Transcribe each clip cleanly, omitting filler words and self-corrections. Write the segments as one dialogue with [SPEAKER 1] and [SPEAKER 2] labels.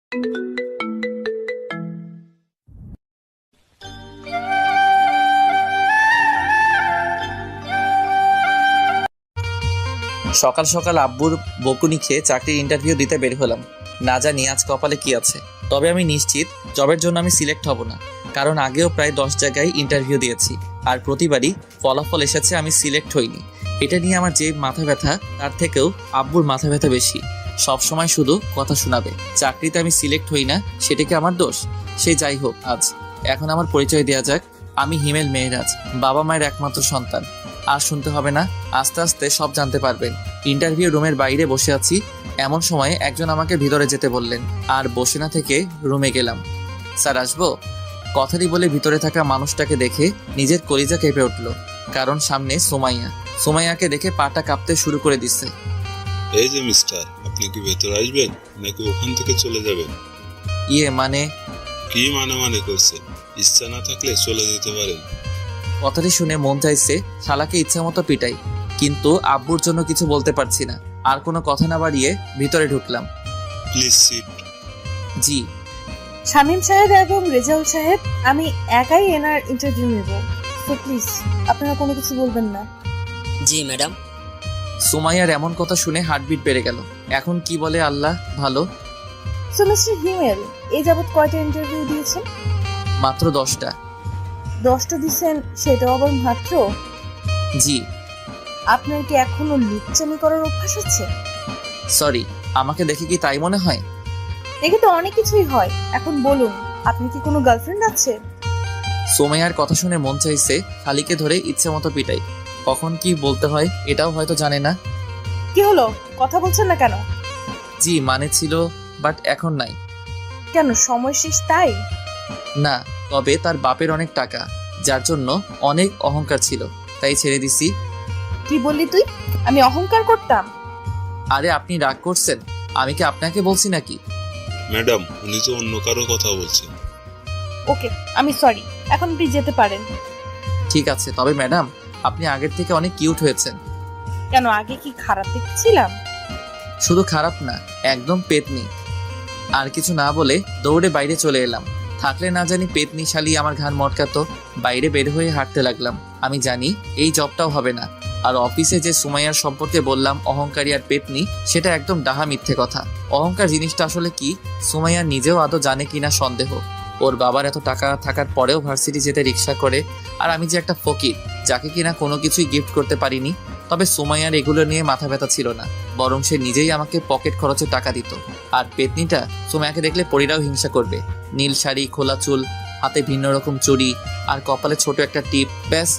[SPEAKER 1] সকাল সকাল আব্বুর বকুনি খেয়ে চাকরির ইন্টারভিউ দিতে বের হলাম। না জানি আজ কপালে কি আছে, তবে আমি নিশ্চিত জবের জন্য আমি সিলেক্ট হব না, কারণ আগেও প্রায় 10 জায়গায় ইন্টারভিউ দিয়েছি আর প্রতিবারই ফলাফল এসেছে আমি সিলেক্ট হইনি। এটা নিয়ে আমার যে মাথা ব্যথা তার থেকেও আব্বুর মাথা ব্যথা বেশি। সব সময় শুধু কথা শোনাবে, চাকরিতে আমি সিলেক্ট হই না সেটা কি আমার দোষ? সে যাই হোক, আজ এখন আমার পরিচয় দেওয়া যাক। আমি হিমেল মেহরাজ, বাবা মায়ের একমাত্র সন্তান। আর শুনতে হবে না, আস্তে আস্তে সব জানতে পারবেন। ইন্টারভিউ রুমের বাইরে বসে আছি, এমন সময় একজন আমাকে ভিতরে যেতে বললেন, আর বসে না থেকে রুমে গেলাম। স্যার আসবো? কথাটি বলে ভিতরে থাকা মানুষটাকে দেখে নিজের কলিজা কেঁপে উঠল, কারণ সামনে সুমাইয়া। সুমাইয়াকে দেখে পাটা কাঁপতে শুরু করে দিচ্ছে।
[SPEAKER 2] এই যে মিস্টার, আপনি কি ভেতরে আসবেন নাকি ওখান থেকে চলে যাবেন?
[SPEAKER 1] মানে?
[SPEAKER 2] কি মানে করছেন? ইচ্ছা না থাকলে চলে যেতে পারেন।
[SPEAKER 1] কথাটি শুনে মন চাইছে শালাকে ইচ্ছা মতো পিটাই, কিন্তু আব্বুর জন্য কিছু বলতে পারছি না। আর কোনো কথা না বাড়িয়ে ভিতরে ঢুকলাম।
[SPEAKER 2] Please sit.
[SPEAKER 1] জি।
[SPEAKER 3] শামীম সাহেব এবং রেজাউল সাহেব, আমি একাই এনার ইন্টারভিউ নেব, তো প্লিজ আপনারা কোনো কিছু বলবেন না।
[SPEAKER 4] জি ম্যাডাম।
[SPEAKER 1] সুমাইয়ার এমন কথা শুনে হার্টবিট বেড়ে গেল। এখন কি বলে আল্লাহ ভালো।
[SPEAKER 3] সো মিস্টার হিমেল, এই যাবৎ কয়টা ইন্টারভিউ দিয়েছেন?
[SPEAKER 1] মাত্র 10টা।
[SPEAKER 3] 10টা দিচ্ছেন, সেটাও আবার মাত্র?
[SPEAKER 1] জি।
[SPEAKER 3] আপনার কি এখনো লুচ্চামি করার অভ্যাস আছে?
[SPEAKER 1] সরি, আমাকে দেখে কি তাই মনে হয়?
[SPEAKER 3] দেখে তো অনেক কিছুই হয়। এখন বলুন, আপনি কি কোনো গার্লফ্রেন্ড আছে?
[SPEAKER 1] সুমাইয়ার কথা শুনে মন চাইছে শালিকে ধরে ইচ্ছে মতো পিটাই। কখন কি বলতে হয় এটাও হয়তো জানে না।
[SPEAKER 3] কি হলো, কথা বলছেন না কেন?
[SPEAKER 1] জি মানে ছিল, বাট এখন নাই।
[SPEAKER 3] কেন, সময় শেষ তাই?
[SPEAKER 1] না, তবে তার বাপের অনেক টাকা, যার জন্য অনেক অহংকার ছিল, তাই ছেড়ে দিছি।
[SPEAKER 3] কি বললি তুই? আমি অহংকার করতাম?
[SPEAKER 1] আরে আপনি রাগ করছেন? আমি কি আপনাকে বলছি নাকি?
[SPEAKER 2] ম্যাডাম, উনি তো অন্য কারো কথা বলছেন।
[SPEAKER 3] ওকে, আমি সরি, এখন আপনি যেতে পারেন।
[SPEAKER 1] ঠিক আছে, তবে ম্যাডাম আপনি আগের থেকে অনেক কিউট হয়েছেন।
[SPEAKER 3] কেন, আগে কি খারাপ দেখছিলাম?
[SPEAKER 1] শুধু খারাপ না, একদম পেতনি। আর কিছু না বলে দৌড়ে বাইরে চলে এলাম। থাকলে না জানি পেতনি শালি আমার ঘাড় মটকাতো। বাইরে বের হয়ে হাঁটতে লাগলাম। আমি জানি এই জবটাও হবে না। আর অফিসে যে সুমাইয়ার সম্পর্কে বললাম অহংকারী আর পেতনি, সেটা একদম ডাহা মিথ্যে কথা। অহংকার জিনিসটা আসলে কি সুমাইয়া নিজেও আদৌ জানে কিনা সন্দেহ। ওর বাবার এত টাকা থাকার পরেও ভার্সিটি যেতে রিক্সা করে, আর আমি যে একটা ফকির যাকে কিনা কোনো কিছুই গিফট করতে পারিনি। তবে সুমাইয়ার এগুলো নিয়ে মাথা ব্যথা ছিল না, বরং সে নিজেই আমাকে পকেট খরচে টাকা দিত। আর পেতনিটা সুমাইয়াকে দেখলে পরীরাও হিংসা করবে। নীল শাড়ি, খোলা চুল, হাতে ভিন্ন রকম চুড়ি, আর কপালে ছোট একটা টিপ, ব্যাস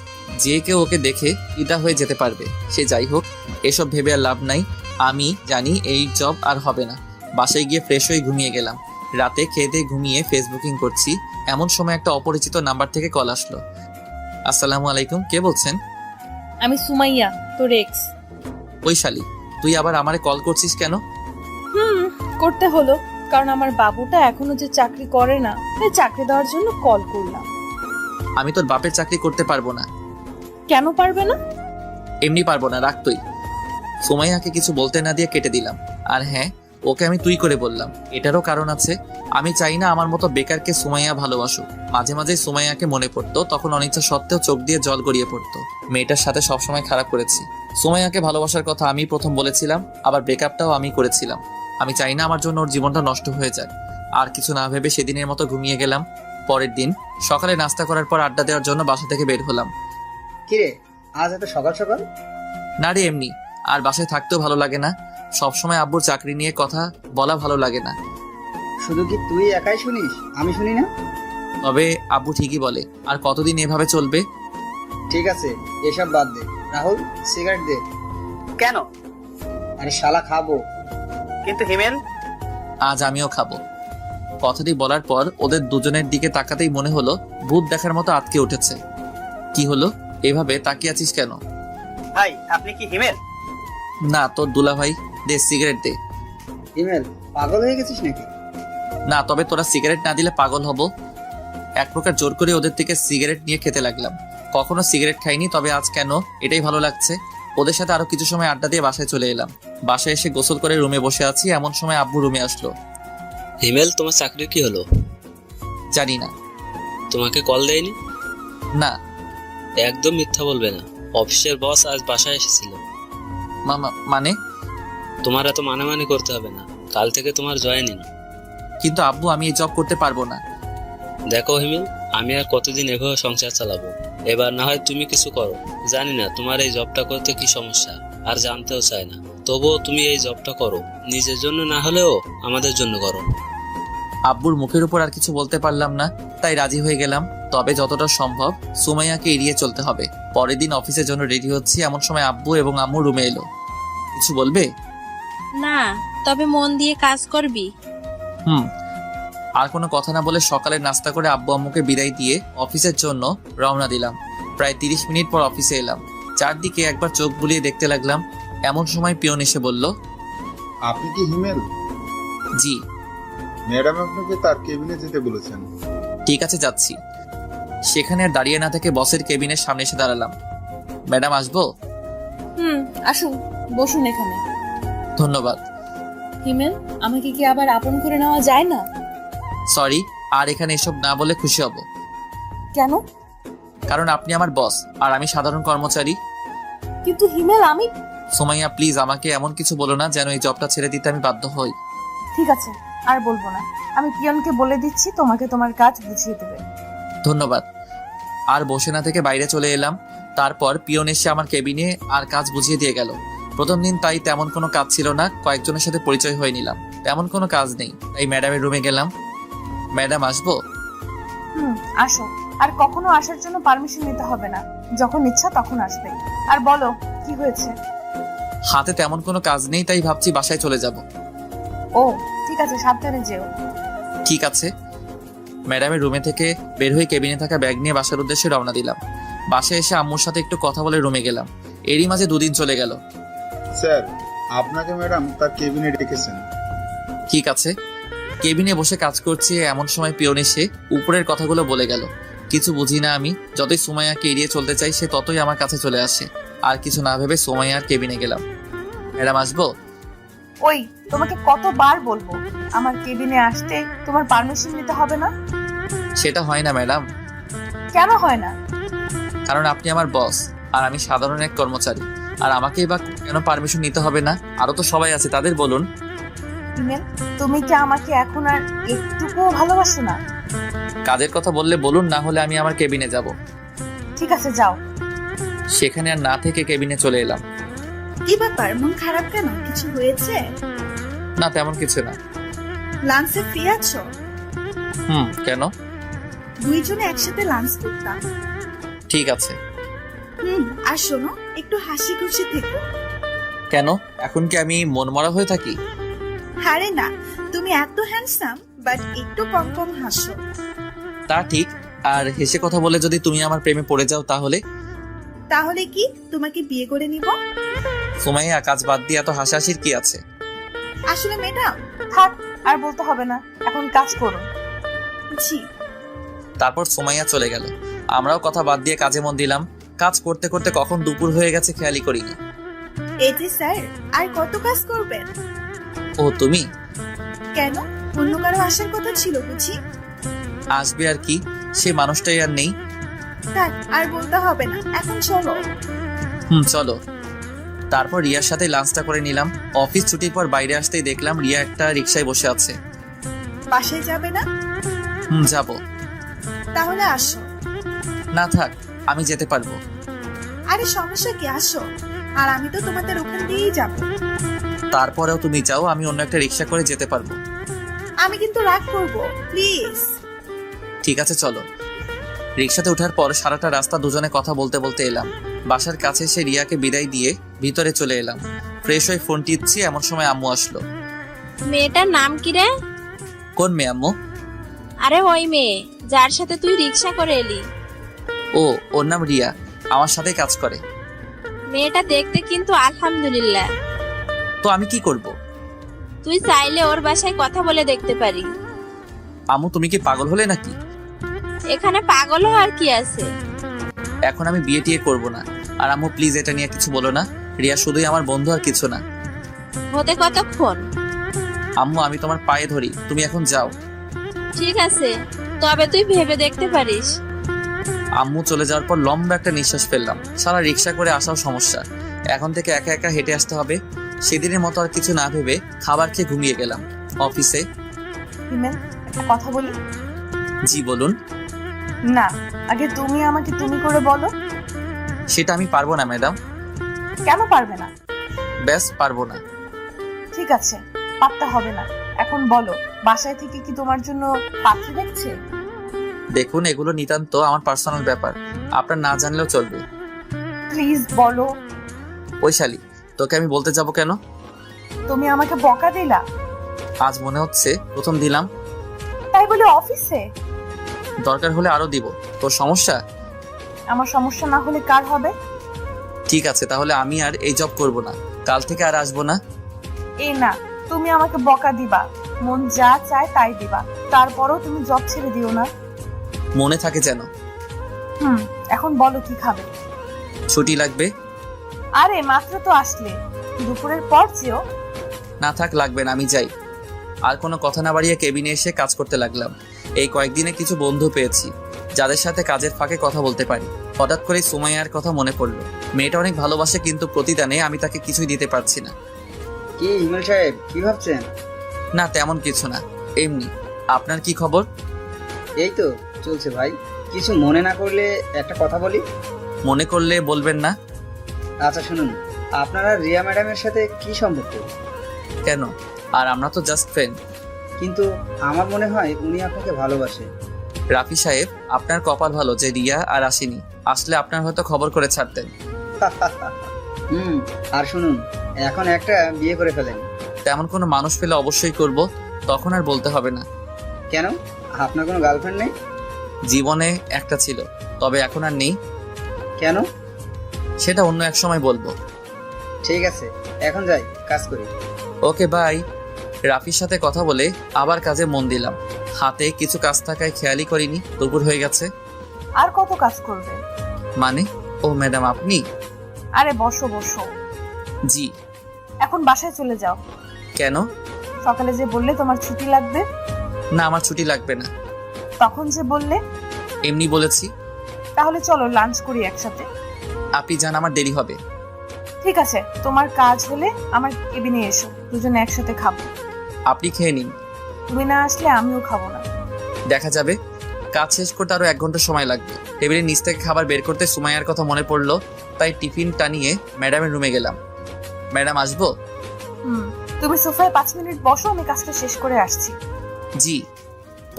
[SPEAKER 1] যে কেউ ওকে দেখে ফিদা হয়ে যেতে পারবে। সে যাই হোক, এসব ভেবে আর লাভ নাই। আমি জানি এই জব আর হবে না। বাসায় গিয়ে ফ্রেশ হয়ে ঘুমিয়ে গেলাম। রাতে খেয়ে দিয়ে ঘুমিয়ে ফেসবুকিং করছি, এমন সময় একটা অপরিচিত নাম্বার থেকে কল আসলো। আসসালামু আলাইকুম, কে বলছেন?
[SPEAKER 3] আমি সুমাইয়া, তোর এক্স।
[SPEAKER 1] ওই শালি, তুই আবার আমারে কল করছিস কেন?
[SPEAKER 3] করতে হলো, কারণ আমার বাবুটা এখনো যে চাকরি করে না, তাই চাকরি দেওয়ার জন্য কল করলাম।
[SPEAKER 1] আমি তোর বাপের চাকরি করতে পারবো না।
[SPEAKER 3] কেন পারবে না?
[SPEAKER 1] এমনি পারবো না, রাখ তুই। সুমাইয়াকে কিছু বলতে না দিয়ে কেটে দিলাম। আর হ্যাঁ, ওকে আমি তুই করে বললাম, এটারও কারণ আছে। আমি চাই না আমার মতো বেকারকে সুমাইয়া ভালোবাসুক। মাঝে মাঝে সুমাইয়াকে মনে পড়তো, তখন অনিচ্ছা সত্ত্বেও চোখ দিয়ে জল গড়িয়ে পড়তো। মেয়েটার সাথে সবসময় খারাপ করেছি। সুমাইয়াকে ভালোবাসার কথা আমি প্রথম বলেছিলাম, আবার ব্রেকআপটাও আমি করেছিলাম। আমি চাই না আমার জন্য ওর জীবনটা নষ্ট হয়ে যাক। আর কিছু না ভেবে সেদিনের মতো ঘুমিয়ে গেলাম। পরের দিন সকালে নাস্তা করার পর আড্ডা দেওয়ার জন্য বাসা থেকে বের হলাম।
[SPEAKER 5] কিরে, আজ এত সকাল সকাল?
[SPEAKER 1] না রে, এমনি। আর বাসায় থাকতেও ভালো লাগে না। সবসময় আব্বুর চাকরি নিয়ে কথা বলা ভালো লাগে না।
[SPEAKER 5] শুধু কি তুই একাই শুনিস, আমি শুনি না?
[SPEAKER 1] তবে আব্বু ঠিকই বলে, আর কতদিন এভাবে চলবে?
[SPEAKER 5] ঠিক আছে, এসব বাদ দে। রাহুল, সিগারেট দে।
[SPEAKER 4] কেন?
[SPEAKER 5] আরে শালা, খাবো।
[SPEAKER 4] কিন্তু হিমেল।
[SPEAKER 1] আজ আমিও খাবো। কথাটি বলার পর ওদের দুজনের দিকে তাকাতেই মনে হলো ভূত দেখার মতো আটকে উঠেছে। কি হলো, এভাবে তাকিয়ে আছিস কেন?
[SPEAKER 4] ভাই, আপনি কি হিমেল?
[SPEAKER 1] না, তোর দুলা ভাই। দে সিগারেট দে।
[SPEAKER 5] ইমেল, পাগল হয়ে গেছিস নাকি?
[SPEAKER 1] না, তবে তোরা সিগারেট না দিলে পাগল হব। এক প্রকার জোর করে ওদের থেকে সিগারেট নিয়ে খেতে লাগলাম। কখনো সিগারেট খাইনি, তবে আজ কেন এটাই ভালো লাগছে। ওদের সাথে আরো কিছু সময় আড্ডা দিয়ে বাসায় চলে এলাম। বাসায় এসে গোসল করে রুমে বসে আছি, এমন সময় আব্বু রুমে আসলো।
[SPEAKER 6] হিমেল, তোমার চাকরির কি হলো?
[SPEAKER 1] জানি না।
[SPEAKER 6] তোমাকে কল দেয়নি?
[SPEAKER 1] না।
[SPEAKER 6] একদম মিথ্যা বলবে না। অফিসের বস আজ বাসায় এসেছিল।
[SPEAKER 1] মানে?
[SPEAKER 6] তোমার এত মানে করতে হবে না। কাল থেকে তোমার জয়েনিং।
[SPEAKER 1] কিন্তু আব্বু, আমি এই জব করতে পারবো না।
[SPEAKER 6] দেখো হিমেল, আমি আর কতদিন এভাবে সংসার চালাবো? এবার না হয় তুমি কিছু করো। জানি না তোমার এই জবটা করতে কি সমস্যা, আর জানতেও চাই না। তবুও তুমি এই জবটা করো, নিজের জন্য না হলেও আমাদের জন্য করো।
[SPEAKER 1] আব্বুর মুখের উপর আর কিছু বলতে পারলাম না, তাই রাজি হয়ে গেলাম। তবে যতটা সম্ভব সুমাইয়াকে এড়িয়ে চলতে হবে। পরের দিন অফিসের জন্য রেডি হচ্ছি, এমন সময় আব্বু এবং আম্মু রুমে এলো। কিছু বলবে?
[SPEAKER 7] না, তবে মন দিয়ে কাজ করবি।
[SPEAKER 1] আর কোনো কথা না বলে সকালে নাস্তা করে আব্বু আম্মুকে বিদায় দিয়ে অফিসের জন্য রওনা দিলাম। প্রায় 30 মিনিট পর অফিসে এলাম। চারদিকে একবার চোখ বুলিয়ে দেখতে লাগলাম। এমন সময় পিয়ন এসে বলল,
[SPEAKER 8] আপনি কি হিমেল?
[SPEAKER 1] জি।
[SPEAKER 8] ম্যাডাম আপনাকে তার কেবিনে যেতে বলেছেন।
[SPEAKER 1] ঠিক আছে, যাচ্ছি। সেখানে আর দাঁড়িয়ে না থেকে বসের কেবিনের সামনে এসে দাঁড়ালাম। ম্যাডাম, আসবো?
[SPEAKER 3] আসুন, বসুন এখানে।
[SPEAKER 1] ধন্যবাদ।
[SPEAKER 3] হিমেল, আমাকে কি আবার আপন করে নেওয়া যায় না?
[SPEAKER 1] সরি, আর এখানে এসব না বলে খুশি হব।
[SPEAKER 3] কেন?
[SPEAKER 1] কারণ আপনি আমার বস আর আমি সাধারণ কর্মচারী।
[SPEAKER 3] কিন্তু হিমেল, আমি...
[SPEAKER 1] সুমাইয়া, প্লিজ আমাকে এমন কিছু বলো না যেন এই জবটা ছেড়ে দিতে আমি বাধ্য হই।
[SPEAKER 3] ঠিক আছে, আর বলবো না। আমি পিয়নকে বলে দিচ্ছি তোমাকে তোমার কাজ বুঝিয়ে দেবে।
[SPEAKER 1] ধন্যবাদ। আর বসে না থেকে বাইরে চলে এলাম। তারপর পিয়ন এসে আমার কেবিনে আর কাজ বুঝিয়ে দিয়ে গেল। প্রথম দিন তাই তেমন কোনো কাজ ছিল না, কয়েকজনের সাথে পরিচয় হয়ে নিলাম। তেমন কোনো কাজ নেই, তাই ম্যাডামের রুমে গেলাম। ম্যাডাম, আসবো?
[SPEAKER 3] আসো। আর কখনো আসার জন্য পারমিশন নিতে হবে না, যখন ইচ্ছা তখন আসবে। আর বলো, কি হয়েছে?
[SPEAKER 1] হাতে তেমন কোনো কাজ নেই, তাই ভাবছি বাসায় চলে যাব।
[SPEAKER 3] ও ঠিক আছে, সাবধানে যেও।
[SPEAKER 1] ঠিক আছে। ম্যাডামের রুমে থেকে বের হয়ে কেবিনে থাকা ব্যাগ নিয়ে বাসার উদ্দেশ্যে রওনা দিলাম। বাসায় এসে আম্মুর সাথে একটু কথা বলে রুমে গেলাম। এরই মাঝে 2 দিন চলে গেল।
[SPEAKER 8] স্যার, আপনাকে ম্যাডাম তার কেবিনে ডেকেছেন।
[SPEAKER 1] ঠিক আছে। কেবিনে বসে কাজ করছি, এমন সময় পিয়ন এসে উপরের কথাগুলো বলে গেল। কিছু বুঝি না আমি। যতই সুমাইয়াকে এড়িয়ে চলতে চাই, সে ততই আমার কাছে চলে আসে। আর কিছু না ভেবে সুমাইয়ার কেবিনে গেলাম। ম্যাডাম, আসবো?
[SPEAKER 3] ওই, তোমাকে কতবার বলবো আমার কেবিনে আসতে তোমার পারমিশন নিতে হবে না?
[SPEAKER 1] সেটা হয় না ম্যাডাম।
[SPEAKER 3] কেন হয় না?
[SPEAKER 1] কারণ আপনি আমার বস আর আমি সাধারণ এক কর্মচারী। আর আমাকেই বা কেন পারমিশন নিতে হবে না? আরো তো সবাই আছে, তাদের বলুন।
[SPEAKER 3] হিমেল, তুমি কি আমাকে এখন আর একটুকুও ভালোবাসো না?
[SPEAKER 1] কাজের কথা বললে বলুন, না হলে আমি আমার কেবিনে যাব।
[SPEAKER 3] ঠিক আছে, যাও।
[SPEAKER 1] সেখানে আর না থেকে কেবিনে চলে এলাম।
[SPEAKER 9] কি ব্যাপার, মন খারাপ কেন? কিছু হয়েছে?
[SPEAKER 1] না, তেমন কিছু না।
[SPEAKER 9] লাঞ্চে ফ্রি আছো?
[SPEAKER 1] কেন?
[SPEAKER 9] দুইজনে একসাথে লাঞ্চ করতাম।
[SPEAKER 1] ঠিক আছে।
[SPEAKER 9] আর শোনো, একটু হাসি খুশি থেকো।
[SPEAKER 1] কেন, এখন কি আমি মনমরা হয়ে থাকি?
[SPEAKER 9] আরে না, তুমি এত হ্যান্ডসাম, বাট একটু কম কম হাসো।
[SPEAKER 1] তা ঠিক। আর হেসে কথা বলে যদি তুমি আমার প্রেমে পড়ে যাও তাহলে?
[SPEAKER 9] তাহলে কি তোমাকে বিয়ে করে নিব?
[SPEAKER 1] সুমাইয়া, কাজ বাদ দিয়ে এত হাসাহাসির কি আছে?
[SPEAKER 9] আসলে ম্যাডাম...
[SPEAKER 3] থাক, আর বলতে হবে না, এখন কাজ করুন।
[SPEAKER 9] জি।
[SPEAKER 1] তারপর সুমাইয়া চলে গেল। আমরাও কথা বাদ দিয়ে কাজে মন দিলাম। কাজ করতে করতে কখন দুপুর হয়ে গেছে খেয়ালই করিনি।
[SPEAKER 9] এই যে স্যার, আর কত কাজ করবেন?
[SPEAKER 1] ও, তুমি?
[SPEAKER 9] কেন, অন্য কারো আসার কথা ছিল বুঝি?
[SPEAKER 1] আসবে আর কি, সে মানুষটাই আর নেই।
[SPEAKER 9] থাক, আর বলতে হবে না, এখন চলো।
[SPEAKER 1] চলো। তারপর রিয়ার সাথে লাঞ্চটা করে নিলাম। অফিস ছুটির পর বাইরে আসতেই দেখলাম রিয়া একটা রিকশায় বসে আছে।
[SPEAKER 9] বাসায় যাবে না?
[SPEAKER 1] যাবো।
[SPEAKER 9] তাহলে আসো।
[SPEAKER 1] না থাক, আমি যেতে পারবো।
[SPEAKER 9] আরে সমস্যা কি, আসো। আর আমি তো তোমাদের ওখান দিয়েই যাব।
[SPEAKER 1] তারপরেও তুমি যাও, আমি অন্য একটা রিকশা করে যেতে পারবো।
[SPEAKER 9] আমি কিন্তু রাগ করবো, প্লিজ।
[SPEAKER 1] ঠিক আছে, চলো। রিকশাতে ওঠার পর সারাটা রাস্তা দুজনে কথা বলতে বলতে এলাম। বাসার কাছে এসে রিয়াকে বিদায় দিয়ে ভিতরে চলে এলাম। ফ্রেশ হয়ে ফোন টিপছি, এমন সময় আম্মু আসলো।
[SPEAKER 7] মেয়েটার নাম কি রে?
[SPEAKER 1] কোন মেয়ে আম্মু?
[SPEAKER 7] আরে ওই মেয়ে যার সাথে তুই রিক্সা করে এলি।
[SPEAKER 1] ও, ওর নাম রিয়া, আমার সাথে কাজ করে।
[SPEAKER 7] মেয়েটা দেখতে কিন্তু আলহামদুলিল্লাহ।
[SPEAKER 1] তো আমি কি করব?
[SPEAKER 7] তুই চাইলে ওর বাসায় কথা বলে দেখতে পারি।
[SPEAKER 1] আম্মু, তুমি কি পাগল হলে নাকি?
[SPEAKER 7] এখানে পাগল হওয়ার কি আছে?
[SPEAKER 1] এখন আমি বিয়ে টিয়ে করবো না। আর আম্মু প্লিজ এটা নিয়ে কিছু বলো না। রিয়া শুধুই আমার বন্ধু, আর কিছু না।
[SPEAKER 7] হতে কতক্ষণ?
[SPEAKER 1] আম্মু আমি তোমার পায়ে ধরি, তুমি এখন যাও।
[SPEAKER 7] ঠিক আছে, তবে তুই ভেবে দেখতে পারিস।
[SPEAKER 1] আম্মু চলে যাওয়ার পর লম্বা একটা নিঃশ্বাস ফেললাম। সারা রিক্সা করে আসাও সমস্যা, এখন থেকে একা একা হেঁটে আসতে হবে। সেদিনের মতো আর কিছু না ভেবে খাবার খেয়ে ঘুমিয়ে গেলাম। অফিসে।
[SPEAKER 3] হিমেল, একটা কথা বলি?
[SPEAKER 1] জি বলুন।
[SPEAKER 3] না, আগে তুমি আমাকে তুমি করে বলো।
[SPEAKER 1] সেটা আমি পারবো না ম্যাডাম।
[SPEAKER 3] কেন পারবে না?
[SPEAKER 1] ব্যাস পারবো না।
[SPEAKER 3] ঠিক আছে, পারতে হবে না। এখন বলো, বাসায় থেকে কি তোমার জন্য পাত্র দেখছে?
[SPEAKER 1] দেখুন, এগুলো নিতান্ত আমার পার্সোনাল ব্যাপার, আপনার না জানলেও চলবে।
[SPEAKER 3] প্লিজ বলো।
[SPEAKER 1] বৈশালী, তোকে আমি বলতে যাব কেন?
[SPEAKER 3] তুমি আমাকে বকা দিলা,
[SPEAKER 1] আজ মনে হচ্ছে প্রথম দিলাম।
[SPEAKER 3] তাই বলে অফিসে?
[SPEAKER 1] দরকার হলে আরো দিব। তোর সমস্যা?
[SPEAKER 3] আমার সমস্যা না হলে কার হবে?
[SPEAKER 1] ঠিক আছে, তাহলে আমি আর এই জব করব না, কাল থেকে আর আসবো না।
[SPEAKER 3] এই না, তুমি আমাকে বকা দিবা, মন যা চায় তাই দিবা, তারপরও তুমি জব ছেড়ে দিও না।
[SPEAKER 1] মনে থাকে যেন।
[SPEAKER 3] এখন বলো কি খাবে?
[SPEAKER 1] ছুটি লাগবে।
[SPEAKER 3] আরে মাত্র তো আসলে, দুপুরের পর যেও।
[SPEAKER 1] না থাক, লাগবে না, আমি যাই। আর কোনো কথা না বাড়িয়ে কেবিনে এসে কাজ করতে লাগলাম। এই কয়েকদিনে কিছু বন্ধু পেয়েছি যাদের সাথে কাজের ফাঁকে কথা বলতে পারি। হঠাৎ করে সুমাইয়ার কথা মনে পড়লো। মেয়েটা অনেক ভালোবাসে, কিন্তু প্রতিদানে আমি তাকে কিছুই দিতে পারছি না।
[SPEAKER 5] কি হিমেল সাহেব, কি ভাবছেন?
[SPEAKER 1] না তেমন কিছু না, এমনি। আপনার কি খবর?
[SPEAKER 5] এই তো চলছে ভাই। কিছু মনে না করলে একটা কথা বলি?
[SPEAKER 1] মনে করলে বলবেন না।
[SPEAKER 5] আচ্ছা শুনুন, আপনারা রিয়া ম্যাডামের সাথে কি সম্পর্ক?
[SPEAKER 1] কেন? আর আমরা তো জাস্ট ফ্রেন্ড।
[SPEAKER 5] কিন্তু আমার মনে হয় উনি আপনাকে ভালোবাসে।
[SPEAKER 1] রাফি সাহেব, আপনার কপাল ভালো যে রিয়া আর আসেনি, আসলে আপনার হয়তো খবর করে ছাড়তেন।
[SPEAKER 5] আর শুনুন, এখন একটা বিয়ে করে ফেলেন।
[SPEAKER 1] তেমন কোনো মানুষ পেলে অবশ্যই করব, তখন আর বলতে হবে না।
[SPEAKER 5] কেন, আপনার কোনো গার্লফ্রেন্ড নেই?
[SPEAKER 1] জীবনে একটা ছিল, তবে এখন আর নেই।
[SPEAKER 5] কেন?
[SPEAKER 1] সেটা অন্য এক সময় বলবো।
[SPEAKER 5] ঠিক আছে, এখন যাই, কাজ করি।
[SPEAKER 1] Okay bye. রাফির সাথে কথা বলে আবার কাজে মন দিলাম। হাতে কিছু কাজ থাকায় খেয়ালই করিনি দুপুর হয়ে গেছে।
[SPEAKER 3] আর কত কাজ করবে?
[SPEAKER 1] মানে? ও ম্যাডাম আপনি?
[SPEAKER 3] আরে বসো বসো।
[SPEAKER 1] জি।
[SPEAKER 3] এখন বাসায় চলে যাও।
[SPEAKER 1] কেন?
[SPEAKER 3] সকালে যে বললে তোমার ছুটি লাগবে।
[SPEAKER 1] না, আমার ছুটি লাগবে না।
[SPEAKER 3] তখন যে বললে।
[SPEAKER 1] এমনি বলেছি।
[SPEAKER 3] তাহলে চলো লাঞ্চ করি একসাথে।
[SPEAKER 1] আপনি যান, আমার দেরি হবে।
[SPEAKER 3] ঠিক আছে, তোমার কাজ হলে আমার কেবিনে এসো, দুজনে একসাথে খাবো।
[SPEAKER 1] আপনি খেয়ে নিন।
[SPEAKER 3] তুমি না আসলে আমিও খাবো না।
[SPEAKER 1] দেখা যাবে। কাজ শেষ করতে আরো 1 ঘন্টা সময় লাগবে। টেবিলের নিচ থেকে খাবার বের করতে সুমাইয়ার কথা মনে পড়লো, তাই টিফিনটা নিয়ে ম্যাডামের রুমে গেলাম। ম্যাডাম আসবো?
[SPEAKER 3] তুমি সোফায় 5 মিনিট বসো, আমি কাজটা শেষ করে আসছি।
[SPEAKER 1] জি।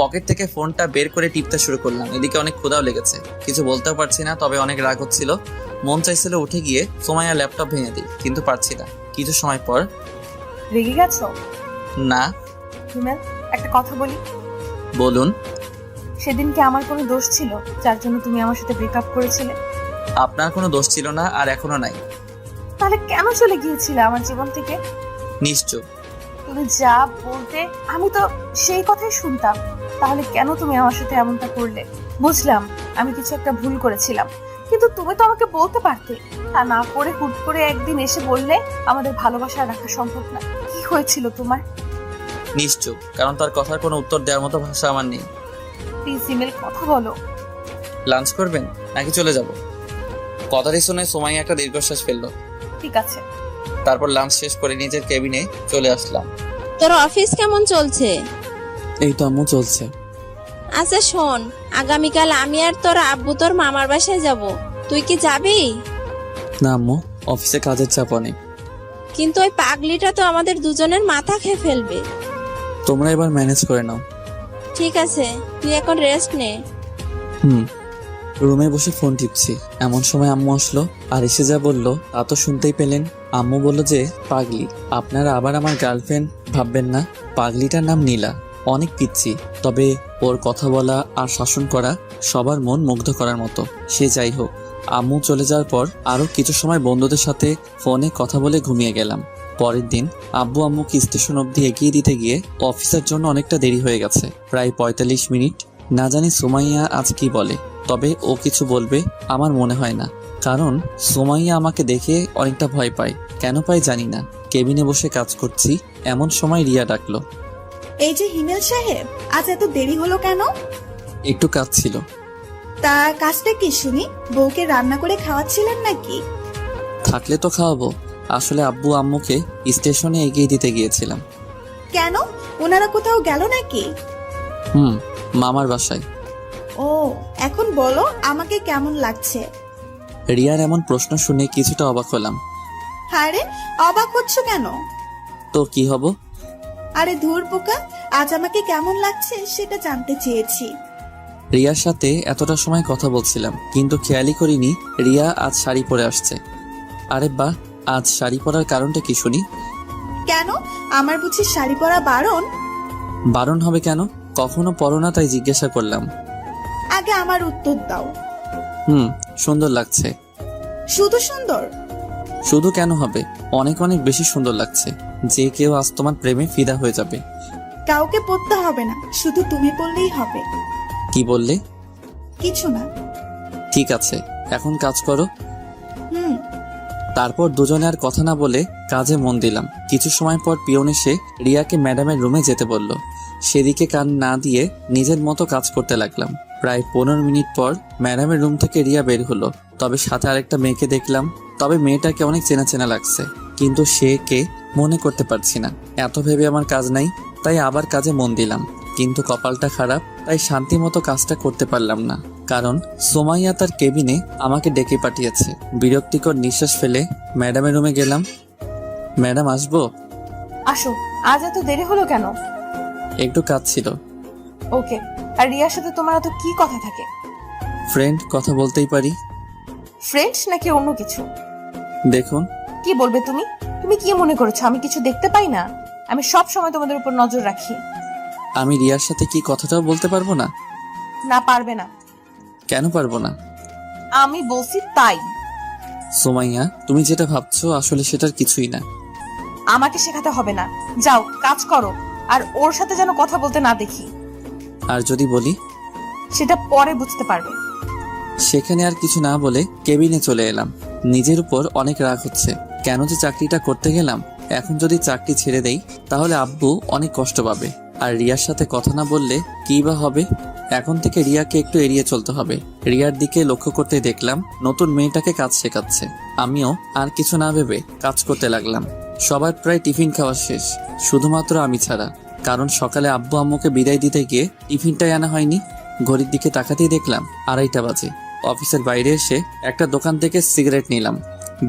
[SPEAKER 1] পকেট থেকে ফোনটা বের করে টিপতে শুরু করলাম। এদিকে অনেক ক্ষুধাও লেগেছে, কিছু বলতেও পারছি না, তবে অনেক রাগ হচ্ছিল। মন চাইছিল উঠে গিয়ে সুমাইয়ার ল্যাপটপ ভেঙে দিই, কিন্তু পারছি না। কিছু সময় পর।
[SPEAKER 3] রেগে গেছো?
[SPEAKER 1] না।
[SPEAKER 3] হিমেল, একটা কথা বলি?
[SPEAKER 1] বলুন।
[SPEAKER 3] সেদিন কি আমার কোনো দোষ ছিল যার জন্য তুমি আমার সাথে ব্রেকআপ করেছিলে?
[SPEAKER 1] আপনার কোনো দোষ ছিল না, আর এখনো নাই।
[SPEAKER 3] তাহলে কেন চলে গিয়েছিলে আমার জীবন থেকে?
[SPEAKER 1] নিশ্চয়।
[SPEAKER 3] তুমি যা বলতে আমি তো সেই কথাই শুনতাম, তাহলে কেন তুমি আমার সাথে এমনটা করলে? বুঝলাম আমি কিছু একটা ভুল করেছিলাম, কিন্তু তুমি তো আমাকে বলতে পারতে। তা না করে হুট করে একদিন এসে বললে আমাদের ভালোবাসা রাখা সম্ভব না। কি হয়েছিল তোমার?
[SPEAKER 1] নিশ্চয়, কারণ তার কথার কোনো উত্তর দেওয়ার মতো ভাষা আমার নেই।
[SPEAKER 3] প্লিজ ইমেল, কথা বলো।
[SPEAKER 1] লাঞ্চ করবেন নাকি চলে যাব? কথাটি শুনে সুমাইয়া একটা দীর্ঘশ্বাস ফেললো।
[SPEAKER 3] ঠিক আছে।
[SPEAKER 1] তারপর লাঞ্চ শেষ করে নিজের কেবিনে চলে আসলাম।
[SPEAKER 7] তোর অফিস কেমন চলছে?
[SPEAKER 1] এই তো আম্মু, চলছে।
[SPEAKER 7] আচ্ছা শোন, আগামীকাল আমি আর তোর আব্বু তোর মামার বাসায় যাব, তুই কি যাবি?
[SPEAKER 1] না আম্মু, অফিসে কাজের চাপ অনেক।
[SPEAKER 7] কিন্তু ওই পাগলিটা তো আমাদের দুজনের মাথা খেয়ে ফেলবে।
[SPEAKER 1] তোমরা এবার ম্যানেজ করে নাও।
[SPEAKER 7] ঠিক আছে, তুই এখন রেস্ট নে।
[SPEAKER 1] রুমে বসে ফোন টিপছি, এমন সময় আম্মু আসলো আর এসে যা বললো তা তো শুনতেই পেলেন। আম্মু বলল যে পাগলি, আপনারা আবার আমার গার্লফ্রেন্ড ভাববেন না। পাগলিটার নাম নীলা, অনেক পিচ্ছি, তবে ওর কথা বলা আর শাসন করা সবার মন মুগ্ধ করার মতো। সে যাই হোক, আম্মু চলে যাওয়ার পর আরো কিছু সময় বন্ধুদের সাথে ফোনে কথা বলে ঘুমিয়ে গেলাম। পরের দিন আব্বু আম্মুকে স্টেশন অবধি এগিয়ে দিতে গিয়ে অফিসের জন্য অনেকটা দেরি হয়ে গেছে, প্রায় 45 মিনিট। না জানি সুমাইয়া আজ কি বলে, তবে ও কিছু বলবে আমার মনে হয় না, কারণ সুমাইয়া আমাকে দেখে অনেকটা ভয় পায়। কেন পায় জানি না। কেবিনে বসে কাজ করছি, এমন সময় রিয়া ডাকলো।
[SPEAKER 9] এই যে হিমেল সাহেব, আজ এত দেরি হলো কেন?
[SPEAKER 1] একটু কাজ ছিল।
[SPEAKER 9] তা কাজটা কি শুনি? বউকে রান্না করে খাওয়াচ্ছিলেন নাকি?
[SPEAKER 1] থাকলে তো খাওয়াবো। আসলে আব্বু আম্মুকে স্টেশনে এগিয়ে দিতে গিয়েছিলাম।
[SPEAKER 9] কেন, ওনারা কোথাও গেল নাকি?
[SPEAKER 1] মামার বাসায়।
[SPEAKER 9] ও, এখন বলো আমাকে কেমন লাগছে?
[SPEAKER 1] রিয়ার এমন প্রশ্ন শুনে কিছুটা অবাক হলাম।
[SPEAKER 9] আরে অবাক হচ্ছ কেন?
[SPEAKER 1] তো কি হব?
[SPEAKER 9] আরে ধুর পোকা, আজ আমাকে কেমন লাগছে সেটা জানতে চেয়েছি।
[SPEAKER 1] রিয়ার সাথে এতটা সময় কথা বলছিলাম, কিন্তু খেয়ালই করিনি রিয়া আজ শাড়ি পরে আসছে। আরে বাহ, আজ শাড়ি পরার কারণটা কি শুনি?
[SPEAKER 9] কেন, আমার বুঝি শাড়ি পরা বারণ?
[SPEAKER 1] বারণ হবে কেন? কখনো পরো না, তাই জিজ্ঞাসা করলাম।
[SPEAKER 9] আগে আমার উত্তর দাও।
[SPEAKER 1] সুন্দর লাগছে।
[SPEAKER 9] শুধু সুন্দর?
[SPEAKER 1] শুধু কেন হবে, অনেক অনেক বেশি সুন্দর লাগছে। যে কেউ আজ তোমার প্রেমে ফিদা হয়ে যাবে।
[SPEAKER 9] কাউকে পড়তে হবে না, শুধু তুমি বললেই হবে।
[SPEAKER 1] কি বললে?
[SPEAKER 9] কিছু না।
[SPEAKER 1] ঠিক আছে, এখন কাজ করো।
[SPEAKER 9] হুম।
[SPEAKER 1] তারপর দুজনে আর কথা না বলে কাজে মন দিলাম। কিছু সময় পর পিয়ন এসে রিয়াকে ম্যাডামের রুমে যেতে বলল। সেদিকে কান না দিয়ে নিজের মতো কাজ করতে লাগলাম। প্রায় 15 মিনিট পর ম্যাডামের রুম থেকে রিয়া বের হলো। তবে সাথে আরেকটা মেয়েকে দেখলাম। তবে মেয়েটাকে অনেক চেনা চেনা লাগছে, কিন্তু সে কে মনে করতে পারছি না। এত ভেবে আমার কাজ নাই, তাই আবার কাজে মন দিলাম। কিন্তু কপালটা খারাপ, তাই শান্তি মতো কাজটা করতে পারলাম না। কারণ সোমাইয়া তার কেবিনে আমাকে ডেকে পাঠিয়েছে। বিরক্তিকর নিঃশ্বাস ফেলে ম্যাডামের রুমে গেলাম। ম্যাডাম আসবো?
[SPEAKER 3] আসো। আজ এত দেরি হলো কেন?
[SPEAKER 1] একটু কাজ ছিল।
[SPEAKER 3] ওকে। আর রিয়ার সাথে তোমার এত কি কথা থাকে?
[SPEAKER 1] ফ্রেন্ড, কথা বলতেই পারি।
[SPEAKER 3] ফ্রেন্ড নাকি অন্য কিছু?
[SPEAKER 1] দেখুন।
[SPEAKER 3] কি বলবে তুমি? তুমি কি মনে করেছো আমি কিছু দেখতে পাই না? আমি সব সময় তোমাদের উপর নজর রাখি।
[SPEAKER 1] আমি রিয়ার সাথে কি কথাটাও বলতে পারবো না?
[SPEAKER 3] না, পারবে না।
[SPEAKER 1] কেন পারবো না?
[SPEAKER 3] আমি বলছি তাই।
[SPEAKER 1] সোমাইয়া, তুমি যেটা ভাবছো আসলে সেটার কিছুই না।
[SPEAKER 3] আমাকে শেখাতে হবে না, যাও কাজ করো। আর ওর সাথে যেন কথা বলতে না দেখি।
[SPEAKER 1] আর যদি বলি?
[SPEAKER 3] সেটা পরে বুঝতে পারবে।
[SPEAKER 1] সেখানে আর কিছু না বলে কেবিনে চলে এলাম। নিজের উপর অনেক রাগ হচ্ছে। কেন যে চাকরিটা করতে গেলাম? এখন যদি চাকরি ছেড়ে দেই তাহলে আব্বু অনেক কষ্ট পাবে। আর রিয়ার সাথে কথা না বললে কি বা হবে? এখন থেকে রিয়াকে একটু এড়িয়ে চলতে হবে। রিয়ার দিকে লক্ষ্য করতে দেখলাম নতুন মেয়েটাকে কাজ শেখাচ্ছে। আমিও আর কিছু না ভেবে কাজ করতে লাগলাম। সবার প্রায় টিফিন খাওয়া শেষ, শুধুমাত্র আমি ছাড়া। কারণ সকালে আব্বু আম্মুকে বিদায় দিতে গিয়ে টিফিনটাই আনা হয়নি। ঘড়ির দিকে তাকাতেই দেখলাম 2:30 বাজে। অফিসের বাইরে এসে একটা দোকান থেকে সিগারেট নিলাম।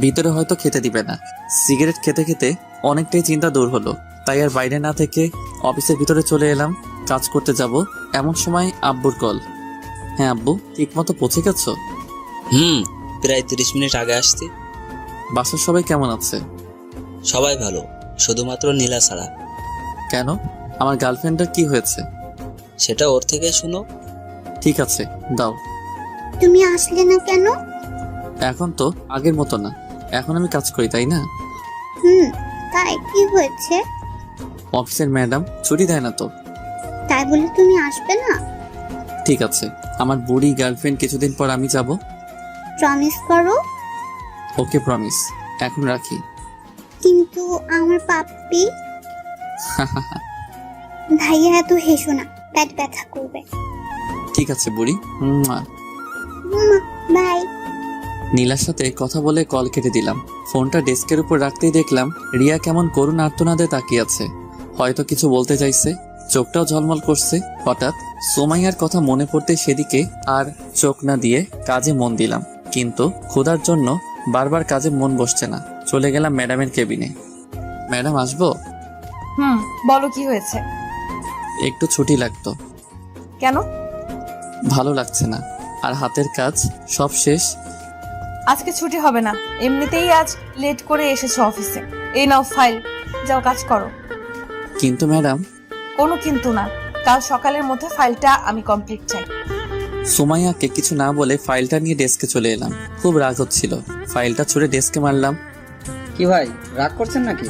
[SPEAKER 1] ভিতরে হয়তো খেতে দিবে না। সিগারেট খেতে খেতে অনেকটাই চিন্তা দূর হলো, তাই আর বাইরে না থেকে অফিসের ভিতরে চলে এলাম। কাজ করতে যাব এমন সময় আব্বুর কল। হ্যাঁ আব্বু, ঠিক মতো পৌঁছে গেছো?
[SPEAKER 6] প্রায় 30 মিনিট আগে আসছি।
[SPEAKER 1] বাসার সবাই কেমন আছে?
[SPEAKER 6] সবাই ভালো, শুধুমাত্র নীলা ছাড়া।
[SPEAKER 1] কেন, আমার গার্লফ্রেন্ডের কি হয়েছে?
[SPEAKER 6] সেটা ওর থেকে শুনো।
[SPEAKER 1] ঠিক আছে, দাও।
[SPEAKER 10] তুমি আসলে না কেন?
[SPEAKER 1] এখন তো আগের মতো না, এখন আমি কাজ করি, তাই না?
[SPEAKER 10] তাই কি হয়েছে?
[SPEAKER 1] অফিসের ম্যাডাম ছুটি দেয় না তো।
[SPEAKER 10] তাই বলে তুমি আসবে না?
[SPEAKER 1] ঠিক আছে, আমার বুড়ি গার্লফ্রেন্ড কিছুদিন পর আমি যাব।
[SPEAKER 10] প্রমিস করো।
[SPEAKER 1] ওকে, প্রমিস। এখন রাখি।
[SPEAKER 10] কিন্তু আমার পাপ্পি। ভাইয়া এত হেসো না, পেট ব্যথা করবে।
[SPEAKER 1] ঠিক আছে বুড়ি।
[SPEAKER 10] বাই।
[SPEAKER 1] নীলার সাথে কথা বলে কল কেটে দিলাম। ফোনটা ডেস্কের উপর রাখতেই দেখলাম রিয়া কেমন করুণ আর্তনাদে তাকিয়ে আছে। হয়তো কিছু বলতে চাইছে, চোখটাও ঝলমল করছে। হঠাৎ সোমাইয়ার কথা মনে পড়তে সেদিকে আর চোখ না দিয়ে কাজে মন দিলাম। কিন্তু ক্ষুধার জন্য বারবার কাজে মন বসছে না। চলে গেলাম ম্যাডামের কেবিনে। ম্যাডাম আসবো?
[SPEAKER 3] বলো কি হয়েছে?
[SPEAKER 1] একটু ছুটি লাগতো।
[SPEAKER 3] কেন?
[SPEAKER 1] ভালো লাগছে না, আর হাতের কাজ সব শেষ।
[SPEAKER 3] আজকে ছুটি হবে না, এমনিতেই আজ লেট করে এসেছো অফিসে। এই নাও ফাইল, যাও কাজ করো।
[SPEAKER 1] কিন্তু ম্যাডাম।
[SPEAKER 3] কোনো কিন্তু না, কাল সকালের মধ্যে ফাইলটা আমি কমপ্লিট চাই।
[SPEAKER 1] সোমাইয়াকে কিছু না বলে ফাইলটা নিয়ে ডেস্কে চলে এলাম। খুব রাগ হচ্ছিল, ফাইলটা ছুঁড়ে ডেস্কে মারলাম।
[SPEAKER 5] কি ভাই, রাগ করছেন নাকি?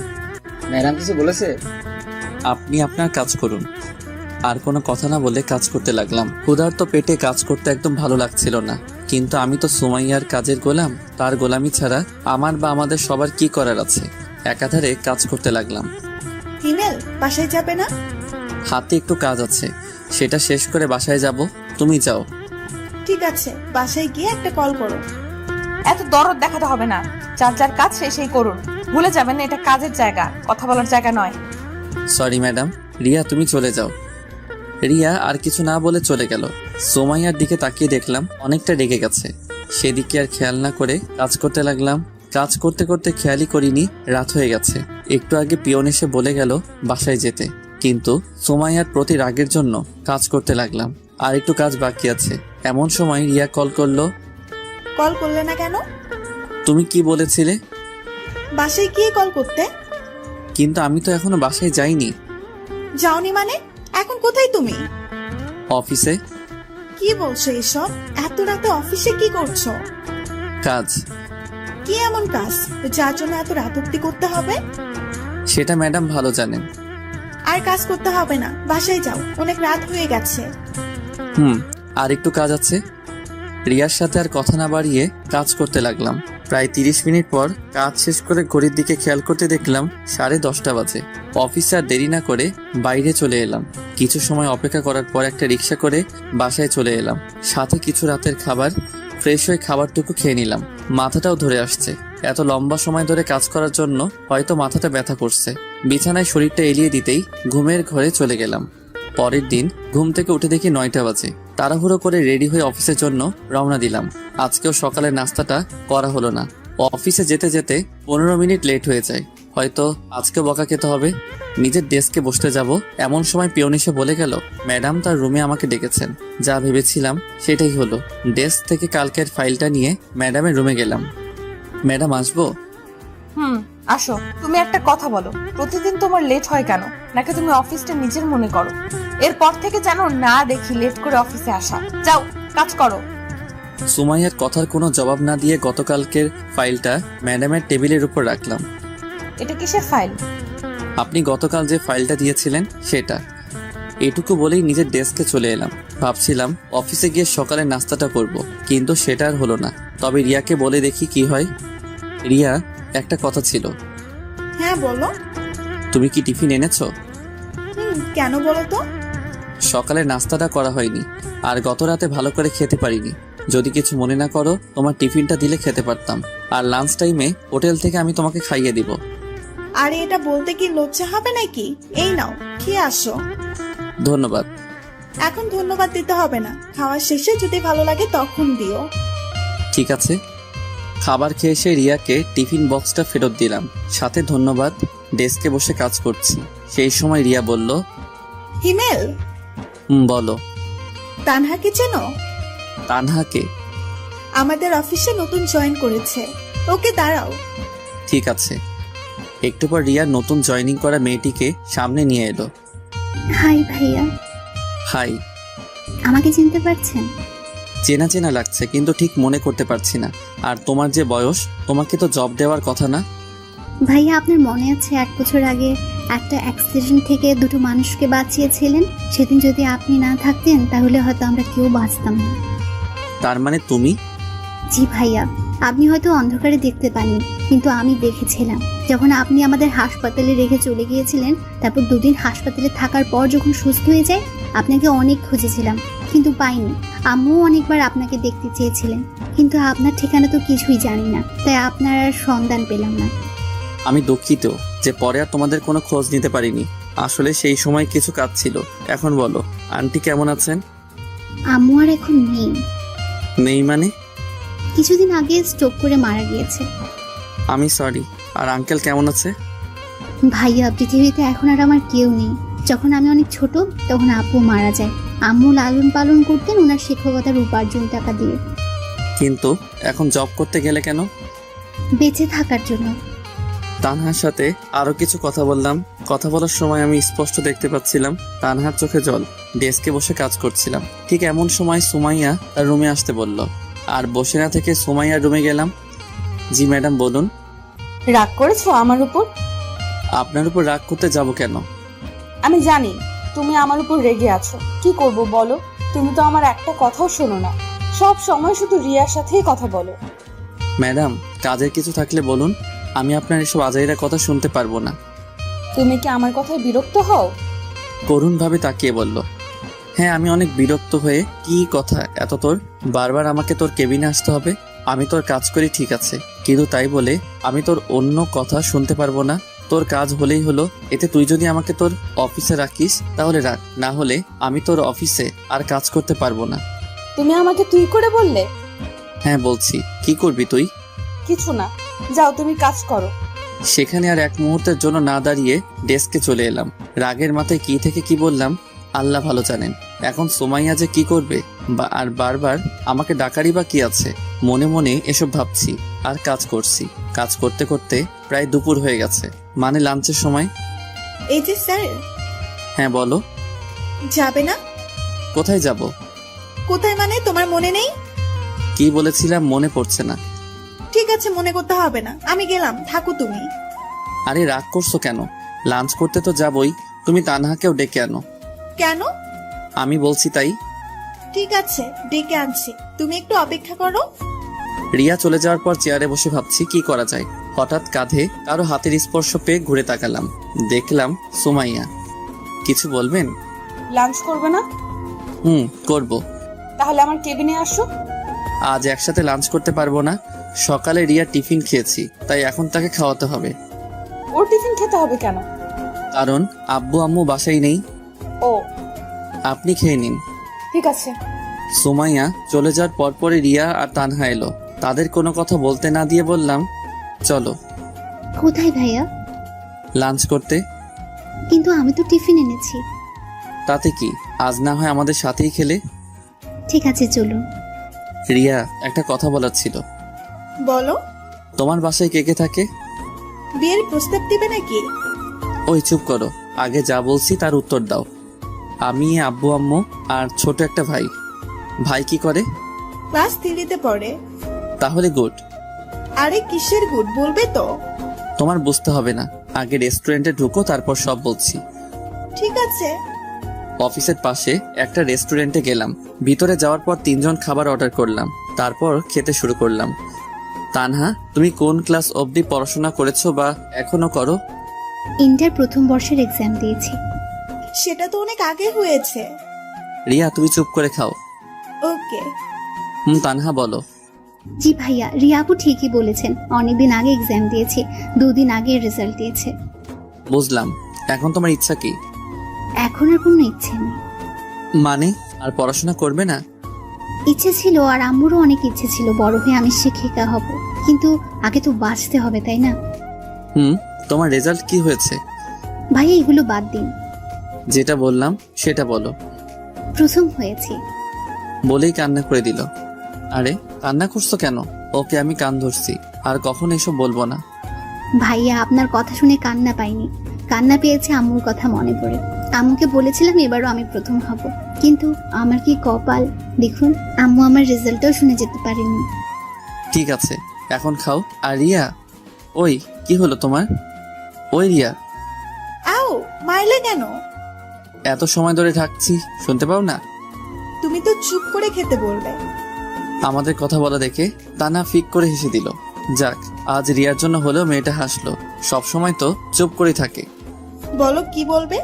[SPEAKER 5] ম্যাডাম কিছু বলেছে?
[SPEAKER 1] আপনি আপনার কাজ করুন। আর কোনো কথা না বলে কাজ করতে লাগলাম। ক্ষুধার্ত পেটে কাজ করতে একদম ভালো লাগছিল না। কিন্তু আমি তো সোমাইয়ার কাজের গোলাম, তার গোলামি ছাড়া আমার বা আমাদের সবার কি করার আছে? একাধারে কাজ করতে লাগলাম।
[SPEAKER 9] হিমেল বাসায় যাবে না?
[SPEAKER 1] হাতে একটু কাজ আছে, সেটা শেষ করে বাসায় যাব। তুমি যাও।
[SPEAKER 9] ঠিক আছে, বাসায় গিয়ে একটা কল করো।
[SPEAKER 3] এত দরদ দেখাতে হবে না, যার যার কাজ সেই করুন। ভুলে যাবেন না, এটা কাজের জায়গা, কথা বলার জায়গা নয়।
[SPEAKER 1] Sorry madam. রিয়া তুমি চলে যাও। রিয়া আর কিছু না বলে চলে গেল। সোমাইয়ার দিকে তাকিয়ে দেখলাম অনেকটা রেগে গেছে। সেদিকে আর খেয়াল না করে কাজ করতে লাগলাম। কাজ করতে করতে খেয়ালই করিনি রাত হয়ে গেছে। একটু আগে পিয়ন এসে বলে গেল বাসায় যেতে, কিন্তু সোমাইয়ার প্রতি রাগের জন্য কাজ করতে লাগলাম। আর একটু কাজ বাকি আছে। এমন সময় রিয়া কল করলো।
[SPEAKER 9] কল করলে না কেন?
[SPEAKER 1] তুমি কি বলেছিলে?
[SPEAKER 9] বাসায় গিয়ে কল করতে।
[SPEAKER 1] কিন্তু আমি তো এখনো বাসায় যাইনি।
[SPEAKER 9] যাওনি মানে? এখন কোথায় তুমি?
[SPEAKER 1] অফিসে।
[SPEAKER 9] কি বলছো এসব? এত রাতে অফিসে কি করছো?
[SPEAKER 1] কাজ।
[SPEAKER 9] কি এমন কাজ যার জন্য এত রাত অব্দি করতে হবে?
[SPEAKER 1] সেটা ম্যাডাম ভালো জানেন।
[SPEAKER 9] আর কাজ করতে হবে না, বাসায় যাও, অনেক রাত হয়ে গেছে।
[SPEAKER 1] আর একটু কাজ আছে। রিয়ার সাথে আর কথা না বাড়িয়ে কাজ করতে লাগলাম। প্রায় 30 মিনিট পর কাজ শেষ করে ঘড়ির দিকে খেয়াল করতে দেখলাম 10:30 বাজে। অফিসে আর দেরি না করে বাইরে চলে এলাম। কিছু সময় অপেক্ষা করার পর একটা রিক্সা করে বাসায় চলে এলাম। সাথে কিছু রাতের খাবার, ফ্রেশ হয়ে খাবারটুকু খেয়ে নিলাম। মাথাটাও ধরে আসছে। এত লম্বা সময় ধরে কাজ করার জন্য হয়তো মাথাটা ব্যথা করছে। বিছানায় শরীরটা এলিয়ে দিতেই ঘুমের ঘরে চলে গেলাম। পরের দিন ঘুম থেকে উঠে দেখি 9টা বাজে। তাড়াহুড়ো করে রেডি হয়ে অফিসের জন্য রওনা দিলাম। আজকেও সকালের নাস্তাটা করা হলো না। অফিসে যেতে যেতে 15 মিনিট লেট হয়ে যায়। হয়তো আজকে বকা খেতে হবে। নিজের ডেস্কে বসতে যাব, এমন সময় পিয়ন এসে বলে গেল ম্যাডাম তার রুমে আমাকে ডেকেছেন। যা ভেবেছিলাম সেটাই হলো। ডেস্ক থেকে কালকের ফাইলটা নিয়ে ম্যাডামের রুমে গেলাম। ম্যাডাম আসবো?
[SPEAKER 3] আসো। তুমি একটা কথা বলো, প্রতিদিন তোমার লেট হয় কেন? নাকি তুমি অফিসটা নিজের মনে করো? এরপর থেকে যেন না দেখি লেট করে অফিসে আসা। যাও, কাজ করো।
[SPEAKER 1] সুমাইয়ার কথার কোনো জবাব না দিয়ে গতকালকের ফাইলটা ম্যাডামের টেবিলের উপর রাখলাম।
[SPEAKER 3] এটা কিসের ফাইল?
[SPEAKER 1] আপনি গতকাল যে ফাইলটা দিয়েছিলেন সেটা। এটুকু বলেই নিজের ডেস্কে চলে এলাম। ভাবছিলাম অফিসে গিয়ে সকালে নাস্তাটা করব, কিন্তু সেটা আর হলো না। তবে রিয়াকে বলে দেখি কি হয়। রিয়া, একটা কথা ছিল।
[SPEAKER 9] হ্যাঁ বলো।
[SPEAKER 1] তুমি কি টিফিন এনেছো?
[SPEAKER 9] কেন বলো তো?
[SPEAKER 1] সকালে নাস্তাটা করা হয়নি, আর গত রাতে ভালো করে খেতে পারিনি। যদি কিছু মনে না করো, তোমার টিফিনটা দিলে খেতে পারতাম। আর লাঞ্চ টাইমে হোটেল থেকে আমি তোমাকে খাইয়ে দিব।
[SPEAKER 9] আরে এটা বলতে কি লজ্জা হবে নাকি? এই নাও, খেয়ে আসো।
[SPEAKER 1] ধন্যবাদ।
[SPEAKER 9] এখন ধন্যবাদ দিতে হবে না, খাওয়ার শেষে যদি ভালো লাগে তখন দিও।
[SPEAKER 1] ঠিক আছে। খাবার খেয়ে এসে রিয়াকে টিফিন বক্সটা ফেরত দিলাম, সাথে ধন্যবাদ। ডেস্কে বসে কাজ করছি। সেই সময় রিয়া বলল,
[SPEAKER 9] হিমেল।
[SPEAKER 1] বলো।
[SPEAKER 9] তানহাকে চেনো?
[SPEAKER 1] তানহাকে?
[SPEAKER 9] আমাদের অফিসে নতুন জয়েন করেছে। ওকে দাঁড়াও।
[SPEAKER 1] ঠিক আছে। একটু পর রিয়া নতুন জয়েনিং করা মেয়েটিকে সামনে নিয়ে এলো।
[SPEAKER 10] হাই ভাইয়া।
[SPEAKER 1] হাই।
[SPEAKER 10] আমাকে চিনতে পারছেন?
[SPEAKER 1] চেনা চেনা লাগছে, কিন্তু ঠিক মনে করতে পারছি না। আর তোমার যে বয়স, তোমাকে তো জব দেওয়ার কথা না?
[SPEAKER 10] ভাইয়া আপনার মনে আছে 1 বছর আগে একটা অ্যাক্সিডেন্ট থেকে 2টো মানুষকে বাঁচিয়েছিলেন? সেদিন যদি আপনি না থাকতেন তাহলে হয়তো আমরা কেউ বাঁচতাম না।
[SPEAKER 1] তার মানে তুমি?
[SPEAKER 10] জি ভাইয়া, আপনি হয়তো অন্ধকারে দেখতে পাননি, কিন্তু আমি দেখেছিলাম। যখন আপনি আমাদের হাসপাতালে রেখে চলে গিয়েছিলেন, তারপর 2 দিন হাসপাতালে থাকার পর যখন সুস্থ হয়ে যায়, আপনাকে অনেক খুঁজেছিলাম কিন্তু পাইনি। আম্মুও অনেকবার আপনাকে দেখতে চেয়েছিলেন, কিন্তু আপনার ঠিকানা তো কিছুই জানি না, তাই আপনার আর সন্ধান পেলাম না।
[SPEAKER 1] আমি দুঃখিত যে পরে আর তোমাদের কোনো খোঁজ নিতে পারিনি। আসলে সেই সময় কিছু কাজ ছিল। এখন বলো, আন্টি কেমন আছেন?
[SPEAKER 10] আম্মু আর এখন নেই।
[SPEAKER 1] নেই মানে?
[SPEAKER 10] কিছুদিন আগে স্ট্রোক করে মারা গিয়েছে।
[SPEAKER 1] আমি সরি। আর আঙ্কেল কেমন আছে?
[SPEAKER 10] ভাইয়া, পৃথিবীতে এখন আর আমার কেউ নেই। যখন আমি অনেক ছোট তখন আব্বু মারা যায়। আম্মু লালন পালন করতেন ওনার শিক্ষকতার উপার্জন টাকা দিয়ে।
[SPEAKER 1] কিন্তু এখন জব করতে গেলে কেন?
[SPEAKER 10] বেঁচে থাকার জন্য।
[SPEAKER 1] তানহার সাথে আরো কিছু কথা বললাম। কথা বলার সময় আমি স্পষ্ট দেখতে পাচ্ছিলাম তানহার চোখে জল। ডেস্কে বসে কাজ করছিলাম। ঠিক এমন সময় সুমাইয়া তার রুমে আসতে বলল, আর বসে না থেকে সুমাইয়ার রুমে গেলাম। জি ম্যাডাম বলুন।
[SPEAKER 3] রাগ করেছো আমার উপর?
[SPEAKER 1] আপনার উপর রাগ করতে যাব কেন?
[SPEAKER 3] আমি জানি তুমি আমার উপর রেগে আছো। কি করব বলো? তুমি তো আমার একটা কথাও শোনো না, সব সময় শুধু রিয়ার সাথেই কথা বলো।
[SPEAKER 1] ম্যাডাম, কাজের কিছু থাকলে বলুন, আমি আপনার এসব আজাইরা কথা শুনতে পারবো না।
[SPEAKER 3] তুমি কি আমার কথায় বিরক্ত হও?
[SPEAKER 1] করুণভাবে তাকিয়ে বলল, হ্যাঁ আমি অনেক বিরক্ত হয়ে। কি কথা এত তোর? বারবার আমাকে তোর কেবিনে আসতে হবে? আমি তোর কাজ করি ঠিক আছে, কিন্তু তাই বলে আমি তোর অন্য কথা শুনতে পারবো না? তোর কাজ হলেই হলো। এতে তুই যদি আমাকে তোর অফিসে রাখিস তাহলে রাখ, না হলে আমি তোর অফিসে আর কাজ করতে পারবো না।
[SPEAKER 3] তুমি আমাকে তুই করে বললে?
[SPEAKER 1] হ্যাঁ বলছি। কি করবি তুই?
[SPEAKER 3] কিছু না, যাও তুমি কাজ করো।
[SPEAKER 1] সেখানে আর এক মুহূর্তের জন্য না দাঁড়িয়ে ডেস্কে চলে এলাম। রাগের মাথায় কি থেকে কি বললাম আল্লাহ ভালো জানেন। এখন সুমাইয়া যে কি করবে আর বারবার আমাকে ডাকারই বা কি আছে? মনে মনে এসব ভাবছি আর কাজ করছি। কাজ করতে করতে প্রায় দুপুর হয়ে গেছে, মানে লাঞ্চের সময়।
[SPEAKER 9] এই যে স্যার,
[SPEAKER 1] হ্যাঁ বলো।
[SPEAKER 9] যাবে না?
[SPEAKER 1] কোথায় যাব?
[SPEAKER 9] কোথায় মানে তোমার মনে নেই?
[SPEAKER 1] কি বলেছিলাম মনে পড়ছে না।
[SPEAKER 9] ঠিক আছে, মনে করতে হবে না, আমি গেলাম, থাকো তুমি।
[SPEAKER 1] আরে রাগ করছো কেন? লাঞ্চ করতে তো যাবই, তুমি তানহাকেও ডেকে আনো।
[SPEAKER 9] কেন?
[SPEAKER 1] আমি বলছি তাই।
[SPEAKER 9] ঠিক আছে, ডেকে আনছি, তুমি একটু অপেক্ষা করো।
[SPEAKER 1] রিয়া চলে যাওয়ার পর চেয়ারে বসে ভাবছি কি করা যায়। হঠাৎ কাঁধে কারো হাতের স্পর্শ পেয়ে ঘুরে তাকালাম, দেখলাম সুমাইয়া। কিছু বলবেন?
[SPEAKER 3] লাঞ্চ করবে না?
[SPEAKER 1] করব।
[SPEAKER 3] তাহলে আমার কেবিনে আসো।
[SPEAKER 1] আজ একসাথে লাঞ্চ করতে পারবো না। সকালে রিয়া টিফিন খেয়েছি, তাই এখন তাকে খাওয়াতে হবে।
[SPEAKER 3] ওর টিফিন খেতে হবে কেন?
[SPEAKER 1] কারণ আব্বু আম্মু বাসায় নেই।
[SPEAKER 3] ও
[SPEAKER 1] আপনি খেয়ে নিন।
[SPEAKER 3] ঠিক আছে।
[SPEAKER 1] সুমাইয়া চলে যাওয়ার পরপরই রিয়া আর তানহা এলো। তাদের কোনো কথা বলতে না দিয়ে বললাম, চলো।
[SPEAKER 10] কোথায় ভাইয়া?
[SPEAKER 1] লাঞ্চ করতে।
[SPEAKER 10] কিন্তু আমি তো টিফিন এনেছি।
[SPEAKER 1] তাতে কি, আজ না হয় আমাদের সাথেই খেলে।
[SPEAKER 10] ঠিক আছে চলুন।
[SPEAKER 1] রিয়া, একটা কথা বলার ছিল।
[SPEAKER 9] বলো।
[SPEAKER 1] তোমার বাসায় কে কে থাকে?
[SPEAKER 9] বিয়ের প্রস্তাব দিবে নাকি?
[SPEAKER 1] ওই চুপ করো, আগে যা বলছি তার উত্তর দাও। আমি, আব্বু আম্মু আর ছোট একটা ভাই। ভাই কি করে?
[SPEAKER 9] ক্লাস 3-তে পড়ে।
[SPEAKER 1] তাহলে গুড।
[SPEAKER 9] আরে কিসের গুড, বলবে তো?
[SPEAKER 1] তোমার বুঝতে হবে না, আগে রেস্টুরেন্টে ঢুকো, তারপর সব বলছি।
[SPEAKER 9] ঠিক আছে।
[SPEAKER 1] অফিসের পাশে একটা রেস্টুরেন্টে গেলাম। ভিতরে যাওয়ার পর 3জন খাবার অর্ডার করলাম, তারপর খেতে শুরু করলাম। তানহা, তুমি কোন ক্লাস অবধি পড়াশোনা করেছো বা এখনো করো?
[SPEAKER 10] ইন্টার প্রথম বর্ষের এক্সাম দিয়েছি।
[SPEAKER 9] সেটা তো অনেক আগে হয়েছে।
[SPEAKER 1] রিয়া, তুমি চুপ করে খাও।
[SPEAKER 9] ওকে।
[SPEAKER 1] তানহা বলো।
[SPEAKER 10] জি ভাইয়া, রিয়া আপু ঠিকই বলেছেন, অনেকদিন আগে এক্সাম দিয়েছি, 2 দিন আগে রেজাল্ট দিয়েছে।
[SPEAKER 1] বুঝলাম। এখন তোমার ইচ্ছা কি?
[SPEAKER 10] এখন আর কোনো ইচ্ছে নেই।
[SPEAKER 1] মানে আর পড়াশোনা করবে না?
[SPEAKER 10] ইচ্ছে ছিল, আর আম্মুরও অনেক ইচ্ছে ছিল বড় হয়ে আমি শিক্ষিকা হব, কিন্তু আগে তো বাঁচতে হবে তাই না?
[SPEAKER 1] তোমার রেজাল্ট কি হয়েছে?
[SPEAKER 10] ভাইয়া এগুলো বাদ দিন,
[SPEAKER 1] যেটা বললাম সেটা বলো।
[SPEAKER 10] প্রথম হয়েছি।
[SPEAKER 1] বলেই কান্না করে দিল। আরে কান্না করছো কেন? ওকে আমি কান ধরছি, আর কখন এসব বলবো না।
[SPEAKER 10] ভাইয়া আপনার কথা শুনে কান্না পাইনি, কান্না পেয়েছে আম্মুর কথা মনে পড়ে। আম্মুকে বলেছিলাম এবারও আমি প্রথম হব, কিন্তু আমার কি কপাল দেখুন, আম্মু আমার রেজাল্টটাও শুনে যেতে পারেনি।
[SPEAKER 1] ঠিক আছে, এখন খাও। আর রিয়া, ওই কি হলো তোমার? ওই রিয়া,
[SPEAKER 9] আও, মারলে কেন?
[SPEAKER 1] এত সময় ধরে ঢাকছি, শুনতে পাও না?
[SPEAKER 9] তুমি তো চুপ করে খেতে বলবে।
[SPEAKER 1] আমাদের কথা বলা দেখে তানা ফিক করে হেসে দিল। যাক, আজ রিয়ার জন্য হলেও মেয়েটা হাসলো। সব সময় তো চুপ করে থাকে।
[SPEAKER 9] বলো কি বলবে?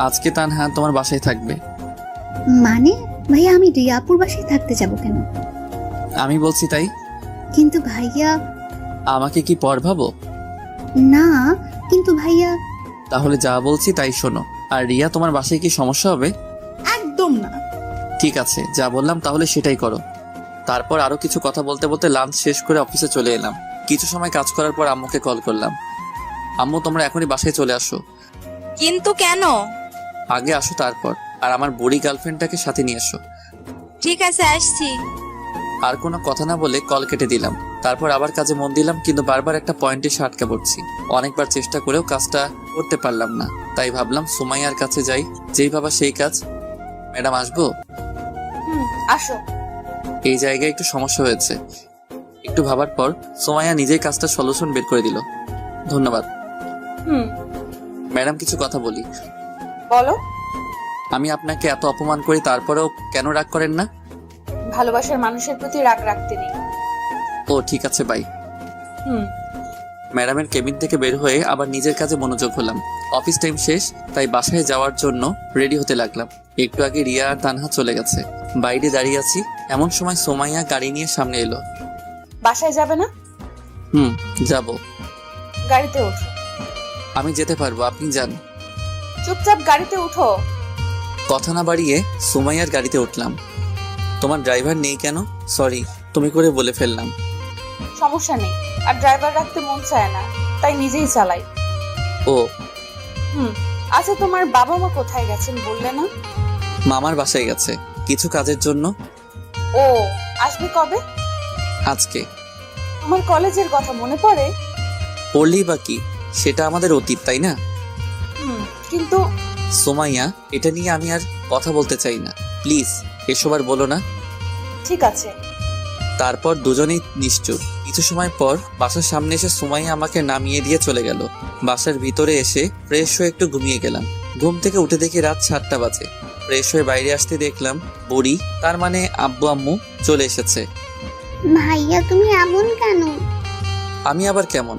[SPEAKER 1] আজকে তানহা তোমার বাসায় থাকবে।
[SPEAKER 10] মানে ভাইয়া আমি রিয়াপুর বাসায় থাকতে যাব কেন?
[SPEAKER 1] আমি বলছি তাই।
[SPEAKER 10] কিন্তু ভাইয়া।
[SPEAKER 1] আমাকে কি পর ভাবো?
[SPEAKER 10] না, কিন্তু ভাইয়া।
[SPEAKER 1] তাহলে যা বলছি তাই শোনো। আর রিয়া, তোমার বাসায় কি সমস্যা হবে?
[SPEAKER 9] একদম না।
[SPEAKER 1] ঠিক আছে, যা বললাম তাহলে সেটাই করো। তারপর আরো কিছু কথা বলতে বলতে লাঞ্চ শেষ করে অফিসে চলে এলাম। কিছু সময় কাজ করার পর আম্মুকে কল করলাম। আম্মু, তোমরা এখনই বাসায় চলে আসো।
[SPEAKER 7] কিন্তু কেন?
[SPEAKER 1] আগে আসো, তারপর আর আমার বুড়ি গার্লফ্রেন্ডটাকে সাথে নিয়ে এসো।
[SPEAKER 7] ঠিক আছে, আসছি।
[SPEAKER 1] আর কোনো কথা না বলে কল কেটে দিলাম। তারপর আবার কাজে মন দিলাম, কিন্তু বারবার একটা পয়েন্টে এসে আটকা পড়ছি। অনেকবার চেষ্টা করেও কাজটা করতে পারলাম না। তাই ভাবলাম সুমাইয়ার কাছে যাই, যেই ভাবা সেই কাজ। ম্যাডাম আসবো?
[SPEAKER 3] আসো।
[SPEAKER 1] এই জায়গায় একটু সমস্যা হয়েছে। একটু ভাবার পর সুমাইয়া নিজেই কাজটা সলিউশন বের করে দিল। ধন্যবাদ। ম্যাডাম, কিছু কথা বলি।
[SPEAKER 3] বলো।
[SPEAKER 1] আমি আপনাকে এত অপমান করি, তারপরেও কেন রাগ করেন না?
[SPEAKER 3] ভালোবাসার মানুষের প্রতি রাগ রাখতে নেই।
[SPEAKER 1] ও ঠিক আছে, বাই। ম্যাডামের কেবিন থেকে বের হয়ে আবার নিজের কাজে মনোযোগ হলাম। অফিস টাইম শেষ, তাই বাসায় যাওয়ার জন্য রেডি হতে লাগলাম। একটু আগে রিয়া আর তানহা চলে গেছে। বাইরে দাঁড়িয়ে আছি, এমন সময় সোমাইয়া গাড়ি নিয়ে সামনে এলো।
[SPEAKER 3] বাসায় যাবে না?
[SPEAKER 1] যাব।
[SPEAKER 3] গাড়িতে ওঠো।
[SPEAKER 1] আমি যেতে পারবো, আপনি যান।
[SPEAKER 3] চুপচাপ গাড়িতে উঠো।
[SPEAKER 1] কথা না বাড়িয়ে সুমাইয়ার গাড়িতে উঠলাম। তোমার ড্রাইভার নেই কেন? সরি, তুমি করে বলে ফেললাম।
[SPEAKER 3] সমস্যা নেই, আর ড্রাইভার রাখতে মন চায় না, তাই নিজেই চালাই।
[SPEAKER 1] ও
[SPEAKER 3] আচ্ছা, তোমার বাবা মা কোথায় গেছেন বললে না?
[SPEAKER 1] মামার বাসায় গেছে কিছু কাজের জন্য।
[SPEAKER 3] ও আসবে কবে?
[SPEAKER 1] আজকে।
[SPEAKER 3] তোমার কলেজের কথা মনে পড়ে?
[SPEAKER 1] পড়লেই বা কি, সেটা আমাদের অতীত, তাই না?
[SPEAKER 3] কিন্তু
[SPEAKER 1] সোমাইয়া, এটা নিয়ে আমি আর কথা বলতে চাই না, প্লিজ এসব আর বলো না।
[SPEAKER 3] ঠিক আছে।
[SPEAKER 1] তারপর দুজনেই নিশ্চুপ। কিছু সময় পর বাসার সামনে এসে সুমাইয়া আমাকে নামিয়ে দিয়ে চলে গেল। বাসার ভিতরে এসে ফ্রেশ হয়ে একটু ঘুমিয়ে গেলাম। ঘুম থেকে উঠে দেখি রাত 7টা বাজে। ফ্রেশ হয়ে বাইরে আসতে দেখলাম বুড়ি, তার মানে আব্বু আম্মু চলে এসেছে।
[SPEAKER 10] ভাইয়া তুমি এমন কেন?
[SPEAKER 1] আমি আবার কেমন?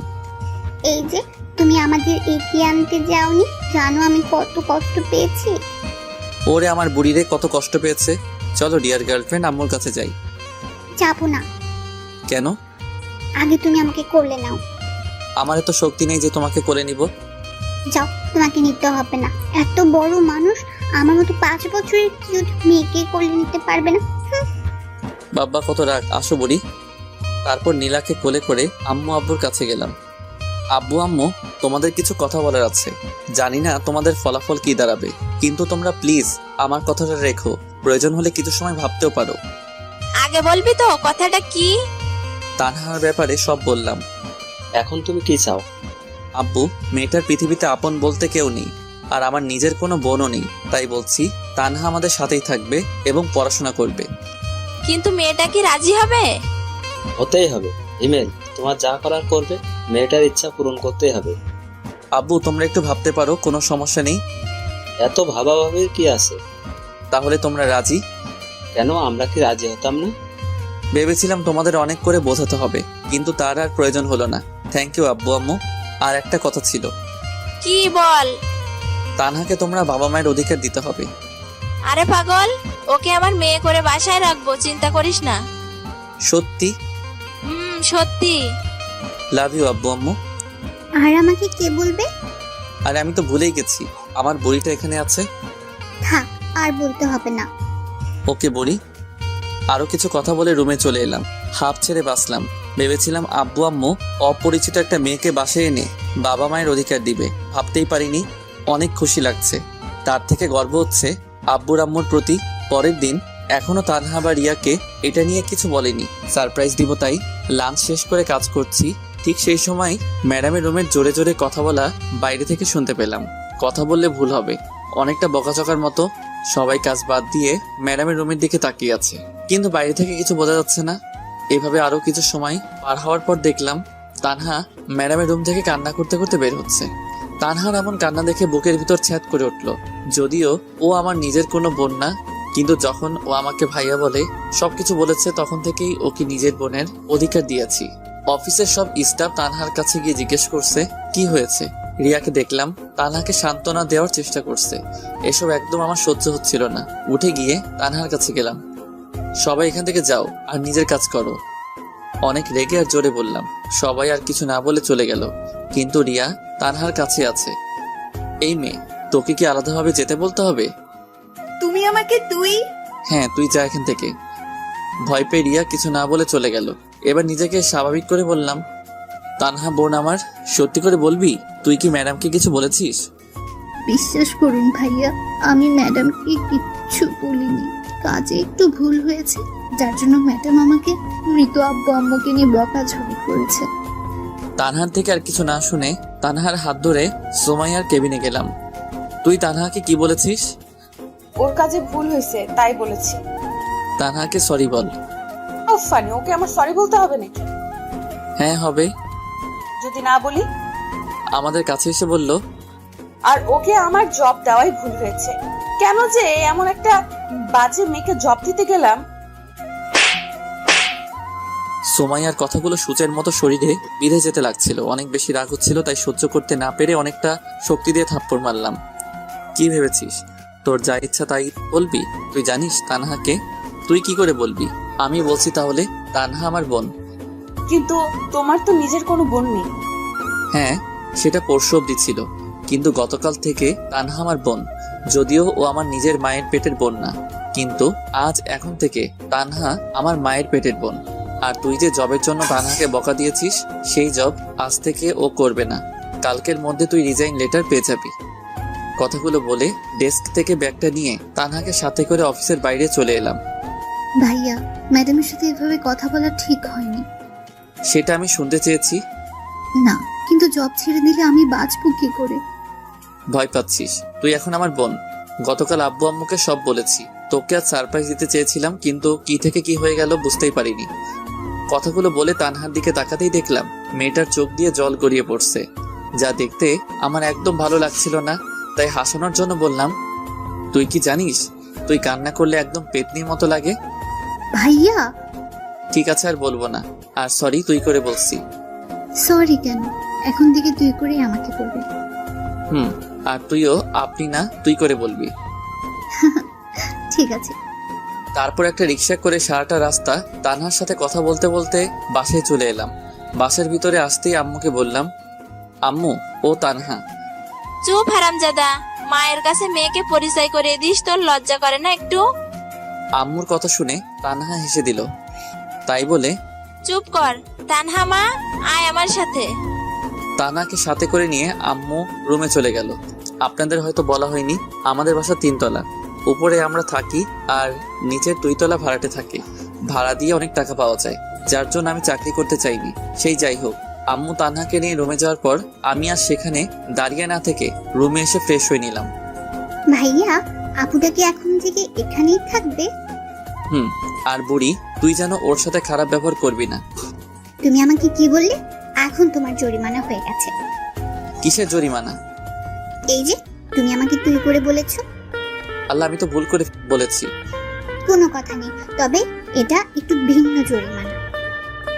[SPEAKER 10] এই যে তুমি আমাদের এগিয়ে আনতে যাওনি, জানো আমি কত কষ্ট পেয়েছি।
[SPEAKER 1] ওরে আমার বুড়িরে, কত কষ্ট পেয়েছে। চলো ডিয়ার গার্লফ্রেন্ড, আম্মুর কাছে যাই।
[SPEAKER 10] যাবো না।
[SPEAKER 1] কেন?
[SPEAKER 10] আগে তুমি আমাকে কোলে নাও।
[SPEAKER 1] আমার এত শক্তি নেই যে তোমাকে কোলে নিব।
[SPEAKER 10] যাও, তোমাকে নিতে হবে না। এত বড় মানুষ, আমার মতো 5 বছরের কিউট মেয়েকে কোলে নিতে পারবে না।
[SPEAKER 1] বাবা কত রাগ, আসো বুড়ি। তারপর নীলাকে কোলে করে আম্মু আব্বুর কাছে গেলাম। আব্বু আম্মু, তোমাদের কিছু কথা বলার আছে। জানি না তোমাদের ফলাফল কি দাঁড়াবে, কিন্তু তোমরা প্লিজ আমার কথাটা রেখো। প্রয়োজন হলে কিছু সময় ভাবতেও পারো।
[SPEAKER 7] আগে বলবি তো কথাটা কি?
[SPEAKER 1] তানহার ব্যাপারে সব বললাম।
[SPEAKER 6] এখন তুমি কি চাও?
[SPEAKER 1] আব্বু, মেয়েটার পৃথিবীতে আপন বলতে কেউ নেই, আর আমার নিজের কোনো বোনও নেই। তাই বলছি তানহা আমাদের সাথেই থাকবে এবং পড়াশোনা করবে।
[SPEAKER 7] কিন্তু মেয়েটা কি রাজি হবে?
[SPEAKER 6] হতেই হবে। হিমেল, তোমার যা করার করবে, মেয়েটার ইচ্ছা পূরণ করতেই হবে।
[SPEAKER 1] আব্বু, তোমরা একটু ভাবতে পারো, কোনো সমস্যা নেই।
[SPEAKER 6] এত ভাবাভাবির কি আছে?
[SPEAKER 1] তাহলে তোমরা রাজি?
[SPEAKER 6] কেন, আমরা কি রাজি হতাম না?
[SPEAKER 1] ভেবেছিলাম তোমাদের অনেক করে বোঝাতে হবে, কিন্তু তার আর প্রয়োজন হলো না। থ্যাংক ইউ আব্বু আম্মু। আর একটা কথা ছিল।
[SPEAKER 7] কি বল?
[SPEAKER 1] তানহাকে তোমরা বাবা মায়ের অধিকার দিতে হবে।
[SPEAKER 7] আরে পাগল, ওকে আমার মেয়ে করে বাসায় রাখবো, চিন্তা করিস না।
[SPEAKER 1] সত্যি?
[SPEAKER 7] সত্যি।
[SPEAKER 1] লাভ ইউ আব্বু আম্মু।
[SPEAKER 10] আর আমাকে কে বলবে?
[SPEAKER 1] আর আমি তো ভুলেই গেছি, আমার বুড়িটা এখানে আছে।
[SPEAKER 10] থাক, আর বলতে হবে না।
[SPEAKER 1] ওকে বুড়ি। আরো কিছু কথা বলে রুমে চলে এলাম। হাফ ছেড়ে বাঁচলাম। ভেবেছিলাম আব্বু আম্মু অপরিচিত একটা মেয়েকে বাসায় এনে বাবা মায়ের অধিকার দিবে, ভাবতেই পারিনি। অনেক খুশি লাগছে। তার থেকে গর্ব হচ্ছে আব্বুর আম্মুর প্রতি। পরের দিন এখনো তানহা বা রিয়াকে এটা নিয়ে কিছু বলেনি, সারপ্রাইজ দিব। তাই লাঞ্চ শেষ করে কাজ করছি। ঠিক সেই সময় ম্যাডামের রুমের জোরে জোরে কথা বলা বাইরে থেকে শুনতে পেলাম। কথা বললে ভুল হবে, অনেকটা বকাচকার মতো। সবাই কাজ বাদ দিয়ে ম্যাডামের রুমের দিকে তাকিয়ে আছে, কিন্তু বাইরে থেকে কিছু বোঝা যাচ্ছে না। এভাবে আরো কিছু সময় পার হওয়ার পর দেখলাম তানহা ম্যাডামের রুম থেকে কান্না করতে করতে বের হচ্ছে। তানহার এমন কান্না দেখে বুকের ভিতর ছ্যাদ করে উঠলো। যদিও ও আমার নিজের কোনো বোন না, কিন্তু যখন ও আমাকে ভাইয়া বলে, সবকিছু বলেছে, তখন থেকেই ওকে নিজের বোনের অধিকার দিয়েছি। অফিসের সব স্টাফ তানহার কাছে গিয়ে জিজ্ঞেস করছে কি হয়েছে। রিয়াকে দেখলাম তানহাকে সান্ত্বনা দেওয়ার চেষ্টা করছে। এসব একদম আমার সহ্য হচ্ছিল না। উঠে গিয়ে তানহার কাছে গেলাম। সবাই এখান থেকে যাও আর নিজের কাজ করো। অনেক রেগে আর জোরে বললাম। সবাই আর কিছু না বলে চলে গেল, কিন্তু রিয়া তানহার কাছে আছে। এই মেয়ে, তোকে কি আলাদাভাবে যেতে বলতে হবে?
[SPEAKER 9] তুমি আমাকে তুই?
[SPEAKER 1] হ্যাঁ, তুই যা এখান থেকে। ভয় পেয়ে রিয়া কিছু না বলে চলে গেল। এবার নিজেকে স্বাভাবিক করে বললাম, তানহা বোন আমার, সত্যি করে বলবি তুই কি ম্যাডামকে কিছু বলেছিস?
[SPEAKER 10] বিশ্বাস করুন ভাইয়া, আমি ম্যাডামকে কিচ্ছু বলিনি। কাজে একটু ভুল হয়েছে, যার জন্য ম্যাডাম আমাকে মৃত আব্বু আম্মুকে নিয়ে বকাঝকা করেছে।
[SPEAKER 1] তানহার থেকে আর কিছু না শুনে তানহার হাত ধরে সোমাইয়ার কেবিনে গেলাম। তুই তানহাকে কি বলেছিস?
[SPEAKER 3] ওর কাজে ভুল হয়েছে তাই বলেছি।
[SPEAKER 1] তানহাকে সরি বল।
[SPEAKER 3] ফানি, ওকে আমার সরি বলতে হবে নাকি?
[SPEAKER 1] হ্যাঁ হবে।
[SPEAKER 3] যদি না বলি?
[SPEAKER 1] আমাদের কাছে এসে বলল।
[SPEAKER 3] আর ওকে আমার জব দেওয়াই ভুল হয়েছে। কেন যে এমন একটা বাজে মেয়েকে জব দিতে গেলাম।
[SPEAKER 1] সোমাইয়ার কথাগুলো সূচের মতো শরীরে বিঁধে যেতে লাগছিল। অনেক বেশি রাগ হচ্ছিল, তাই সহ্য করতে না পেরে অনেকটা শক্তি দিয়ে থাপ্পড় মারলাম। কি ভেবেছিস তোর যা ইচ্ছা তাই বলবি? তুই জানিস তানহাকে? তুই কি করে বলবি? আমি বলছি তাহলে, তানহা আমার বোন।
[SPEAKER 3] কিন্তু তোমার তো নিজের কোনো বোন নেই।
[SPEAKER 1] হ্যাঁ, সেটা পরশু অব্দি ছিল, কিন্তু গতকাল থেকে তানহা আমার বোন। যদিও ও আমার নিজের মায়ের পেটের বোন না, কিন্তু এখন থেকে তানহা আমার মায়ের পেটের বোন। আর তুই যে জবের জন্য তানহাকে বকা দিয়েছিস, সেই জব আজ থেকে ও করবে না। কালকের মধ্যে তুই রিজাইন লেটার পেয়ে যাবি। কথাগুলো বলে ডেস্ক থেকে ব্যাগটা নিয়ে তানহাকে সাথে করে অফিসের বাইরে চলে এলাম।
[SPEAKER 10] ভাইয়া, ম্যাডামের সাথে এভাবে কথা বলা ঠিক হয়নি।
[SPEAKER 1] সেটা আমি শুনতে চেয়েছি।
[SPEAKER 10] না, কিন্তু জব ছেড়ে দিলে আমি বাঁচবো কি করে?
[SPEAKER 1] ভয় পাচ্ছিস? তুই এখন আমার বোন। গতকাল আব্বু আম্মুকে সব বলেছি। তোকে আজ সারপ্রাইজ দিতে চেয়েছিলাম, কিন্তু কি থেকে কি হয়ে গেল বুঝতেই পারিনি। কথাগুলো বলে তানহার দিকে তাকাতেই দেখলাম মেয়েটার চোখ দিয়ে জল গড়িয়ে পড়ছে, যা দেখতে আমার একদম ভালো লাগছিল না। তাই হাসানোর জন্য বললাম, তুই কি জানিস তুই কান্না করলে একদম পেতনির মতো লাগে।
[SPEAKER 10] ভাইয়া।
[SPEAKER 1] ঠিক আছে, আর বলবো না। আর সরি তুই করে বলছি।
[SPEAKER 10] সরি কেন? এখন থেকে তুই করেই আমাকে করবে।
[SPEAKER 1] আর তুইও আপনি না তুই করে বলবি।
[SPEAKER 10] ঠিক আছে।
[SPEAKER 1] তারপর একটা রিক্সা করে সারাটা রাস্তা তানহার সাথে কথা বলতে বলতে বাসায় চলে এলাম। বাসার ভিতরে আসতেই আম্মুকে বললাম, আম্মু ও তানহা।
[SPEAKER 7] চুপ হারামজাদা, মায়ের কাছে মেয়েকে পরিচয় করে দিস, তোর লজ্জা করে না একটু?
[SPEAKER 1] আম্মুর কথা শুনে তানহা হেসে দিল। তাই বলে,
[SPEAKER 7] চুপ কর। তানহা মা, আয় আমার সাথে।
[SPEAKER 1] তানহাকে সাথে করে নিয়ে আম্মু রুমে চলে গেল। আপনাদের হয়তো বলা হয়নি, আমাদের বাসা 3 তলা। উপরে আমরা থাকি আর নিচের 2 তলা ভাড়াটে থাকি। ভাড়া দিয়ে অনেক টাকা পাওয়া যায়, যার জন্য আমি চাকরি করতে চাইনি। সেই যাই হোক, আম্মু তানহাকে নিয়ে রুমে যাওয়ার পর আমি আর সেখানে দাঁড়িয়ে না থেকে রুমে এসে ফ্রেশ হয়ে নিলাম।
[SPEAKER 10] ভাইয়া, আপুটা কি এখন থেকে এখানেই থাকবে?
[SPEAKER 1] আর বুড়ি, তুই যেন ওর সাথে খারাপ ব্যবহার করবি না।
[SPEAKER 10] তুমি আমাকে কি বললে? এখন তোমার জরিমানা হয়ে গেছে।
[SPEAKER 1] কিসের জরিমানা?
[SPEAKER 10] এই যে তুমি আমাকে তুই করে বলেছো।
[SPEAKER 1] আল্লাহ, আমি তো ভুল করে বলেছি।
[SPEAKER 10] কোনো কথা নেই, তবে এটা একটু ভিন্ন জরিমানা।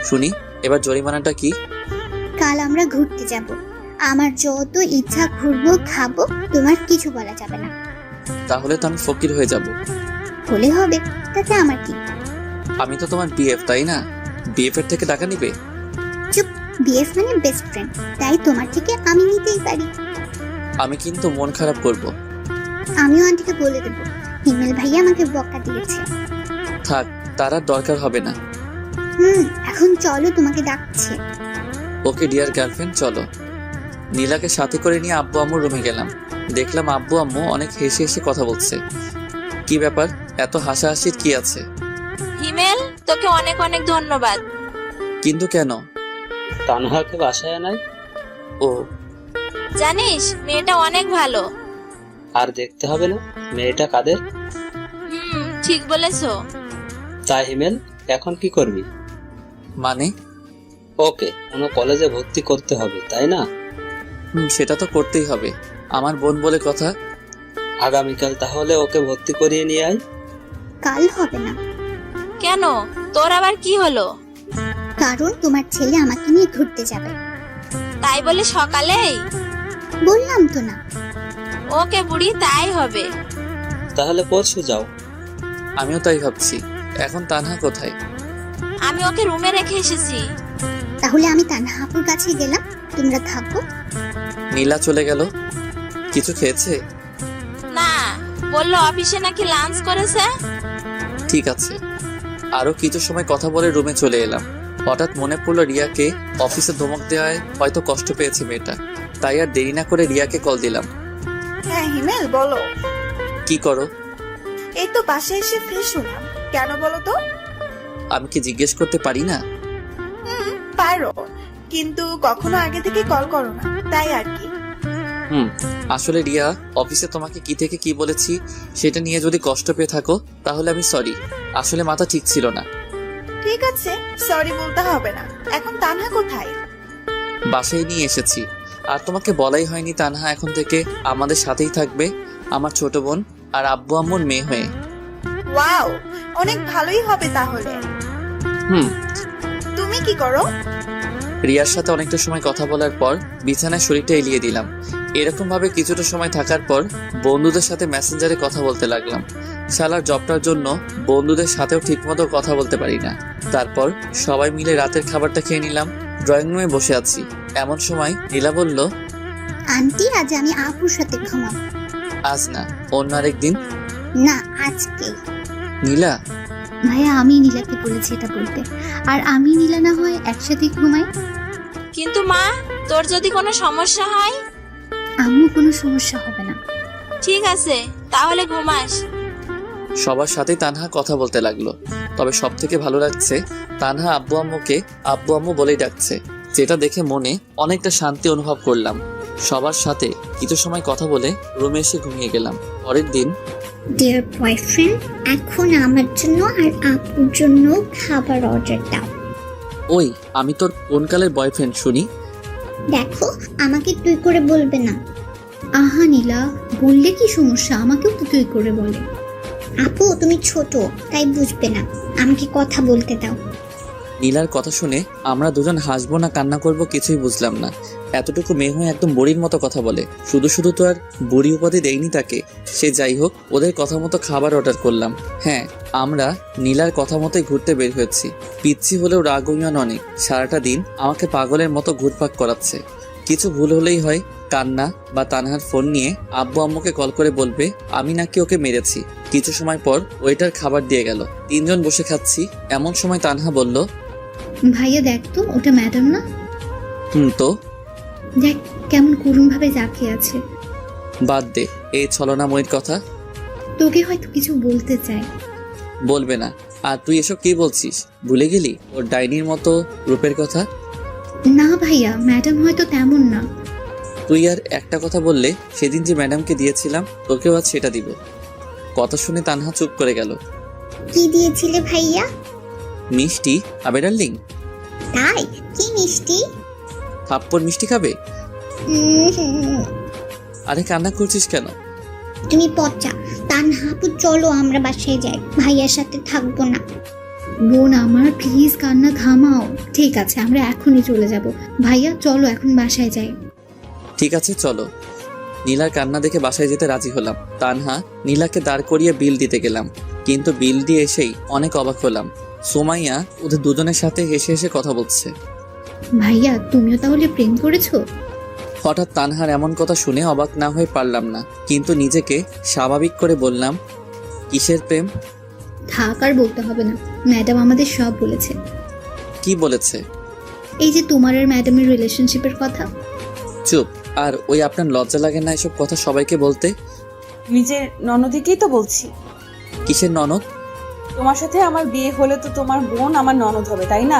[SPEAKER 1] শুনি, এবার জরিমানাটা কি?
[SPEAKER 10] কাল আমরা ঘুরতে যাব। আমার যত ইচ্ছা ঘুরবো, খাবো, তোমার কিছু বলা যাবে না।
[SPEAKER 1] তাহলে তো আমি ফকির হয়ে যাব।
[SPEAKER 10] হলে হবে, তাতে আমার কি?
[SPEAKER 1] আমি তো তোমার বিএফ, তাই না? বিএফ এর থেকে টাকা নিবে?
[SPEAKER 10] চুপ, বিএফ মানে বেস্ট ফ্রেন্ড, তাই তোমার থেকে আমি নিতেই পারি।
[SPEAKER 1] আমি কিন্তু মন খারাপ করব।
[SPEAKER 10] আমিও আন্টিকে বলে দেবো হিমেল ভাইয়া আমাকে বকা দিয়েছে।
[SPEAKER 1] থাক, তার আর দরকার হবে না।
[SPEAKER 10] এখন চলো, তোমাকে ডাকছে।
[SPEAKER 1] ওকে ডিয়ার গার্লফ্রেন্ড, চলো। নীলাকে সাথে করে নিয়ে আব্বু আম্মুর রুমে গেলাম। দেখলাম আব্বু আম্মু অনেক হেসে হেসে কথা বলছে। কি ব্যাপার, এত হাসাহাসির কি আছে?
[SPEAKER 7] হিমেল, তোকে অনেক অনেক ধন্যবাদ।
[SPEAKER 1] কিন্তু কেন?
[SPEAKER 6] তানহাকে বাসায় আনাই।
[SPEAKER 1] ও,
[SPEAKER 7] জানিস মেয়েটা অনেক ভালো।
[SPEAKER 6] আর দেখতে হবে না মেয়েটা কাদের।
[SPEAKER 7] ঠিক বলেছো।
[SPEAKER 6] তাই হিমেল, এখন কি করবি?
[SPEAKER 1] মানে?
[SPEAKER 6] ওকে কোনো কলেজে ভর্তি করতে হবে, তাই না?
[SPEAKER 1] সেটা তো করতেই হবে, আমার বোন বলে কথা।
[SPEAKER 6] আগামীকাল তাহলে ওকে ভর্তি করিয়ে নিয়ে আয়।
[SPEAKER 10] কাল হবে না।
[SPEAKER 7] কেন, তোর আবার কি হলো?
[SPEAKER 10] কারণ তোমার ছেলে আমাকে নিয়ে ঘুরতে যাবে।
[SPEAKER 7] তাই বলে সকালেই?
[SPEAKER 10] বললাম তো না।
[SPEAKER 7] ওকে বুড়ি, তাই হবে।
[SPEAKER 6] তাহলে পরশু যাও।
[SPEAKER 1] আমিও তাই ভাবছি। এখন তানহা কোথায়?
[SPEAKER 7] আমি ওকে রুমে রেখে এসেছি।
[SPEAKER 10] তাহলে আমি তানহা আপুর কাছে গেলাম, তোমরা থাকো।
[SPEAKER 1] নীলা চলে গেল। কিছু খেয়েছে?
[SPEAKER 7] না, বললো অফিসে নাকি লাঞ্চ করেছে।
[SPEAKER 1] ঠিক আছে। আরো কিছু সময় কথা বলে রুমে চলে এলাম। হঠাৎ মনে পড়লো রিয়াকে অফিসে ধমক দেওয়ায় হয়তো কষ্ট পেয়েছে মেয়েটা। তাই আর দেরি না করে রিয়াকে কল দিলাম।
[SPEAKER 9] হ্যাঁ হিমেল, বলো।
[SPEAKER 1] কি করো?
[SPEAKER 9] এই তো বাসায় এসে ফ্রেশ হলাম। কেন বলো তো?
[SPEAKER 1] আমি কি জিজ্ঞেস করতে পারি না?
[SPEAKER 9] পারো, কিন্তু কখনো আগে থেকে কল করো না, তাই আর কি।
[SPEAKER 1] আসলে রিয়া, অফিসে তোমাকে কি থেকে কি বলেছি সেটা নিয়ে যদি কষ্ট পেয়ে থাকো তাহলে আমি সরি। আসলে মাথা ঠিক ছিল না।
[SPEAKER 9] ঠিক আছে, সরি বলতে হবে না। এখন তানহা কোথায়?
[SPEAKER 1] বাসায় নিয়ে এসেছি। আর তোমাকে বলাই হয়নি তানহা এখন থেকে আমাদের সাথেই থাকবে, আমার ছোট বোন আর আব্বু আম্মুর মেয়ে হয়ে।
[SPEAKER 9] ওয়াও, অনেক ভালোই হবে তাহলে। তুমি কি করো?
[SPEAKER 1] রিয়ার সাথে অনেকটা সময় কথা বলার পর বিছানায় শরীরটা এলিয়ে দিলাম। এরকম ভাবে কিছুটা সময় থাকার পর বন্ধুদের সাথে মেসেঞ্জারে কথা বলতে লাগলাম। শালার জবটার জন্য বন্ধুদের সাথেও ঠিকমতো কথা বলতে পারি না। তারপর সবাই মিলে রাতের খাবারটা খেয়ে নিলাম। ড্রয়িং রুমে বসে আছি, এমন সময় নীলা বলল,
[SPEAKER 10] আন্টি আজ আমি আপুর সাথে ঘুমাবো।
[SPEAKER 1] আজ না, অন্য আরেকদিন।
[SPEAKER 10] না, আজকে।
[SPEAKER 1] নীলা,
[SPEAKER 10] ভাইয়া আমি নীলাকে বলেছি এটা বলতে, আর আমি নীলা না হয় একসাথে ঘুমাই।
[SPEAKER 7] কিন্তু মা, তোর যদি কোনো সমস্যা হয়?
[SPEAKER 10] আম্মু কোনো সমস্যা হবে না।
[SPEAKER 7] ঠিক আছে, তাহলে ঘুমাস।
[SPEAKER 1] সবার সাথে তানহা কথা বলতে লাগলো। তবে সব থেকে ভালো লাগছে তানহা আব্বু আম্মুকে আব্বু আম্মু বলেই ডাকছে, যেটা দেখে মনে অনেকটা শান্তি অনুভব করলাম। সবার সাথে কিছু সময় কথা বলে রুমে এসে ঘুমিয়ে গেলাম। পরের দিন,
[SPEAKER 10] ডিয়ার বয়ফ্রেন্ড, এখন আমার জন্য আর আপুর জন্য খাবার অর্ডার দাও।
[SPEAKER 1] ওই আমি তোর কোন কালের বয়ফ্রেন্ড শুনি?
[SPEAKER 10] দেখো, আমাকে তুই করে বলবে না। আহা নীলা, বললে কি সমস্যা? আমাকেও তো তুই করে বলে। আপু তুমি ছোট, তাই বুঝবে না, আমাকে কথা বলতে দাও।
[SPEAKER 1] নীলার কথা শুনে আমরা দুজন হাসবো না কান্না করব কিছুই বুঝলাম না। এতটুকু মেয়ে হয়ে একদম বুড়ির মতো কথা বলে। শুধু শুধু তো আর বুড়ি উপাধি দেয়নি তাকে। সে যাই হোক, ওদের কথা মতো খাবার অর্ডার করলাম। হ্যাঁ, আমরা নীলার কথা মতোই ঘুরতে বের হয়েছি। পিচ্ছি হলেও রাগ অভিমান অনেক। সারাটা দিন আমাকে পাগলের মতো ঘুরপাক করাচ্ছে। কিছু ভুল হলেই হয় কান্না বা তানহার ফোন নিয়ে আব্বু আম্মুকে কল করে বলবে আমি নাকি ওকে মেরেছি। কিছু সময় পর ওয়েটার খাবার দিয়ে গেল। তিনজন বসে খাচ্ছি, এমন সময় তানহা বলল,
[SPEAKER 10] ভাইয়া দেখ তো, ওটা ম্যাডাম না?
[SPEAKER 1] তো
[SPEAKER 10] দেখ কেমন করুণ ভাবে জাকিয়ে আছে।
[SPEAKER 1] বাদ দে এই ছলনাময়ীর কথা।
[SPEAKER 10] তোকে হয়তো কিছু বলতে চায়।
[SPEAKER 1] বলবে না। আর তুই এসব কি বলছিস? ভুলে গেলি ওর ডাইনির মতো রূপের কথা?
[SPEAKER 10] না ভাইয়া, ম্যাডাম হয়তো তেমন না।
[SPEAKER 1] তুই আর একটা কথা বললে সেদিন যে ম্যাডামকে দিয়েছিলাম তোকেও আজ সেটা দিব। কথা শুনে তানহা চুপ করে গেল।
[SPEAKER 10] কি দিয়েছিলে ভাইয়া?
[SPEAKER 1] মিষ্টি। আবে ডার্লিং,
[SPEAKER 10] তাই? কি মিষ্টি?
[SPEAKER 1] থাপ্পড় মিষ্টি খাবে? আরে কান্না করছিস কেন?
[SPEAKER 10] তুমি পচা। তানহা আপু চলো আমরা বাসায় যাই, ভাইয়ার সাথে থাকবো না। বোন আমার, প্লিজ কান্না থামাও। ঠিক আছে, আমরা এখনই চলে যাব। ভাইয়া চলো এখন বাসায় যাই।
[SPEAKER 1] ঠিক আছে চলো। নীলার কান্না দেখে বাসায় যেতে রাজি হলাম। তানহা নীলাকে দাঁড় করিয়ে বিল দিতে গেলাম, কিন্তু বিল দিয়ে এসেই অনেক অবাক হলাম। সুমাইয়া ওদের দুজনের সাথে হেসে হেসে কথা বলছে।
[SPEAKER 10] ভাইয়া তুমিও তাহলে প্রেম করেছো?
[SPEAKER 1] হঠাৎ তানহার এমন কথা শুনে অবাক না হয়ে পারলাম না, কিন্তু নিজেকে স্বাভাবিক করে বললাম, কিসের প্রেম?
[SPEAKER 10] থাক আর বলতে হবে না, ম্যাডাম আমাদের সব বলেছে।
[SPEAKER 1] কি বলেছে?
[SPEAKER 10] এই যে তোমার আর ম্যাডামের রিলেশনশিপের কথা।
[SPEAKER 1] চুপ। আর ওই আপনার লজ্জা লাগে না এসব কথা সবাইকে বলতে?
[SPEAKER 3] নিজের ননদিকেই তো বলছি।
[SPEAKER 1] কিসের ননদ?
[SPEAKER 3] তোমার সাথে আমার বিয়ে হলে তো তোমার বোন আমার ননদ হবে, তাই না?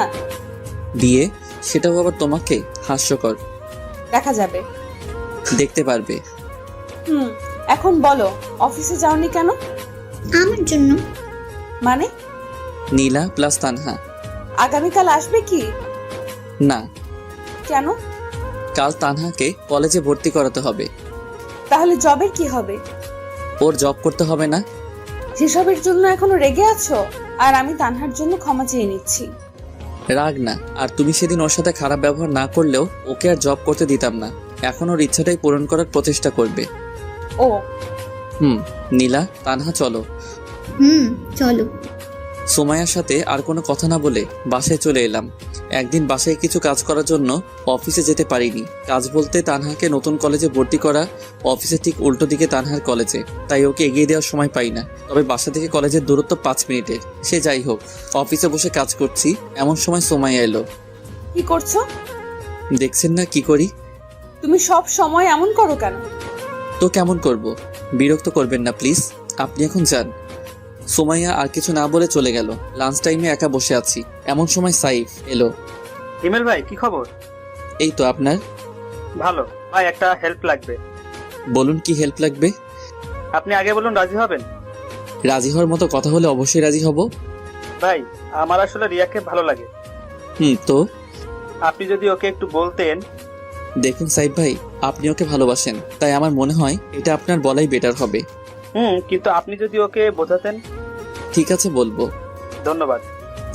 [SPEAKER 1] বিয়ে? সেটাও আবার তোমাকে? হাস্যকর।
[SPEAKER 3] দেখা যাবে।
[SPEAKER 1] দেখতে পারবে।
[SPEAKER 3] এখন বলো, অফিসে যাওনি কেন?
[SPEAKER 10] আমার জন্য।
[SPEAKER 3] মানে?
[SPEAKER 1] নীলা প্লাস তানহা।
[SPEAKER 3] আগামীকাল আসবে কি?
[SPEAKER 1] না।
[SPEAKER 3] কেন?
[SPEAKER 1] কাল তানহাকে কলেজে ভর্তি করাতে হবে।
[SPEAKER 3] তাহলে জবের কি হবে?
[SPEAKER 1] ওর জব করতে হবে না?
[SPEAKER 3] সেসবের জন্য এখনো রেগে আছো? আর আমি তানহার জন্য ক্ষমা চেয়ে নিচ্ছি।
[SPEAKER 1] রাগ না। আর তুমি সেদিন ওর সাথে খারাপ ব্যবহার না করলেও ওকে আর জব করতে দিতাম না। এখন ওর ইচ্ছাটাই পূরণ করার প্রচেষ্টা করবে।
[SPEAKER 3] ও
[SPEAKER 1] নীলা, তানহা চলো।
[SPEAKER 10] চলো।
[SPEAKER 1] সুমাইয়ার সাথে আর কোনো কথা না বলে বাসায় চলে এলাম। একদিন বাসায় কিছু কাজ করার জন্য অফিসে যেতে পারিনি। কাজ বলতে তানহাকে নতুন কলেজে ভর্তি করা, অফিসের ঠিক উল্টো দিকে তানহার কলেজে, তাই ওকে এগিয়ে দেওয়ার সময় পাই না। তবে বাসা থেকে কলেজের দূরত্ব 5 মিনিটের। সে যাই হোক, অফিসে বসে কাজ করছি, এমন সময় সুমাইয়া এলো।
[SPEAKER 3] কি করছো?
[SPEAKER 1] দেখছেন না কি করি?
[SPEAKER 3] তুমি সব সময় এমন করো কেন?
[SPEAKER 1] তো কেমন করব? বিরক্ত করবেন না প্লিজ, আপনি এখন যান। সুমাইয়া আর কিছু না বলে চলে গেল। লাঞ্চ টাইমে একা বসে আছি, এমন সময় সাইফ এলো।
[SPEAKER 4] হিমেল ভাই, কি খবর?
[SPEAKER 1] এই তো আপনার।
[SPEAKER 4] ভালো ভাই, একটা হেল্প লাগবে।
[SPEAKER 1] বলুন কি হেল্প লাগবে?
[SPEAKER 4] আপনি আগে বলুন, রাজি হবেন?
[SPEAKER 1] রাজি হওয়ার মতো কথা হলে অবশ্যই রাজি হব।
[SPEAKER 4] ভাই, আমার আসলে রিয়াকে ভালো লাগে।
[SPEAKER 1] তো
[SPEAKER 4] আপনি যদি ওকে একটু বলতেন।
[SPEAKER 1] দেখুন সাইফ ভাই, আপনি ওকে ভালোবাসেন, তাই আমার মনে হয় এটা আপনার বলাই বেটার হবে।
[SPEAKER 4] কিন্তু আপনি যদি ওকে বোঝাতেন।
[SPEAKER 1] ঠিক আছে, বলবো।
[SPEAKER 4] ধন্যবাদ।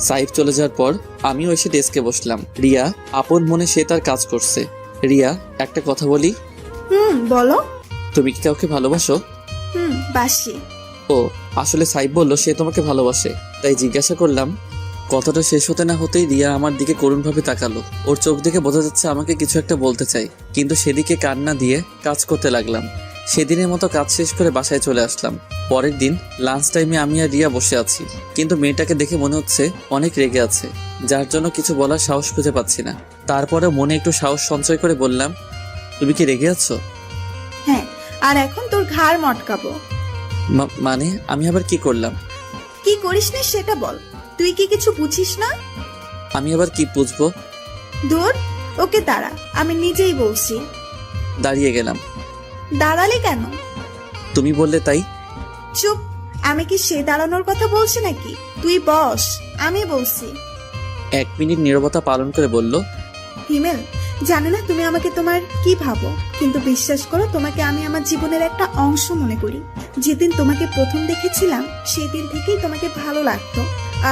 [SPEAKER 1] সাইফ চলে যাওয়ার পর আমিও এসে ডেস্কে বসলাম। রিয়া আপন মনে সে তার কাজ করছে। রিয়া, একটা কথা বলি,
[SPEAKER 9] বলো।
[SPEAKER 1] তুমি কি কাউকে ভালোবাসো?
[SPEAKER 9] বাসি।
[SPEAKER 1] ও, আসলে সাইফ বলল সে তোমাকে ভালোবাসে, তাই জিজ্ঞাসা করলাম। কথাটা শেষ হতে না হতেই রিয়া আমার দিকে করুণভাবে তাকালো। ওর চোখ দেখে বোঝা যাচ্ছে আমাকে কিছু একটা বলতে চাই, কিন্তু সেদিকে কান না দিয়ে কাজ করতে লাগলাম। সেদিনের মতো কাজ শেষ করে বাসায় চলে আসলাম। পরের দিন লাঞ্চ টাইমে আমি আর রিয়া বসে আছি, কিন্তু মেয়েটাকে দেখে মনে হচ্ছে অনেক রেগে আছে, যার জন্য কিছু বলার সাহস খুঁজে পাচ্ছি না। তারপরেও মনে একটু সাহস সঞ্চয় করে বললাম, তুমি কি রেগে আছো?
[SPEAKER 9] হ্যাঁ, আর এখন তোর ঘাড় মটকাবো।
[SPEAKER 1] মানে আমি আবার কি করলাম?
[SPEAKER 9] কি করিস না সেটা বল। তুই কি কিছু বুঝিস না?
[SPEAKER 1] আমি আবার কি বুঝবো?
[SPEAKER 9] দূর, ওকে দাঁড়া, আমি নিজেই বলছি।
[SPEAKER 1] দাঁড়িয়ে গেলাম।
[SPEAKER 9] দাঁড়ালি কেন?
[SPEAKER 1] তুমি বললে তাই।
[SPEAKER 9] চুপ, আমি কি সে দাঁড়ানোর কথা বলছি নাকি? তুই বস, আমি বলছি।
[SPEAKER 1] 1 মিনিট নীরবতা পালন করে বলল,
[SPEAKER 9] হিমেল, জানি না তুমি আমাকে তোমার কি ভাবো, কিন্তু বিশ্বাস করো, তোমাকে আমি আমার জীবনের একটা অংশ মনে করি। যেদিন তোমাকে প্রথম দেখেছিলাম সেই দিন থেকেই তোমাকে ভালো লাগতো।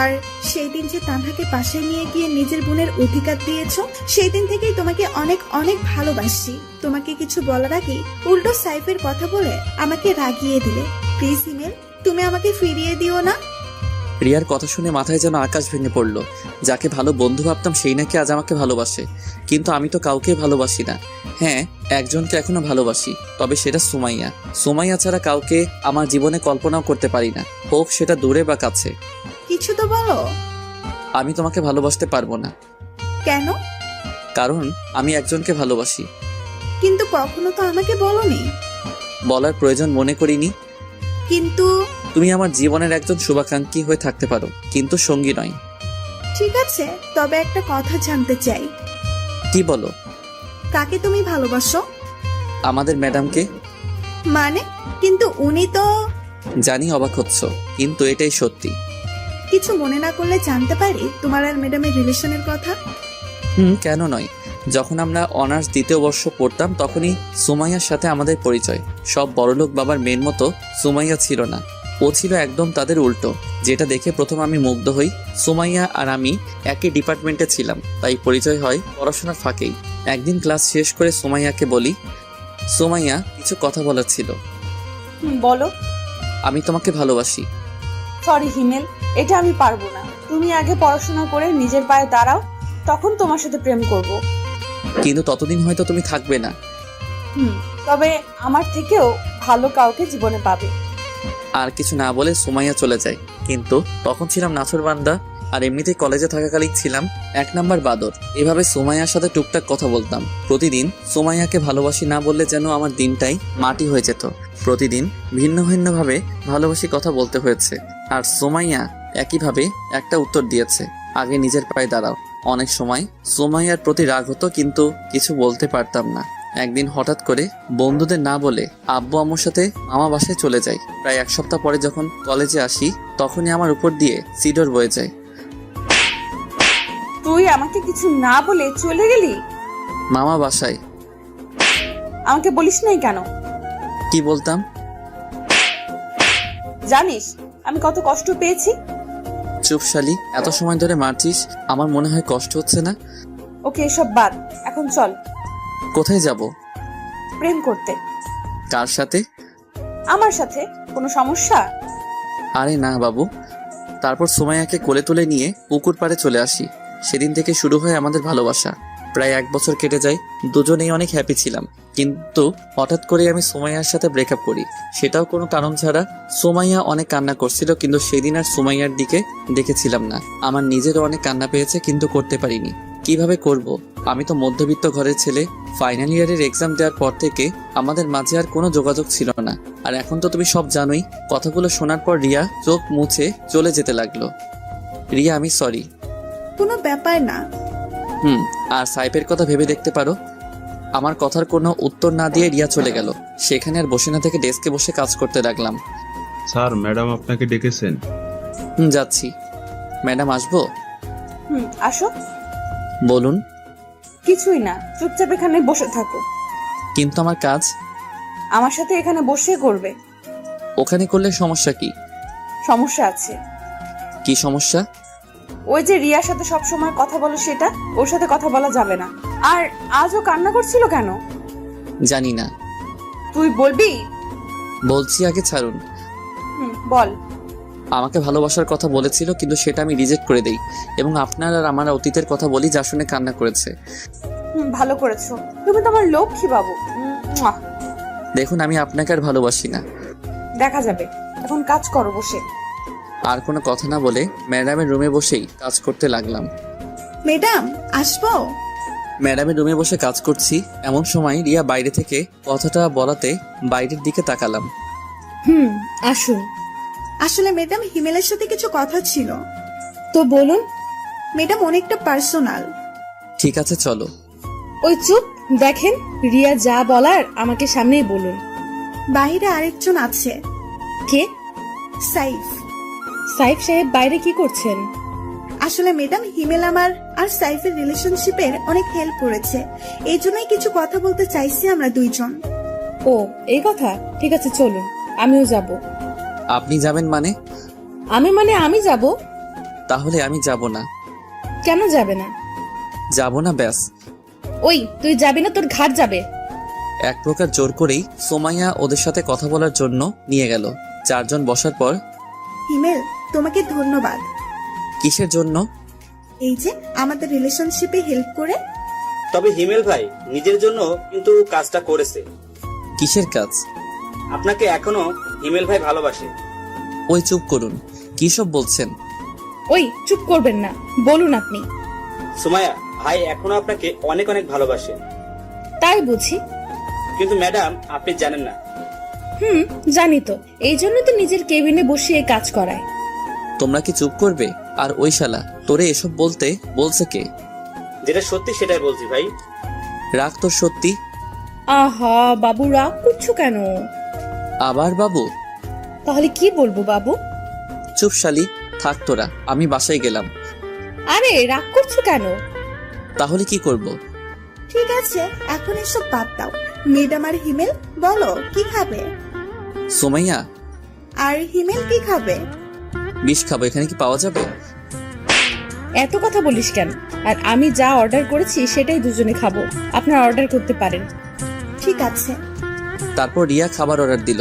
[SPEAKER 9] আর সেই দিন যে তানহাকে পাশে নিয়ে গিয়ে নিজের বোনের অধিকার দিয়েছো, সেই দিন থেকেই তোমাকে অনেক অনেক ভালোবাসি। তোমাকে কিছু বলার আগে উল্টো সাইফের কথা বলে আমাকে রাগিয়ে দিলে। প্লিজ হিমেল, তুমি আমাকে ফিরিয়ে দিও না।
[SPEAKER 1] রিয়ার কথা শুনে মাথায় যেন আকাশ ভেঙে পড়লো। যাকে ভালো বন্ধু ভাবতাম সেই নাকি আজ আমাকে ভালোবাসে, কিন্তু আমি তো কাউকে ভালোবাসি না। হ্যাঁ, একজনকে এখনো ভালোবাসি, তবে সেটা সুমাইয়া। সুমাইয়া ছাড়া কাউকে আমার জীবনে কল্পনাও করতে পারি না, হোক সেটা দূরে বা কাছে।
[SPEAKER 9] কিছু তো বলো।
[SPEAKER 1] আমি তোমাকে ভালোবাসতে পারবো না।
[SPEAKER 9] কেন?
[SPEAKER 1] কারণ আমি একজনকে ভালোবাসি।
[SPEAKER 9] কিন্তু কখনো তো আমাকে বলোনি।
[SPEAKER 1] বলার প্রয়োজন মনে করিনি।
[SPEAKER 9] কিন্তু
[SPEAKER 1] তুমি আমার জীবনের একজন শুভাকাঙ্ক্ষী হয়ে থাকতে পারো, কিন্তু সঙ্গী নয়।
[SPEAKER 9] ঠিক আছে, তবে একটা কথা জানতে চাই।
[SPEAKER 1] কি বলো?
[SPEAKER 9] কাকে তুমি ভালোবাসো?
[SPEAKER 1] আমাদের ম্যাডামকে।
[SPEAKER 9] মানে? কিন্তু উনি তো।
[SPEAKER 1] জানি অবাক হচ্ছ, কিন্তু এটাই সত্যি।
[SPEAKER 9] কিছু মনে না করলে জানতে পারি তোমার আর ম্যাডামের রিলেশনের কথা?
[SPEAKER 1] কেন নয়। যখন আমরা অনার্স 2য় বর্ষ পড়তাম তখনই সুমাইয়ার সাথে আমাদের পরিচয়। সব বড়লোক বাবার মেয়ের মতো সুমাইয়া ছিল না, ও ছিল একদম তাদের উল্টো, যেটা দেখে প্রথম আমি মুগ্ধ হই। সুমাইয়া আর আমি একই ডিপার্টমেন্টে ছিলাম, তাই পরিচয় হয় পড়াশোনার ফাঁকেই। একদিন ক্লাস শেষ করে সুমাইয়াকে বলি, সুমাইয়া, কিছু কথা বলার ছিল।
[SPEAKER 11] বলো।
[SPEAKER 1] আমি তোমাকে ভালোবাসি।
[SPEAKER 11] সরি হিমেল, এটা আমি পারবো না। তুমি আগে পড়াশোনা করে নিজের পায়ে দাঁড়াও, তখন তোমার সাথে প্রেম করব।
[SPEAKER 1] কিন্তু ততদিন হয়তো তুমি থাকবে না।
[SPEAKER 11] তবে আমার থেকেও ভালো কাউকে জীবনে পাবে।
[SPEAKER 1] আর কিছু না বলে সুমাইয়া চলে যায়। কিন্তু তখন ছিলাম নাছরবান্দা, আর এমনিতেই কলেজে থাকাকালীন ছিলাম 1 নাম্বার বাদর। এভাবে সুমাইয়ার সাথে টুকটাক কথা বলতাম প্রতিদিন। সুমাইয়াকে ভালোবাসি না বললে যেন আমার দিনটাই মাটি হয়ে যেত। প্রতিদিন ভিন্ন ভিন্নভাবে ভালোবাসি কথা বলতে হয়েছে, আর সুমাইয়া একইভাবে একটা উত্তর দিয়েছে, আগে নিজের পায়ে দাঁড়াও। অনেক সময় সুমাইয়ার প্রতি রাগ হতো, কিন্তু কিছু বলতে পারতাম না। একদিন হঠাৎ করে বন্ধুদের না বলে আব্বু আম্মুর সাথে মামা বাসায় চলে যাই। প্রায় 1 সপ্তাহ পরে যখন কলেজে আসি তখনই আমার উপর দিয়ে সিডর বয়ে যায়।
[SPEAKER 11] তুই আমাকে কিছু না বলে চলে গেলি
[SPEAKER 1] মামা বাসায়?
[SPEAKER 11] আমাকে বলিস নাই কেন?
[SPEAKER 1] কি বলতাম?
[SPEAKER 11] জানিস আমি কত কষ্ট পেয়েছি?
[SPEAKER 1] চুপ শালি, এত সময় ধরে মারছিস, আমার মনে হয় কষ্ট হচ্ছে না?
[SPEAKER 11] ওকে, এসব বাদ, এখন চল।
[SPEAKER 1] কোথায় যাব?
[SPEAKER 11] প্রেম করতে।
[SPEAKER 1] কার সাথে?
[SPEAKER 11] আমার সাথে। কোনো সমস্যা?
[SPEAKER 1] আরে না বাবু। তারপর সুমাইয়াকে কোলে তুলে নিয়ে পুকুর পাড়ে চলে আসি। সেদিন থেকে শুরু হয় আমাদের ভালোবাসা। প্রায় 1 বছর কেটে যায়, দুজনেই অনেক হ্যাপি ছিলাম। কিন্তু হঠাৎ করে আমি সুমাইয়ার সাথে ব্রেকআপ করি, সেটাও কোনো কারণ ছাড়া। সুমাইয়া অনেক কান্না করছিল, কিন্তু সেদিন আর সুমাইয়ার দিকে দেখেছিলাম না। আমার নিজেরও অনেক কান্না পেয়েছে, কিন্তু করতে পারিনি। কিভাবে করব? আমি তো মধ্যবিত্ত ঘরের ছেলে। ফাইনাল ইয়ারের এক্সাম দেওয়ার পর থেকে আমাদের মাঝে আর কোনো যোগাযোগ ছিল না। আর এখন তো তুমি সব জানোই। কথাগুলো শোনার পর রিয়া চোখ মুছে চলে যেতে লাগলো। রিয়া, আমি সরি।
[SPEAKER 9] কোনো ব্যাপার না।
[SPEAKER 1] আর সাইফের কথা ভেবে দেখতে পারো। আমার কথার কোনো উত্তর না দিয়ে রিয়া চলে গেল। সেখানে আর বসে না থেকে ডেস্কে বসে কাজ করতে লাগলাম।
[SPEAKER 2] স্যার, ম্যাডাম আপনাকে ডেকেছেন।
[SPEAKER 1] যাচ্ছি। ম্যাডাম, আসবো?
[SPEAKER 11] আসো।
[SPEAKER 1] বলুন।
[SPEAKER 11] কিছুই না, চুপচাপ এখানে বসে থাকো।
[SPEAKER 1] কিন্তু আমার কাজ?
[SPEAKER 11] আমার সাথে এখানে বসে করবে।
[SPEAKER 1] ওখানে করলে সমস্যা কি?
[SPEAKER 11] সমস্যা আছে।
[SPEAKER 1] কি সমস্যা?
[SPEAKER 11] ওই যে রিয়ার সাথে সব সময় কথা বলো সেটা, ওর সাথে কথা বলা যাবে না। আর আজও কান্না করছিল কেন?
[SPEAKER 1] জানি না।
[SPEAKER 11] তুই বলবি?
[SPEAKER 1] বলছি, আগে ছাড়ুন।
[SPEAKER 11] বল।
[SPEAKER 1] আমাকে ভালোবাসার কথা বলেছিল, কিন্তু সেটা আমি রিজেক্ট করে দেই এবং আপনার আর আমার অতীতের কথা বলি, যা শুনে কান্না করেছে।
[SPEAKER 11] ভালো করেছো, তুমি তো আমার লক্ষ্মী বাবু। মুয়া।
[SPEAKER 1] দেখুন, আমি আপনাকে আর ভালোবাসি না।
[SPEAKER 11] দেখা যাবে, এখন কাজ করো বসে।
[SPEAKER 1] আর কোনো কথা না বলে ম্যাডামের রুমে বসেই কাজ করতে লাগলাম।
[SPEAKER 9] ম্যাডাম আসবো?
[SPEAKER 1] ম্যাডামের রুমে বসে কাজ করছি, এমন সময় রিয়া বাইরে থেকে কথাটা বলাতে বাইরের দিকে তাকালাম।
[SPEAKER 11] আসুন।
[SPEAKER 9] আসলে ম্যাডাম, হিমেলের সাথে কিছু কথা ছিল।
[SPEAKER 11] তো বলুন।
[SPEAKER 9] ম্যাডাম, অনেকটা পার্সোনাল।
[SPEAKER 1] ঠিক আছে, চলো।
[SPEAKER 11] ওই চুপ, দেখেন রিয়া যা বলার আমাকে সামনেই বলুন।
[SPEAKER 9] বাইরে আরেকজন আছে।
[SPEAKER 11] কে?
[SPEAKER 9] সাইফ।
[SPEAKER 11] সাইফ সাহেব বাইরে কি করছেন?
[SPEAKER 9] আসলে ম্যাডাম, হিমেল আমার আর সাইফের রিলেশনশিপের অনেক হেল্প করেছে, এই জন্যই কিছু কথা বলতে চাইছি আমরা দুইজন।
[SPEAKER 11] ও, এই কথা? ঠিক আছে, চলুন, আমিও যাব।
[SPEAKER 1] আপনি যাবেন মানে?
[SPEAKER 11] আমি যাব।
[SPEAKER 1] তাহলে আমি যাব না।
[SPEAKER 11] কেন যাবে না?
[SPEAKER 1] যাব না, ব্যাস।
[SPEAKER 11] ওই, তুই যাবি না, তোর ঘাট যাবে।
[SPEAKER 1] এক প্রকার জোর করেই সোমাইয়া ওদের সাথে কথা বলার জন্য নিয়ে গেল। চারজন বসার পর,
[SPEAKER 9] হিমেল, তোমাকে ধন্যবাদ।
[SPEAKER 1] কিসের জন্য?
[SPEAKER 9] এই যে আমাদের রিলেশনশিপে হেল্প করে।
[SPEAKER 5] তবে হিমেল ভাই নিজের জন্য কিন্তু কাজটা করেছে।
[SPEAKER 1] কিসের কাজ?
[SPEAKER 5] আপনাকে এখনো হিমেল ভাই ভালোবাসে।
[SPEAKER 1] ওই চুপ করুন, কি সব বলছেন?
[SPEAKER 11] ওই চুপ করবেন না, বলুন আপনি।
[SPEAKER 5] সুমাইয়া, ভাই এখনো আপনাকে অনেক অনেক ভালোবাসে।
[SPEAKER 11] তাই বুঝি?
[SPEAKER 5] কিন্তু ম্যাডাম, আপনি জানেন না।
[SPEAKER 11] জানি তো, এই জন্য তো নিজের কেবিনে বসিয়ে কাজ করায়।
[SPEAKER 1] তোমরা কি চুপ করবে? আর ওই শালা তোরে এসব বলতে বলছে কে?
[SPEAKER 5] যেটা সত্যি সেটাই বলছি ভাই।
[SPEAKER 1] রাগ তোর সত্যি?
[SPEAKER 11] আহা বাবু, রাগ করছো কেন?
[SPEAKER 1] আবার বাবু?
[SPEAKER 11] তাহলে কি বলবো বাবু?
[SPEAKER 1] চুপ শালি, থাক তোরা, আমি বাসায় গেলাম।
[SPEAKER 11] আরে রাগ করছো কেন?
[SPEAKER 1] তাহলে কি করব?
[SPEAKER 9] ঠিক আছে, এখন এসব বাদ দাও। ম্যাডাম আর হিমেল বলো কি খাবে?
[SPEAKER 1] সোমাইয়া
[SPEAKER 9] আর হিমেল কি খাবে?
[SPEAKER 1] বিষ খাবো, এখানে কি পাওয়া যাবে?
[SPEAKER 11] এত কথা বলিস কেন? আর আমি যা অর্ডার করেছি সেটাই দুজনে খাবো, আপনারা অর্ডার করতে পারেন।
[SPEAKER 9] ঠিক আছে।
[SPEAKER 1] তারপর রিয়া খাবার অর্ডার দিল।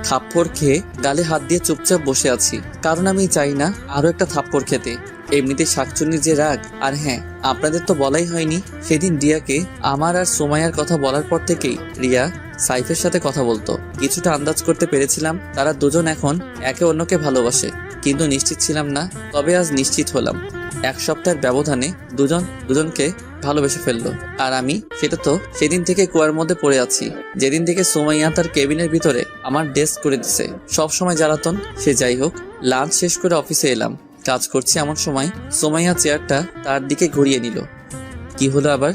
[SPEAKER 1] থাপ্পড় খেয়ে গালে হাত দিয়ে চুপচাপ বসে আছি, কারণ আমি চাই না আরো একটা থাপ্পড় খেতে। এমনিতে শাকচুন্নির যে রাগ। আর হ্যাঁ, আপনাদের তো বলাই হয়নি, সেদিন রিয়াকে আমার আর সোমাইয়ার কথা বলার পর থেকেই রিয়া সাইফের সাথে কথা বলতো। কিছুটা আন্দাজ করতে পেরেছিলাম তারা দুজন এখন একে অন্যকে ভালোবাসে, কিন্তু নিশ্চিত ছিলাম না। তবে আজ নিশ্চিত হলাম। এক সপ্তাহের ব্যবধানে দুজন দুজনকে ভালোবেসে ফেললো। আর আমি সেটা তো সেদিন থেকে কুয়ার মধ্যে পড়ে আছি, যেদিন থেকে সোমাইয়া তার কেবিনের ভিতরে আমার ডেস্ক করে দিছে। সব সময় জ্বালাতন, সে যাই হোক। লাঞ্চ শেষ করে অফিসে এলাম, কাজ করছি এমন সময় সোমাইয়া চেয়ারটা তার দিকে ঘুরিয়ে নিল। কি হলো আবার?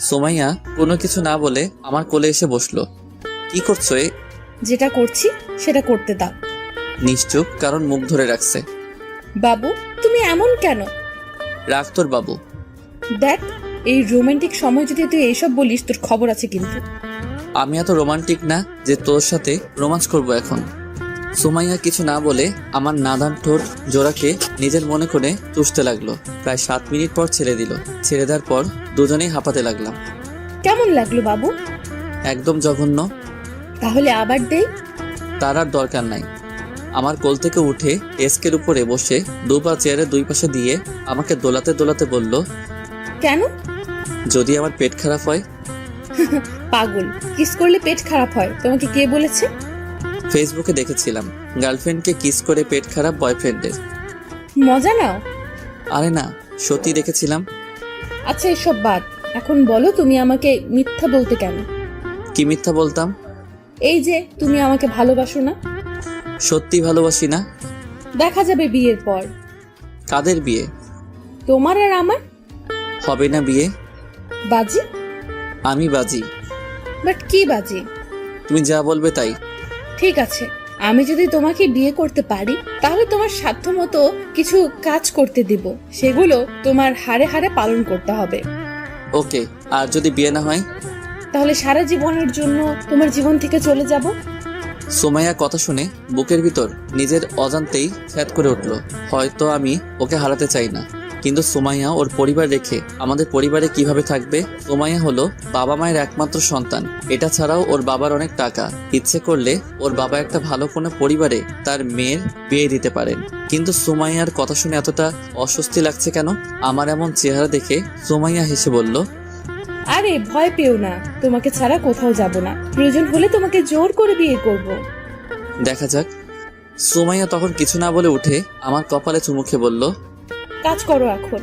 [SPEAKER 1] সোমাইয়া কোনো কিছু না বলে আমার কোলে এসে বসলো। কি করছো?
[SPEAKER 11] যেটা করছি সেটা করতে দাও।
[SPEAKER 1] নিশ্চুপ, কারণ মুখ ধরে রাখছে।
[SPEAKER 11] বাবু, তুমি এমন কেন?
[SPEAKER 1] রাখ তোর বাবু।
[SPEAKER 11] দেখ, এই রোমান্টিক সময় যদি তুই এইসব বলিস, তোর খবর আছে কিন্তু।
[SPEAKER 1] আমি এত রোমান্টিক না যে তোর সাথে রোমান্স করব এখন। সোমাইয়া কিছু না বলে আমার নাদান ঠোঁট জোড়াকে নিজের মনে করে চুষতে লাগলো। প্রায় 7 মিনিট পর ছেড়ে দিল। ছেড়ে দেওয়ার পর দুজনেই হাঁপাতে লাগলাম।
[SPEAKER 11] কেমন লাগলো বাবু?
[SPEAKER 1] একদম জঘন্য।
[SPEAKER 11] তাহলে আবার দেই?
[SPEAKER 1] তার আর দরকার নাই। আমার কোল থেকে উঠে ডেস্কের উপরে বসে দুপা চেয়ারের দুই পাশে দিয়ে আমাকে দোলাতে দোলাতে বলল,
[SPEAKER 11] কেন?
[SPEAKER 1] যদি আমার পেট খারাপ হয়।
[SPEAKER 11] পাগল, কিস করলে পেট খারাপ হয় তোমাকে কে বলেছে?
[SPEAKER 1] ফেসবুকে দেখেছিলাম গার্লফ্রেন্ডকে কিস করে পেট খারাপ বয়ফ্রেন্ডের।
[SPEAKER 11] মজা নাও।
[SPEAKER 1] আরে না, সত্যি দেখেছিলাম।
[SPEAKER 11] আচ্ছা এসব বাদ, এখন বলো তুমি আমাকে মিথ্যা বলতে কেন?
[SPEAKER 1] কি মিথ্যা বলতাম?
[SPEAKER 11] এই যে তুমি আমাকে ভালোবাসো না।
[SPEAKER 1] সত্যি ভালোবাসি না।
[SPEAKER 11] দেখা যাবে বিয়ের পর।
[SPEAKER 1] কাদের বিয়ে?
[SPEAKER 11] তোমার আর আমার।
[SPEAKER 1] হবে না বিয়ে।
[SPEAKER 11] বাজি?
[SPEAKER 1] আমি বাজি।
[SPEAKER 11] বাট কি বাজি?
[SPEAKER 1] তুমি যা বলবে তাই।
[SPEAKER 11] ঠিক আছে, আমি যদি তোমাকে বিয়ে করতে পারি তাহলে তোমার সাধ্য মতো কিছু কাজ করতে দিব, সেগুলো তোমার হাড়ে হাড়ে পালন করতে হবে।
[SPEAKER 1] ওকে, আর যদি বিয়ে না হয়?
[SPEAKER 11] তাহলে সারা জীবনের জন্য তোমার জীবন থেকে চলে যাব।
[SPEAKER 1] সোমাইয়া কথা শুনে বুকের ভিতর নিজের অজান্তেই ফ্যাত করে উঠল। হয়তো আমি ওকে হারাতে চাই না, কিন্তু সুমাইয়া ওর পরিবার রেখে আমাদের পরিবারে কিভাবে থাকবে? সুমাইয়া হলো বাবা মায়ের একমাত্র সন্তান। এটা ছাড়াও ওর বাবার অনেক টাকা, ইচ্ছে করলে ওর বাবা একটা ভালো কোনো পরিবারে তার মেয়ের বিয়ে দিতে পারেন। কিন্তু সুমাইয়ার কথা শুনে এতটা অস্বস্তি লাগছে কেন? আমার এমন চেহারা দেখে সুমাইয়া হেসে বলল,
[SPEAKER 11] আরে ভয় পেও না, তোমাকে ছাড়া কোথাও যাব না। প্রয়োজন হলে তোমাকে জোর করে বিয়ে করব।
[SPEAKER 1] দেখা যাক। সুমাইয়া তখন কিছু না বলে উঠে আমার কপালে চুমু খেয়ে বলল,
[SPEAKER 11] কাজ করো এখন।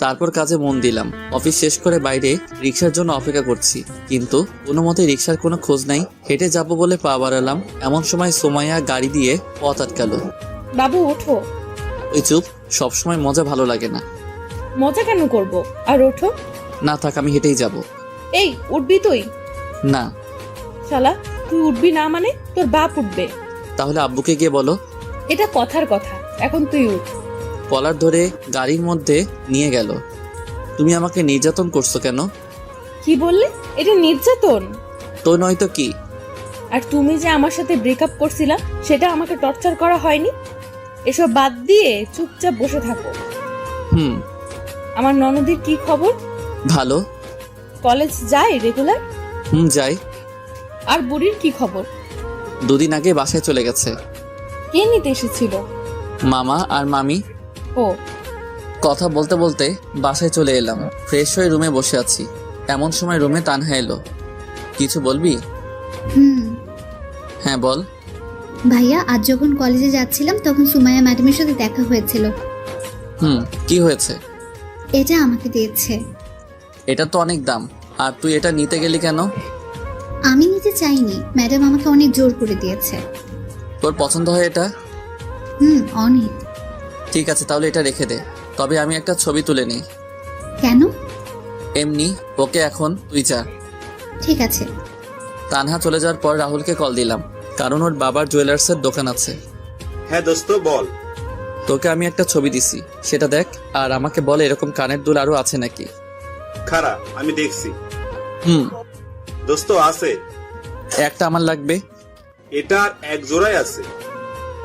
[SPEAKER 1] তারপর কাজে মন দিলাম। অফিস শেষ করে বাইরে রিক্সার জন্য অপেক্ষা করছি, কিন্তু কোনো মতে রিক্সার কোনো খোঁজ নাই। হেঁটে যাব বলে পা বাড়ালাম, এমন সময় সুমাইয়া গাড়ি দিয়ে পথ আটকালো।
[SPEAKER 11] বাবু ওঠো।
[SPEAKER 1] ওই চুপ, সবসময় মজা ভালো লাগে না।
[SPEAKER 11] মজা কেন করব? আর ওঠো।
[SPEAKER 1] না থাক, আমি হেঁটেই যাব।
[SPEAKER 11] এই উঠবি তুই?
[SPEAKER 1] না।
[SPEAKER 11] শালা, তুই উঠবি না মানে তোর বাপ উঠবে।
[SPEAKER 1] তাহলে আব্বুকে গিয়ে বলো।
[SPEAKER 11] এটা কথার কথা, এখন তুই উঠ।
[SPEAKER 1] কলার ধরে গাড়ির মধ্যে নিয়ে গেল। তুমি আমাকে নির্যাতন করছো কেন?
[SPEAKER 11] কি বললে? এটা নির্যাতন?
[SPEAKER 1] তো নয়তো কি?
[SPEAKER 11] আর তুমি যে আমার সাথে ব্রেকআপ করছিলা, সেটা আমাকে টর্চার করা হয়নি? এসব বাদ দিয়ে চুপচাপ বসে থাকো। আমার ননদির কি খবর?
[SPEAKER 1] ভালো।
[SPEAKER 11] কলেজ যায় রেগুলার?
[SPEAKER 1] যাই।
[SPEAKER 11] আর বুড়ির কি খবর?
[SPEAKER 1] দুদিন আগে বাসায় চলে গেছে।
[SPEAKER 11] কে নিতে এসেছিল?
[SPEAKER 1] মামা আর মামি।
[SPEAKER 11] ও।
[SPEAKER 1] কথা বলতে বলতে বাসায় চলে এলাম। ফ্রেশ হয়ে রুমে বসে আছি, এমন সময় রুমে তানহা এলো। কিছু বলবি? হ্যাঁ বল।
[SPEAKER 10] ভাইয়া, আজ যখন কলেজে যাচ্ছিলাম তখন সুমাইয়া ম্যাডামের সাথে দেখা হয়েছিল।
[SPEAKER 1] কি হয়েছে?
[SPEAKER 10] এটা আমাকে দিয়েছে।
[SPEAKER 1] এটা তো অনেক দাম, আর তুই এটা নিতে গেলি কেন?
[SPEAKER 10] আমি নিতে চাইনি, ম্যাডাম আমাকে অনেক জোর করে দিয়েছে।
[SPEAKER 1] তোর পছন্দ হয় এটা?
[SPEAKER 10] অনেক।
[SPEAKER 1] ঠিক আছে, তাহলে এটা রেখে দে। তবে আমি একটা ছবি তুলে নিই।
[SPEAKER 10] কেন?
[SPEAKER 1] এমনি। ওকে, এখন তুই যা।
[SPEAKER 10] ঠিক আছে।
[SPEAKER 1] তানহা চলে যাওয়ার পর রাহুলকে কল দিলাম, কারণ ওর বাবার জুয়েলার্সের দোকান আছে।
[SPEAKER 2] হ্যাঁ দোস্ত বল।
[SPEAKER 1] তোকে আমি একটা ছবি দিছি, সেটা দেখ আর আমাকে বলে এরকম কানের দুল আরো আছে নাকি।
[SPEAKER 2] খারা, আমি দেখছি। দোস্ত আছে।
[SPEAKER 1] একটা আমার লাগবে।
[SPEAKER 2] এটার এক জোড়াই আছে।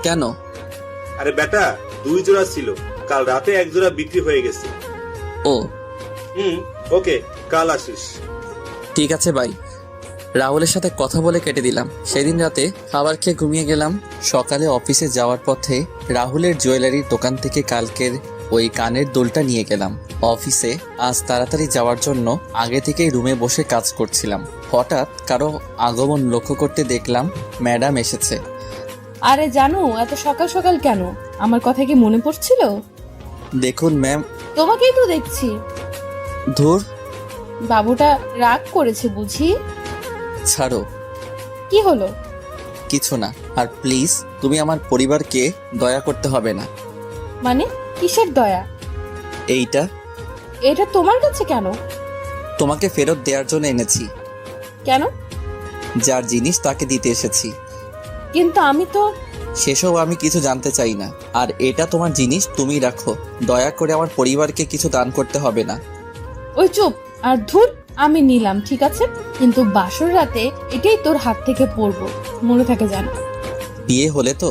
[SPEAKER 1] কেন?
[SPEAKER 2] আরে বেটা, 2 জোড়া ছিল, কাল রাতে 1 জোড়া বিক্রি হয়ে গেছে।
[SPEAKER 1] ও।
[SPEAKER 2] ওকে, কাল আসিস।
[SPEAKER 1] ঠিক আছে ভাই। রাহুলের সাথে কথা বলে কেটে দিলাম। সেদিন রাতে খাবার খেয়ে ঘুমিয়ে গেলাম। সকালে অফিসে যাওয়ার পথে রাহুলের জুয়েলারির দোকান থেকে কালকের ওই কানের দুলটা নিয়ে গেলাম। অফিসে আজ তাড়াতাড়ি যাওয়ার জন্য আগে থেকেই রুমে বসে কাজ করছিলাম। হঠাৎ কারো আগমন লক্ষ্য করতে দেখলাম ম্যাডাম এসেছে।
[SPEAKER 11] আরে জানো, এত সকাল সকাল কেন? আমার কথা কি মনে পড়ছিল?
[SPEAKER 1] দেখুন ম্যাম।
[SPEAKER 11] তোমাকেই তো দেখছি।
[SPEAKER 1] ধুর,
[SPEAKER 11] বাবুটা রাগ করেছে বুঝি?
[SPEAKER 1] ছাড়ো।
[SPEAKER 11] কি হলো?
[SPEAKER 1] কিছু না। আর প্লিজ তুমি আমার পরিবারকে দয়া করতে হবে না।
[SPEAKER 11] মানে কিসের দয়া?
[SPEAKER 1] এইটা।
[SPEAKER 11] এটা তোমার কাছে কেন?
[SPEAKER 1] তোমাকে ফেরত দেওয়ার জন্য এনেছি।
[SPEAKER 11] কেন?
[SPEAKER 1] যার জিনিস তাকে দিতে এসেছি।
[SPEAKER 11] কিন্তু আমি তো।
[SPEAKER 1] সেসব আমি কিছু জানতে চাই না। আর এটা তোমার জিনিস, তুমি রাখো। দয়া করে আমার পরিবারকে কিছু দান করতে হবে না।
[SPEAKER 11] ওই চুপ। আর ধুর, আমি নিলাম ঠিক আছে, কিন্তু বাসর রাতে এটাই তোর হাত থেকে পড়বো, মনে থাকে জানো।
[SPEAKER 1] বিয়ে হলে তো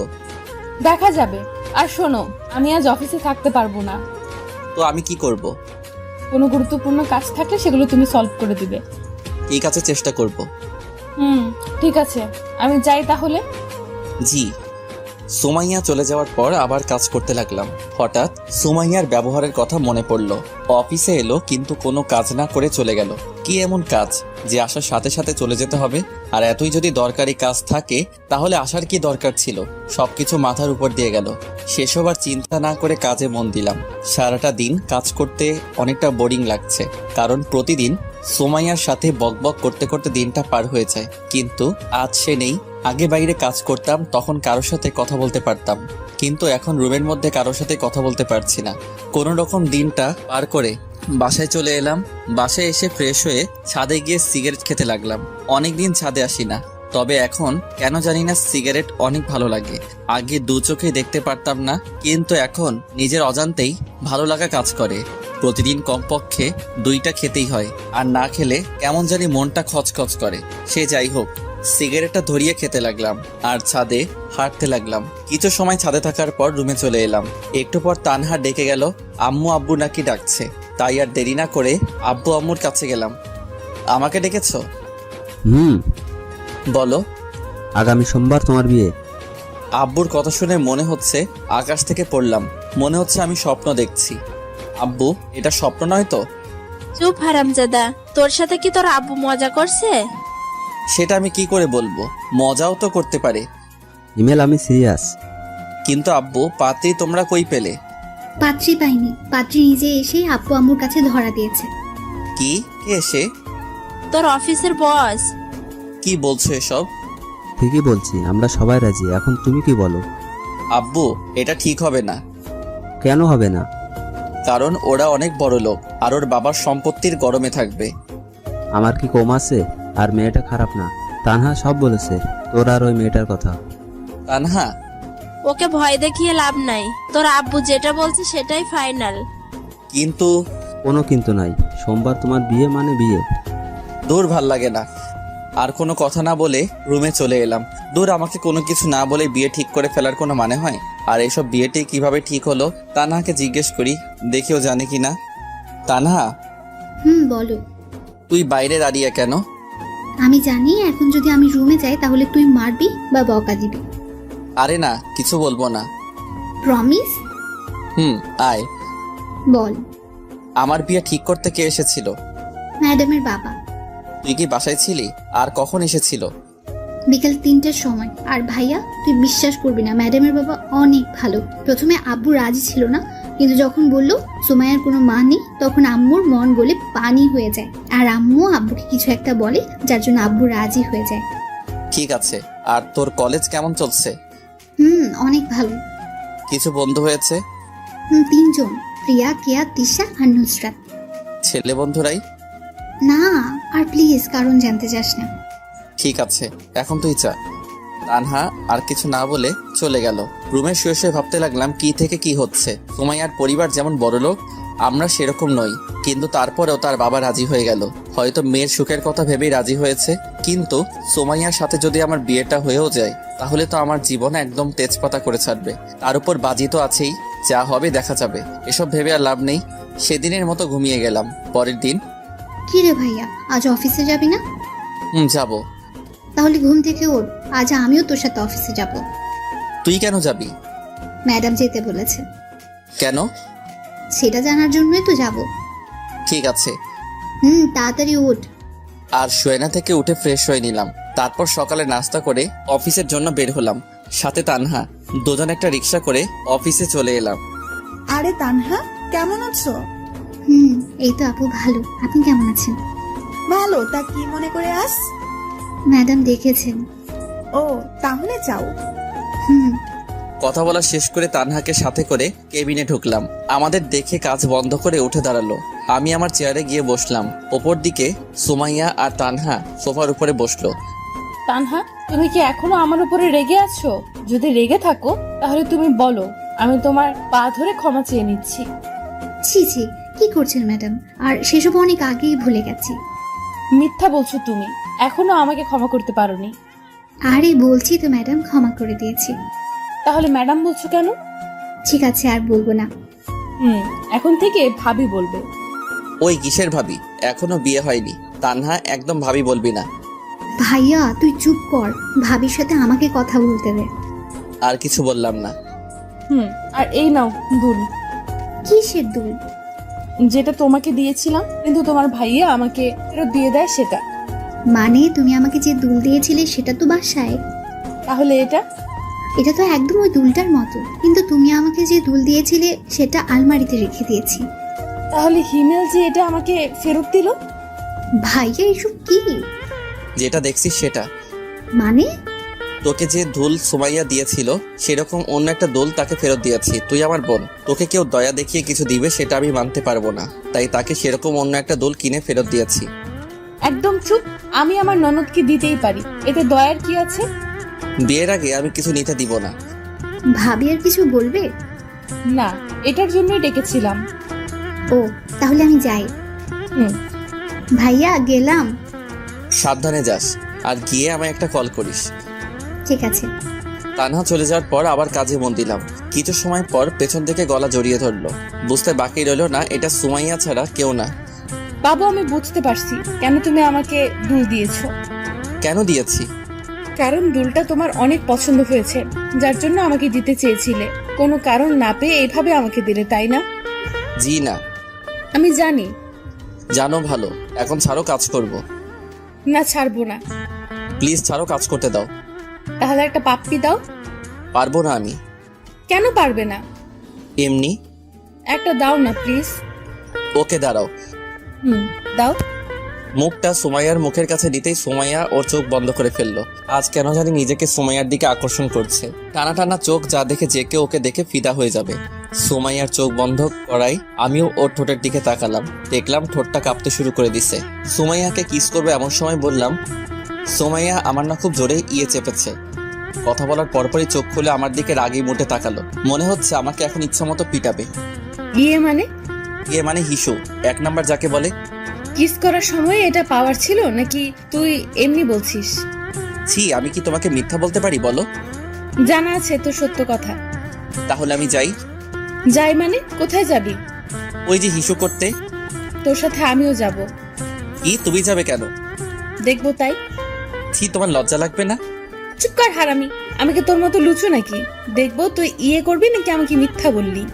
[SPEAKER 11] দেখা যাবে। আর শোনো, আমি আজ অফিসে থাকতে পারবো না।
[SPEAKER 1] তো আমি কি করব?
[SPEAKER 11] কোনো গুরুত্বপূর্ণ কাজ থাকলে সেগুলো তুমি সলভ করে দিবে।
[SPEAKER 1] ঠিক আছে, চেষ্টা করব।
[SPEAKER 11] ঠিক আছে, আমি যাই তাহলে।
[SPEAKER 1] জি। সুমাইয়া চলে যাওয়ার পর আবার কাজ করতে লাগলাম। হঠাৎ সুমাইয়ার ব্যবহারের কথা মনে পড়লো। অফিসে এলো কিন্তু কোনো কাজ না করে চলে গেল। কি এমন কাজ যে আসার সাথে সাথে চলে যেতে হবে? আর এতই যদি দরকারি কাজ থাকে তাহলে আসার কি দরকার ছিল? সবকিছু মাথার উপর দিয়ে গেল। সেসব আর চিন্তা না করে কাজে মন দিলাম। সারাটা দিন কাজ করতে অনেকটা বোরিং লাগছে, কারণ প্রতিদিন সুমাইয়ার সাথে বকবক করতে করতে দিনটা পার হয়ে যায়। কিন্তু আজ সে নেই। আগে বাইরে কাজ করতাম, তখন কারোর সাথে কথা বলতে পারতাম, কিন্তু এখন রুমের মধ্যে কারোর সাথে কথা বলতে পারছি না। কোনো রকম দিনটা পার করে বাসায় চলে এলাম। বাসায় এসে ফ্রেশ হয়ে ছাদে গিয়ে সিগারেট খেতে লাগলাম। অনেকদিন ছাদে আসি না, তবে এখন কেন জানি না সিগারেট অনেক ভালো লাগে। আগে 2 চোখে দেখতে পারতাম না, কিন্তু এখন নিজের অজান্তেই ভালো লাগা কাজ করে। প্রতিদিন কমপক্ষে 2টা খেতেই হয়, আর না খেলে কেমন জানি মনটা খচখচ করে। সে যাই হোক, সিগারেটটা ধরিয়ে খেতে লাগলাম আর ছাদে হাঁটতে লাগলাম। কিছু সময় ছাদে থাকার পর রুমে চলে এলাম। একটু পর তানহা ডেকে গেল, আম্মু আব্বু নাকি ডাকছে। তাই আর দেরি না করে আব্বু আম্মুর কাছে গেলাম। আমাকে ডেকেছো? বলো।
[SPEAKER 12] আগামী সোমবার তোমার বিয়ে।
[SPEAKER 1] আব্বুর কথা শুনে মনে হচ্ছে আকাশ থেকে পড়লাম। মনে হচ্ছে আমি স্বপ্ন দেখছি। আব্বু, এটা স্বপ্ন নয় তো?
[SPEAKER 7] চুপ হারামজাদা, তোর সাথে কি তোর আব্বু মজা করছে?
[SPEAKER 1] সেটা আমি কি করে বলবো? মজাও তো করতে পারে।
[SPEAKER 12] ইমেল, আমি সিরিয়াস।
[SPEAKER 1] কিন্তু আব্বু, পাত্রী তোমরা কই পেলে?
[SPEAKER 10] পাত্রী পাইনি, পাত্রী নিজে এসে আব্বু আম্মুর কাছে ধরা দিয়েছে।
[SPEAKER 1] কি? কে এসে?
[SPEAKER 7] তোর অফিসের বস।
[SPEAKER 1] কি বলছো এসব?
[SPEAKER 12] ঠিকই বলছি, আমরা সবাই রাজি। এখন তুমি কি বলো?
[SPEAKER 1] আব্বু, এটা ঠিক হবে না।
[SPEAKER 12] কেন হবে না?
[SPEAKER 1] কারণ ওরা অনেক বড় লোক আর ওর বাবার সম্পত্তির গরমে থাকবে।
[SPEAKER 12] আমার কি কম আছে? আর মেয়েটা খারাপ না। তানহা সব বলেছে তোর আর ওই মেয়েটার কথা।
[SPEAKER 1] তানহা,
[SPEAKER 7] ওকে ভয় দেখিয়ে লাভ নাই। তোর আব্বু যেটা বলছে সেটাই ফাইনাল।
[SPEAKER 1] কিন্তু
[SPEAKER 12] কোনো কিন্তু নাই। সোমবার তোমার বিয়ে মানে বিয়ে।
[SPEAKER 1] দূর, ভাল লাগে না। আর কোনো কথা না বলে রুমে চলে এলাম। দূর, আমাকে কোনো কিছু না বলে বিয়ে ঠিক করে ফেলার কোনো মানে হয়? আর এসব বিয়েটি কিভাবে ঠিক হলো? তানহাকে জিজ্ঞেস করি, দেখেও জানে কি না। তানহা,
[SPEAKER 10] বলো।
[SPEAKER 1] তুই বাইরে দাঁড়িয়ে কেন?
[SPEAKER 10] আমি জানি এখন যদি আমি রুমে যাই তাহলে তুই মারবি বা বকা দিবি।
[SPEAKER 1] আরে না, কিছু বলবো না।
[SPEAKER 10] প্রমিস?
[SPEAKER 1] আয়।
[SPEAKER 10] বল।
[SPEAKER 1] আমার বিয়ে ঠিক করতে কে এসেছিল?
[SPEAKER 10] ম্যাডামের বাবা।
[SPEAKER 1] তুই কি বাসায় ছিলি? আর কখন এসেছিল?
[SPEAKER 10] বিকাল 3টার সময়। আর ভাইয়া, তুই বিশ্বাস করবি না, ম্যাডামের বাবা অনেক ভালো। প্রথমে আব্বু রাজি ছিল না, কিন্তু যখন বললো সুমাইয়ার কোনো মা নেই, তখন আম্মুর মন গলে পানি হয়ে যায়। আর আম্মু আব্বুকে কিছু একটা বলে, যার জন্য আব্বু রাজি হয়ে যায়।
[SPEAKER 1] ঠিক আছে। আর তোর কলেজ কেমন চলছে?
[SPEAKER 10] অনেক ভালো।
[SPEAKER 1] কিছু বন্ধু হয়েছে?
[SPEAKER 10] 3 জন, প্রিয়া, কেয়া, তিশা আর নুসরাত।
[SPEAKER 1] ছেলে বন্ধুরাই?
[SPEAKER 10] না, আর প্লিজ কারণ জানতে চাস না।
[SPEAKER 1] ঠিক আছে, এখন তুই চা। তানহা আর কিছু না বলে চলে গেল। রুমে শুয়ে শুয়ে ভাবতে লাগলাম কি থেকে কি হচ্ছে। সুমাইয়ার পরিবার যেমন বড়লোক, আমরা সেরকম নই, কিন্তু তারপরেও তার বাবা রাজি হয়ে গেল। হয়তো মেয়ের সুখের কথা ভেবেই রাজি হয়েছে। কিন্তু সুমাইয়ার সাথে যদি আমার বিয়েটা হয়েও যায়, তাহলে তো আমার জীবন একদম তেজপাতা করে ছাড়বে। তার উপর বাজি তো আছেই, যা হবে দেখা যাবে। এসব ভেবে আর লাভ নেই। সেদিনের মতো ঘুমিয়ে গেলাম। পরের দিন।
[SPEAKER 10] কি রে ভাইয়া, আজ অফিসে যাবি না?
[SPEAKER 1] যাবো।
[SPEAKER 10] তাহলে ঘুম থেকে ওঠ, আজ আমিও তোর সাথে অফিসে যাব।
[SPEAKER 1] তুই কেন যাবি?
[SPEAKER 10] ম্যাডাম যেতে বলেছে।
[SPEAKER 1] কেন?
[SPEAKER 10] সেটা জানার জন্যই তো যাব।
[SPEAKER 1] ঠিক আছে।
[SPEAKER 10] তাড়াতাড়ি ওঠ।
[SPEAKER 1] আর শোয়না থেকে উঠে ফ্রেশ হয়ে নিলাম। তারপর সকালে নাস্তা করে অফিসের জন্য বের হলাম। সাথে তানহা। দুজন একটা রিক্সা করে অফিসে চলে এলাম।
[SPEAKER 9] আরে তানহা, কেমন আছো?
[SPEAKER 10] এই তো আপু ভালো। আপনি কেমন আছেন?
[SPEAKER 9] ভালো। তা কি মনে করে আস?
[SPEAKER 10] ম্যাডাম দেখেছেন।
[SPEAKER 9] ও, তাহলে যাও।
[SPEAKER 1] কথা বলা শেষ করে তানহাকে সাথে করে কেবিনে ঢুকলাম। আমাদের দেখে কাজ বন্ধ করে উঠে দাঁড়ালো। আমি আমার চেয়ারে গিয়ে বসলাম। ওপর দিকে সুমাইয়া আর তানহা সোফার উপরে বসলো।
[SPEAKER 11] তানহা, তুমি কি এখনো আমার উপরে রেগে আছো? যদি রেগে থাকো তাহলে তুমি বলো, আমি তোমার পা ধরে ক্ষমা চেয়ে নিচ্ছি।
[SPEAKER 10] ছি ছি, কি করছেন ম্যাডাম? আর সেসব অনেক আগেই ভুলে গেছি।
[SPEAKER 11] মিথ্যা বলছো তুমি, এখনো আমাকে ক্ষমা করতে পারোনি।
[SPEAKER 10] আরে বলছি তো ম্যাডাম, ক্ষমা করে দিয়েছি।
[SPEAKER 11] তাহলে ম্যাডাম বলছো কেন?
[SPEAKER 10] ঠিক আছে, আর বলবো না।
[SPEAKER 11] এখন থেকে ভাবি বলবে।
[SPEAKER 1] ওই কিসের ভাবি? এখনো বিয়ে হয়নি। তানহা, একদম ভাবি বলবি না।
[SPEAKER 10] ভাইয়া তুই চুপ কর, ভাবির সাথে আমাকে কথা বলতে দে।
[SPEAKER 1] আর কিছু বললাম না।
[SPEAKER 11] আর এই নাও দুল।
[SPEAKER 10] কিসের দুল?
[SPEAKER 11] যেটা তোমাকে দিয়েছিলাম কিন্তু তোমার ভাইয়া আমাকে ফেরত দিয়ে দেয় সেটা।
[SPEAKER 10] মানে তুমি আমাকে যে দুল দিয়েছিলে সেটা তো বাসায়।
[SPEAKER 11] তাহলে এটা?
[SPEAKER 10] এটা তো একদম ওই দুলটার মতো, কিন্তু তুমি আমাকে যে দুল দিয়েছিলে সেটা আলমারিতে রেখে দিয়েছি।
[SPEAKER 11] তাহলে হিমেল যে এটা আমাকে ফেরত দিল?
[SPEAKER 10] ভাইয়া এসব কি?
[SPEAKER 1] যেটা দেখছিস সেটা।
[SPEAKER 10] মানে?
[SPEAKER 1] তোকে যে দুল সুমাইয়া দিয়েছিল সেরকম অন্য একটা দুল তাকে ফেরত দিয়েছি। তুই আমার বোন, তোকে কেউ দয়া দেখিয়ে কিছু দিবে সেটা আমি মানতে পারবো না, তাই তাকে সেরকম অন্য একটা দুল কিনে ফেরত দিয়েছি।
[SPEAKER 11] একদম চুপ। আমি আমার ননদকে দিতেই পারি, এতে দয়ার কি আছে?
[SPEAKER 1] বিয়ের আগে আমি কিছু নিতে দিব না।
[SPEAKER 10] ভাবি আর কিছু বলবে
[SPEAKER 11] না, এটার জন্যই ডেকেছিলাম।
[SPEAKER 10] ও, তাহলে আমি যাই।
[SPEAKER 11] হুম।
[SPEAKER 10] ভাইয়া গেলাম।
[SPEAKER 1] সাবধানে যাস। আর গিয়ে আমায় একটা কল করিস।
[SPEAKER 10] ঠিক আছে।
[SPEAKER 1] তানহা চলে যাওয়ার পর আবার কাজে মন দিলাম। কিছু সময় পর পেছন থেকে গলা জড়িয়ে ধরলো। বুঝতে বাকি রইল না এটা সুমাইয়া ছাড়া কেউ না।
[SPEAKER 11] বাবু, আমি বুঝতে পারছি কেন তুমি আমাকে দুল দিয়েছো।
[SPEAKER 1] কেন দিয়েছি?
[SPEAKER 11] কারণ দুলটা তোমার অনেক পছন্দ হয়েছে, যার জন্য আমাকে দিতে চেয়েছিলে। কোনো কারণ না পেয়ে এভাবে আমাকে দিলে, তাই না?
[SPEAKER 1] জি না।
[SPEAKER 11] আমি জানি।
[SPEAKER 1] জানো ভালো। এখন ছাড়ো, কাজ করব।
[SPEAKER 11] না, ছাড়বো না।
[SPEAKER 1] প্লিজ ছাড়ো, কাজ করতে দাও।
[SPEAKER 11] তাহলে একটা পাপ্পি দাও।
[SPEAKER 1] পারবো না আমি।
[SPEAKER 11] কেন পারবে না?
[SPEAKER 1] এমনি।
[SPEAKER 11] একটা দাও না প্লিজ।
[SPEAKER 1] ওকে দাঁড়াও।
[SPEAKER 11] দাও।
[SPEAKER 1] মুখটা সুমাইয়ার মুখের কাছে দিতেই সুমাইয়া ওর চোখ বন্ধ করে ফেললো। আজ কেন জানি নিজেকে সুমাইয়ার দিকে আকর্ষণ করছে। টানা টানা চোখ যা দেখে যে কেউ ওকে দেখে ফিদা হয়ে যাবে। সুমাইয়ার চোখ বন্ধ করাই আমিও ওর ঠোঁটের দিকে তাকালাম। দেখলাম ঠোঁটটা কাঁপতে শুরু করে দিছে। সুমাইয়াকে কিস করবে এমন সময় বললাম, সুমাইয়া আমার না খুব জোরে চেপেছে। কথা বলার পরপরই চোখ খুলে আমার দিকে রাগি মুটে তাকালো। মনে হচ্ছে আমাকে এখন ইচ্ছা মতো পিটাবে। মানে হিসু, 1 নাম্বার যাকে বলে।
[SPEAKER 11] কিস করার সময় এটা পাওয়ার ছিল নাকি তুই এমনি বলছিস?
[SPEAKER 1] ছি, আমি কি তোমাকে মিথ্যা বলতে পারি বলো?
[SPEAKER 11] জানা আছে তো সত্য কথা।
[SPEAKER 1] তাহলে আমি যাই।
[SPEAKER 11] যাই মানে? কোথায় যাবি?
[SPEAKER 1] ওই যে হিসু করতে।
[SPEAKER 11] তোর সাথে আমিও যাব।
[SPEAKER 1] কি, তুমি যাবে কেন?
[SPEAKER 11] দেখবো তাই।
[SPEAKER 1] ছি, তোমার লজ্জা লাগবে না?
[SPEAKER 11] চুপ কর হারামি। আমাকে তোর মতো লুচু নাকি? দেখবো তুই করবি নাকি আমাকে মিথ্যা বললি।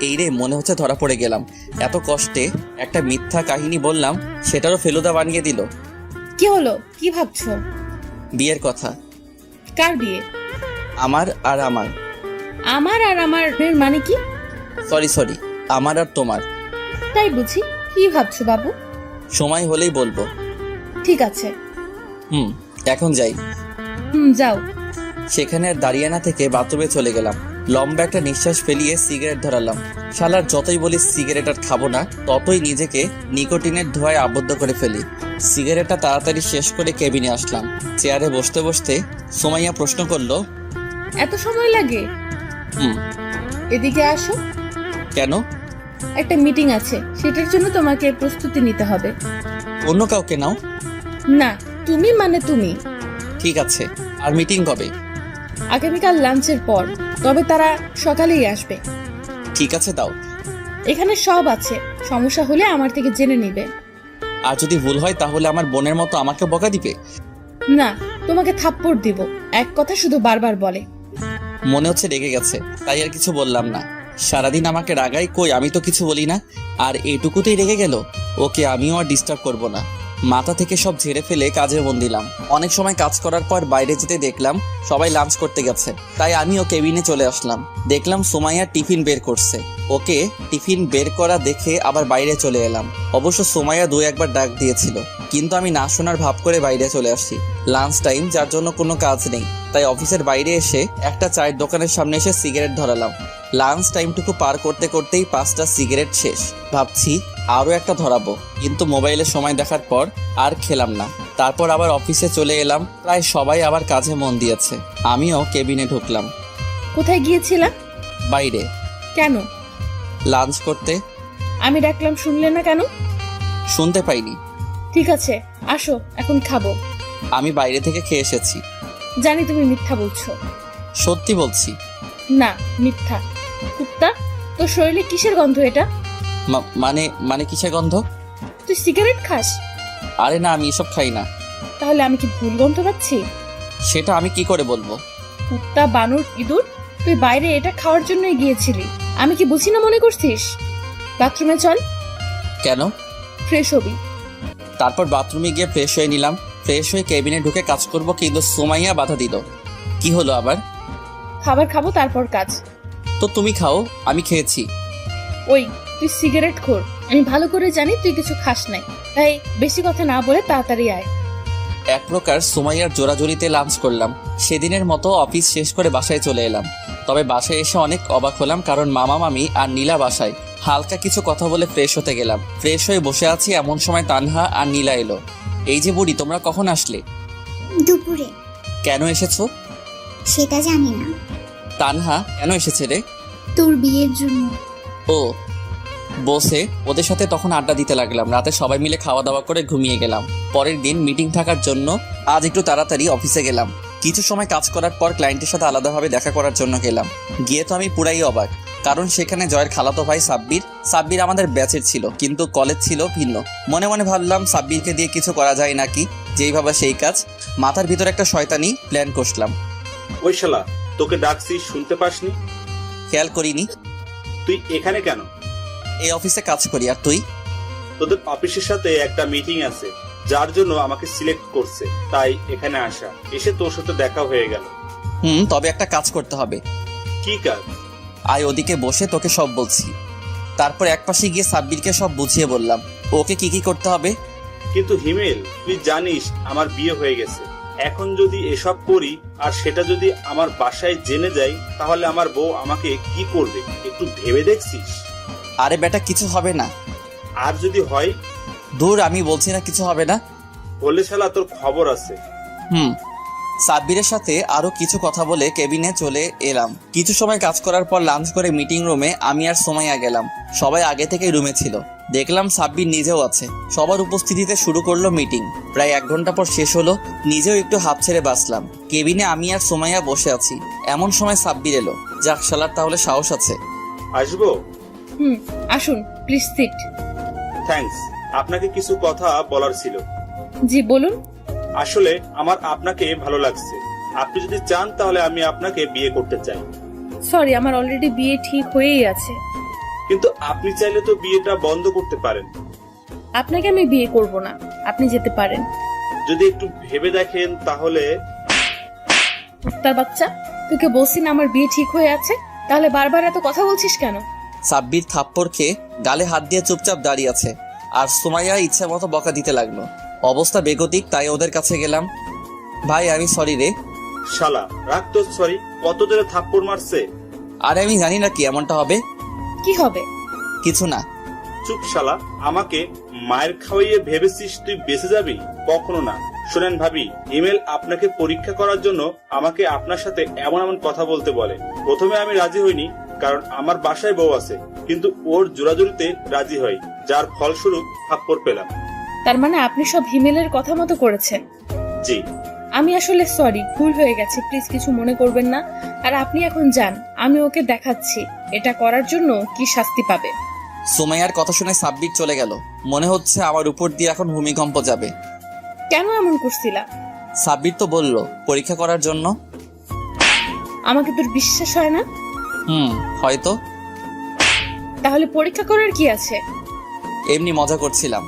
[SPEAKER 1] এই রে, মনে হচ্ছে ধরা পড়ে গেলাম। এত কষ্টে একটা মিথ্যা কাহিনী বললাম, সেটারও ফেলুদা বানিয়ে দিল।
[SPEAKER 11] কি হলো? কি ভাবছো?
[SPEAKER 1] বিয়ের কথা।
[SPEAKER 11] কার বিয়ে?
[SPEAKER 1] আমার আর আমার।
[SPEAKER 11] আমার আর আমার মানে কি?
[SPEAKER 1] সরি, আমার আর তোমার।
[SPEAKER 11] তাই বুঝি? কি ভাবছো বাবু?
[SPEAKER 1] সময় হলেই বলবো।
[SPEAKER 11] ঠিক আছে।
[SPEAKER 1] এখন যাই।
[SPEAKER 11] যাও।
[SPEAKER 1] সেখানে আর দাঁড়িয়ে না থেকে বাথরুমে চলে গেলাম। লম্বা একটা নিঃশ্বাস ফেলিয়ে সিগারেট ধরালাম। শালার যতই বলি সিগারেট আর খাবো না, ততই নিজেকে নিকোটিনের ধোঁয়ায় আবদ্ধ করে ফেলি। সিগারেটটা তাড়াতাড়ি শেষ করে কেবিনে আসলাম। চেয়ারে বসতে বসতে সুমাইয়া প্রশ্ন করলো,
[SPEAKER 11] এত সময় লাগে? এদিকে আসো।
[SPEAKER 1] কেন?
[SPEAKER 11] একটা মিটিং আছে, সেটার জন্য তোমাকে প্রস্তুতি নিতে হবে।
[SPEAKER 1] অন্য কাউকে নাও।
[SPEAKER 11] না, তুমি মানে তুমি।
[SPEAKER 1] ঠিক আছে। আর মিটিং কবে?
[SPEAKER 11] আগামীকাল লাঞ্চের পর, তবে তারা সকালেই আসবে।
[SPEAKER 1] ঠিক আছে, দাও।
[SPEAKER 11] এখানে সব আছে, সমস্যা হলে আমার থেকে জেনে নিবে।
[SPEAKER 1] আর যদি ভুল হয় তাহলে আমার বোনের মতো আমাকে বকা দিবে?
[SPEAKER 11] না, তোমাকে থাপ্পড় দিব। এক কথা শুধু বারবার বলে।
[SPEAKER 1] মনে হচ্ছে রেগে গেছে, তাই আর কিছু বললাম না। সারাদিন আমাকে রাগাই, কই আমি তো কিছু বলি না। আর এইটুকুতেই রেগে গেল। ওকে আমিও আর ডিস্টার্ব করব না। মাথা থেকে সব ঝেড়ে ফেলে কাজে মন দিলাম। অনেক সময় কাজ করার পর বাইরে যেতে দেখলাম সবাই লাঞ্চ করতে গেছে, তাই আমিও কেবিনে চলে আসলাম। দেখলাম সুমাইয়া টিফিন বের করছে। ওকে টিফিন বের করা দেখে আবার বাইরে চলে এলাম। অবশ্য সুমাইয়া 2-1 বার ডাক দিয়েছিল, কিন্তু আমি না শোনার ভাব করে বাইরে চলে আসছি। লাঞ্চ টাইম, যার জন্য কোনো কাজ নেই, তাই অফিসের বাইরে এসে একটা চায়ের দোকানের সামনে এসে সিগারেট ধরালাম। লাঞ্চ টাইমটুকু পার করতে করতেই 5টা সিগারেট শেষ। ভাবছি আরও একটা ধরাবো, কিন্তু মোবাইলে সময় দেখার পর আর খেলাম না। তারপর আবার অফিসে চলে এলাম। প্রায় সবাই আবার কাজে মন দিয়েছে। আমিও কেবিনে ঢুকলাম।
[SPEAKER 11] কোথায় গিয়েছিলাম?
[SPEAKER 1] বাইরে।
[SPEAKER 11] কেন?
[SPEAKER 1] লাঞ্চ করতে।
[SPEAKER 11] আমি ডাকলাম, শুনলে না কেন?
[SPEAKER 1] শুনতে পাইনি।
[SPEAKER 11] ঠিক আছে, আসো, এখন খাবো।
[SPEAKER 1] আমি বাইরে থেকে খেয়ে এসেছি।
[SPEAKER 11] জানি তুমি মিথ্যা বলছো।
[SPEAKER 1] সত্যি বলছি।
[SPEAKER 11] না, মিথ্যা। কুত্তা, তোর শরীরে কিসের গন্ধ এটা?
[SPEAKER 1] মানে কিসের গন্ধ?
[SPEAKER 11] তুই সিগারেট খাস?
[SPEAKER 1] আরে না, আমি এসব খাই না।
[SPEAKER 11] তাহলে আমি কি ভুল গন্ধ পাচ্ছি?
[SPEAKER 1] সেটা আমি কি করে বলবো?
[SPEAKER 11] কুত্তা, বানর, ইঁদুর, তুই বাইরে এটা খাওয়ার জন্যই গিয়েছিলি। আমি কি বুঝি না মনে করছিস? বাথরুমে চল।
[SPEAKER 1] কেন?
[SPEAKER 11] ফ্রেশ হবি।
[SPEAKER 1] তারপর বাথরুমে গিয়ে ফ্রেশ হয়ে নিলাম। ফ্রেশ হয়ে কেবিনে ঢুকে কাজ করব, কিন্তু সুমাইয়া বাধা দিল। কি হলো আবার?
[SPEAKER 11] খাবার খাবো, তারপর কাজ।
[SPEAKER 1] তো তুমি খাও, আমি খেয়েছি।
[SPEAKER 11] ওই, তুই সিগারেট খোর। আমি ভালো করে জানি তুই কিছু খাস নাই, তাই বেশি কথা না বলে তাড়াতাড়ি আয়।
[SPEAKER 1] এক প্রকার সুমাইয়ার জোরাজোরিতে লাঞ্চ করলাম। সেদিনের মতো অফিস শেষ করে বাসায় চলে এলাম। তবে বাসায় এসে অনেক অবাক হলাম, কারণ মামা মামি আর নীলা বাসায়। হালকা কিছু কথা বলে ফ্রেশ হতে গেলাম। ফ্রেশ হয়ে বসে আছি, এমন সময় তানহা আর নীলা এলো। এই যে বুড়ি, তোমরা কখন আসলে?
[SPEAKER 10] দুপুরে।
[SPEAKER 1] কেন এসেছো?
[SPEAKER 10] সেটা জানি না।
[SPEAKER 1] তানহা কেন এসেছে রে?
[SPEAKER 10] তোর বিয়ের জন্য।
[SPEAKER 1] ও, বসে ওদের সাথে তখন আড্ডা দিতে লাগলাম। রাতে সবাই মিলে খাওয়া দাওয়া করে ঘুমিয়ে গেলাম। পরের দিন মিটিং থাকার জন্য আজ একটু তাড়াতাড়ি অফিসে গেলাম। কিছু সময় কাজ করার পর ক্লায়েন্টের সাথে আলাদাভাবে দেখা করার জন্য গেলাম। গিয়ে তো আমি পুরাই অবাক, কারণ সেখানে জয়ের খালাতো ভাই সাব্বির আমাদের ব্যাচের ছিল, কিন্তু কলেজ ছিল ভিন্ন। মনে মনে ভাবলাম সাব্বিরকে দিয়ে কিছু করা যায় নাকি, যেই ভাবা সেই কাজ। মাথার ভিতর একটা শয়তানি প্ল্যান কষলাম।
[SPEAKER 13] ওই শালা, তোকে ডাকছি শুনতে পাসনি?
[SPEAKER 1] খেয়াল করিনি।
[SPEAKER 13] তুই এখানে কেন?
[SPEAKER 1] এই অফিসে কাজ করি। আর তুই?
[SPEAKER 13] তোদের অফিসের সাথে একটা মিটিং আছে, যার জন্য আমাকে সিলেক্ট করছে, তাই এখানে আসা। এসে তোর সাথে দেখা হয়ে গেল।
[SPEAKER 1] তবে একটা কাজ করতে হবে।
[SPEAKER 13] কি কাজ?
[SPEAKER 1] আয় ওদিকে বসে তোকে সব বলছি। তারপর একপাশে গিয়ে সাব্বিরকে সব বুঝিয়ে বললাম ওকে কি কি করতে হবে।
[SPEAKER 13] কিন্তু হিমেল, তুই জানিস আমার বিয়ে হয়ে গেছে। এখন যদি এসব করি আর সেটা যদি আমার বাসায় জেনে যায়, তাহলে আমার বউ আমাকে কি করবে একটু ভেবে দেখছিস?
[SPEAKER 1] আরে বেটা, কিছু হবে না।
[SPEAKER 13] আর যদি হয়?
[SPEAKER 1] দূর, আমি বলছি না কিছু হবে না।
[SPEAKER 13] বলে শালা, তোর খবর আছে।
[SPEAKER 1] সাব্বিরের সাথে আরো কিছু কথা বলে কেবিনে চলে এলাম। কিছু সময় কাজ করার পর লাঞ্চ করে মিটিং রুমে আমি আর সোমাইয়া গেলাম। সবাই আগে থেকেই রুমে ছিল। দেখলাম সাব্বির নিজেও আছে। সবার উপস্থিতিতে শুরু করলো মিটিং। প্রায় 1 ঘন্টা পর শেষ হলো। নিজেও একটু হাঁপ ছেড়ে বাঁচলাম। কেবিনে আমি আর সোমাইয়া বসে আছি। এমন সময় সাব্বির এলো। যাক শালার, তাহলে সাহস আছে।
[SPEAKER 13] আসবো?
[SPEAKER 11] আসুন প্লিজ সিট।
[SPEAKER 13] থ্যাঙ্কস। আপনাকে কিছু কথা বলার ছিল।
[SPEAKER 11] জি বলুন।
[SPEAKER 13] আসলে আমার আপনাকে ভালো লাগছে। আপনি যদি চান তাহলে আমি আপনাকে বিয়ে করতে চাই।
[SPEAKER 11] সরি, আমার অলরেডি বিয়ে ঠিক হয়েই আছে।
[SPEAKER 13] কিন্তু আপনি চাইলে তো বিয়েটা বন্ধ করতে পারেন।
[SPEAKER 11] আপনাকে আমি বিয়ে করব না, আপনি যেতে পারেন।
[SPEAKER 13] যদি একটু ভেবে দেখেন তাহলে।
[SPEAKER 11] তার বাচ্চা, তোকে বলছি না আমার বিয়ে ঠিক হয়ে আছে, তাহলে বারবার এত কথা বলছিস কেন?
[SPEAKER 1] সাব্বির থাপ্পড় খেয়ে গালে হাত দিয়ে চুপচাপ দাঁড়িয়ে আছে। আর সোমাইয়া ইচ্ছা মতো বকা দিতে লাগলো। অবস্থা বেগতিক, তাই ওদের কাছে গেলাম। ভাই আমি সরি রে।
[SPEAKER 13] শালা, রাখ তো সরি। কত জোরে থাপ্পড় মারছে।
[SPEAKER 1] আরে আমি জানি না কি এমনটা হবে।
[SPEAKER 11] কি হবে?
[SPEAKER 1] কিছু না।
[SPEAKER 13] চুপ শালা, আমাকে মায়ের খাওয়াইয়ে ভেবেছিস তুই বেঁচে যাবি? কখনো না। শোনেন ভাবি, ইমেল আপনাকে পরীক্ষা করার জন্য আমাকে আপনার সাথে এমন এমন কথা বলতে বলে। প্রথমে আমি রাজি হইনি, কারণ আমার বাসায় বউ আছে, কিন্তু ওর জোরাজুরিতে রাজি হয়, যার ফলস্বরূপ থাপ্পড় পেলাম।
[SPEAKER 11] তার মানে আপনি সব হিমেলের কথা মতো করেছেন?
[SPEAKER 13] জি।
[SPEAKER 11] আমি আসলে সরি, ভুল হয়ে গেছে, প্লিজ কিছু মনে করবেন না। আর আপনি এখন যান, আমি ওকে দেখাচ্ছি এটা করার জন্য কি শাস্তি পাবে।
[SPEAKER 1] সোমাইয়ার কথা শুনে সাব্বির চলে গেল। মনে হচ্ছে আমার উপর দিয়ে এখন ভূমিকম্প যাবে।
[SPEAKER 11] কেন এমন করছিলা?
[SPEAKER 1] সাব্বির তো বলল পরীক্ষা করার জন্য।
[SPEAKER 11] আমাকে তোর বিশ্বাস হয় না?
[SPEAKER 1] হয়তো।
[SPEAKER 11] তাহলে পরীক্ষা করার কি আছে?
[SPEAKER 1] এমনি মজা করছিলাম।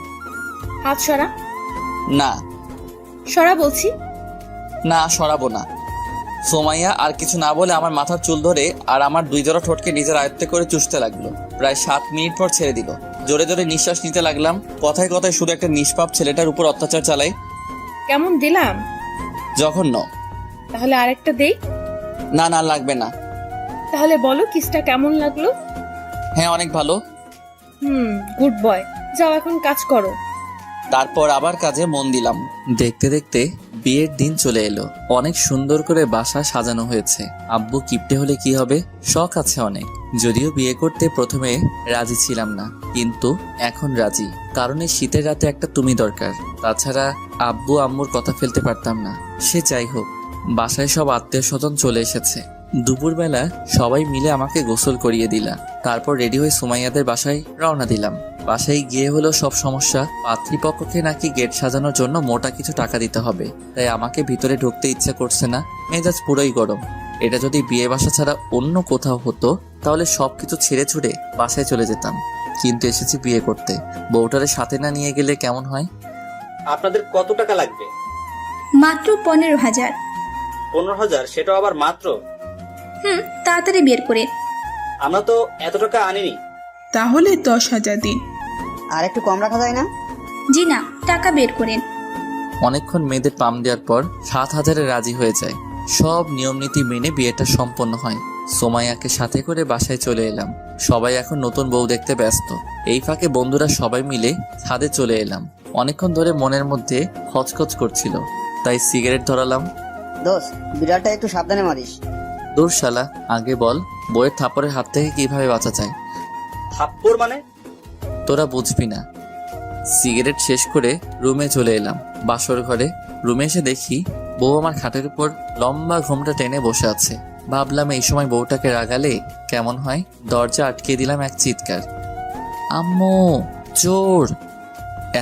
[SPEAKER 11] হাত সরা।
[SPEAKER 1] না।
[SPEAKER 11] সরা বলছি।
[SPEAKER 1] না, সরাবো না। সোমাইয়া আর কিছু না বলে আমার মাথার চুল ধরে আর আমার 2 জোড়া ঠোঁটকে নিজের আয়ত্তে করে চুষতে লাগলো। প্রায় 7 মিনিট পর ছেড়ে দিল। জোরে জোরে নিঃশ্বাস নিতে লাগলাম। কথায় কথায় শুধু একটা নিষ্পাপ ছেলেটার উপর অত্যাচার চালাই।
[SPEAKER 11] কেমন দিলাম?
[SPEAKER 1] জঘন্য।
[SPEAKER 11] তাহলে আরেকটা দেই?
[SPEAKER 1] না না, লাগবে না।
[SPEAKER 11] তাহলে বলো কিসটা কেমন লাগলো?
[SPEAKER 1] হ্যাঁ, অনেক ভালো।
[SPEAKER 11] Good boy. যাও এখন কাজ করো।
[SPEAKER 1] তারপর আবার কাজে মন দিলাম। দেখতে দেখতে বিয়ের দিন চলে এলো। অনেক সুন্দর করে বাসা সাজানো হয়েছে। আব্বু কিপটে হলে কি হবে, শখ আছে অনেক। যদিও বিয়ে করতে প্রথমে রাজি ছিলাম না, কিন্তু এখন রাজি। কারণ এই শীতের রাতে একটা তুমি দরকার। তাছাড়া আব্বু আম্মুর কথা ফেলতে পারতাম না। সে যাই হোক, বাসায় সব আত্মীয় স্বজন চলে এসেছে। দুপুরবেলা সবাই মিলে আমাকে গোসল করিয়ে দিলা। তারপর রেডি হয়ে সুমাইয়াদের বাসায় রওনা দিলাম। বাসায় গিয়ে হলো সব সমস্যা। পাত্রীপক্ষকে নাকি গেট সাজানোর জন্য মোটা কিছু টাকা দিতে হবে, তাই আমাকে ভিতরে ঢুকতে ইচ্ছা করছে না। মেজাজ পুরোই গরম। এটা যদি বিয়ে বাসা ছাড়া অন্য কোথাও হতো তাহলে সবকিছু ছেড়ে ছুড়ে বাসায় চলে যেতাম, কিন্তু এসেছি বিয়ে করতে। বউটারে সাথে না নিয়ে গেলে কেমন হয়?
[SPEAKER 4] আপনাদের কত টাকা লাগবে?
[SPEAKER 14] মাত্র 15,000।
[SPEAKER 4] 15,000? সেটাও আবার মাত্র?
[SPEAKER 14] তাড়াতাড়ি বের করে।
[SPEAKER 4] আমরা তো এত টাকা আনিনি।
[SPEAKER 15] তাহলে 10,000 দিন।
[SPEAKER 5] আর একটু কম রাখা যায় না?
[SPEAKER 14] জি না, টাকা বের করেন।
[SPEAKER 1] অনেকক্ষণ মেয়েদের পাম দেওয়ার পর 7,000-এ রাজি হয়ে যায়। সব নিয়ম নীতি মেনে বিয়েটা সম্পন্ন হয়। সোমাইয়াকে সাথে করে বাসায় চলে এলাম। সবাই এখন নতুন বউ দেখতে ব্যস্ত। এই ফাঁকে বন্ধুরা সবাই মিলে ছাদে চলে এলাম। অনেকক্ষণ ধরে মনের মধ্যে খচখচ করছিল, তাই সিগারেট ধরালাম।
[SPEAKER 5] দোস্ত, বিড়ালটা একটু সাবধানে মারিস।
[SPEAKER 1] দূর শালা, আগে বল বউয়ের থাপ্পড়ের হাত থেকে কিভাবে বাঁচা যায়?
[SPEAKER 4] থাপ্পড় মানে?
[SPEAKER 1] তোরা বুঝবি না। সিগারেট শেষ করে রুমে চলে এলাম। বাসর ঘরে রুমে এসে দেখি বউ আমার খাটের উপর লম্বা ঘোমটা টেনে বসে আছে। ভাবলাম এই সময় বউটাকে রাগালে কেমন হয়। দরজা আটকে দিলাম এক চিৎকার, আম্মু চোর।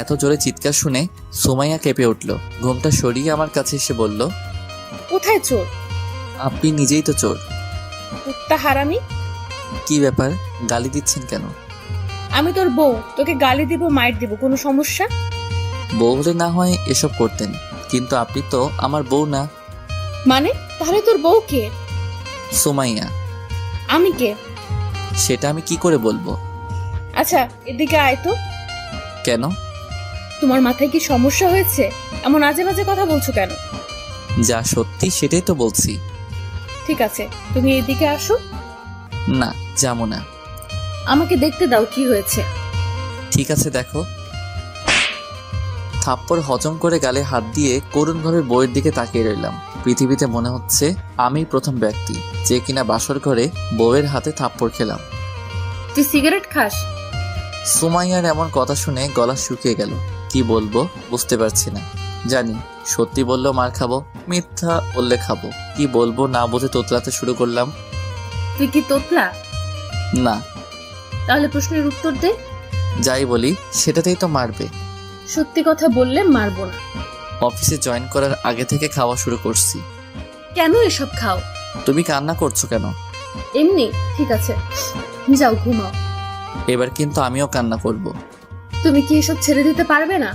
[SPEAKER 1] এত জোরে চিৎকার শুনে সুমাইয়া কেঁপে উঠল। ঘোমটা সরিয়ে আমার কাছে এসে বলল,
[SPEAKER 11] কোথায় চোর?
[SPEAKER 1] আপনি নিজেই তো চোর।
[SPEAKER 11] কুত্তা হারামি।
[SPEAKER 1] কি ব্যাপার, গালি দিচ্ছেন কেন?
[SPEAKER 11] আমি তোর বউ, তোকে গালি দিব মাইর দিব, কোনো সমস্যা?
[SPEAKER 1] বউ হলে না হয় এসব করতেন, কিন্তু আপনি তো আমার বউ না।
[SPEAKER 11] মানে তাহলে তোর বউ কে?
[SPEAKER 1] সুমাইয়া।
[SPEAKER 11] আমি কে?
[SPEAKER 1] সেটা আমি কি করে বলবো?
[SPEAKER 11] আচ্ছা এদিকে আয় তো।
[SPEAKER 1] কেন?
[SPEAKER 11] তোমার মাথায় কি সমস্যা হয়েছে? এমন আজে বাজে কথা বলছো কেন?
[SPEAKER 1] যা সত্যি সেটাই তো বলছি।
[SPEAKER 11] ঠিক আছে তুমি এদিকে আসো।
[SPEAKER 1] না, যাবো না।
[SPEAKER 11] আমাকে দেখতে দাও কি হয়েছে।
[SPEAKER 1] ঠিক আছে দেখো। থাপ্পড় হজম করে গালে হাত দিয়ে করুণভাবে বউয়ের দিকে তাকিয়ে রইলাম। পৃথিবীতে মনে হচ্ছে আমি প্রথম ব্যক্তি যে কিনা বাসর ঘরে বউয়ের হাতে থাপ্পড় খেলাম।
[SPEAKER 11] তুই সিগারেট খাস?
[SPEAKER 1] সুমাইয়ার এমন কথা শুনে গলা শুকিয়ে গেল। কি বলবো বুঝতে পারছি না। জানি সত্যি বললেও মার খাবো, মিথ্যা বললে খাবো। কি বলবো না বুঝে তোতলাতে শুরু করলাম।
[SPEAKER 11] তুই কি তোতলা?
[SPEAKER 1] না।
[SPEAKER 11] তাহলে প্রশ্নের উত্তর দে।
[SPEAKER 1] যাই বলি সেটাতেই তো মারবে।
[SPEAKER 11] সত্যি কথা বললে মারবো না।
[SPEAKER 1] অফিসে জয়েন করার আগে থেকে খাওয়া শুরু করছি।
[SPEAKER 11] কেন এসব খাও?
[SPEAKER 1] তুমি কান্না করছো কেন?
[SPEAKER 11] এমনি। ঠিক আছে যাও ঘুমাও।
[SPEAKER 1] এবার কিন্তু আমিও কান্না করব।
[SPEAKER 11] তুমি কি এসব ছেড়ে দিতে পারবে না?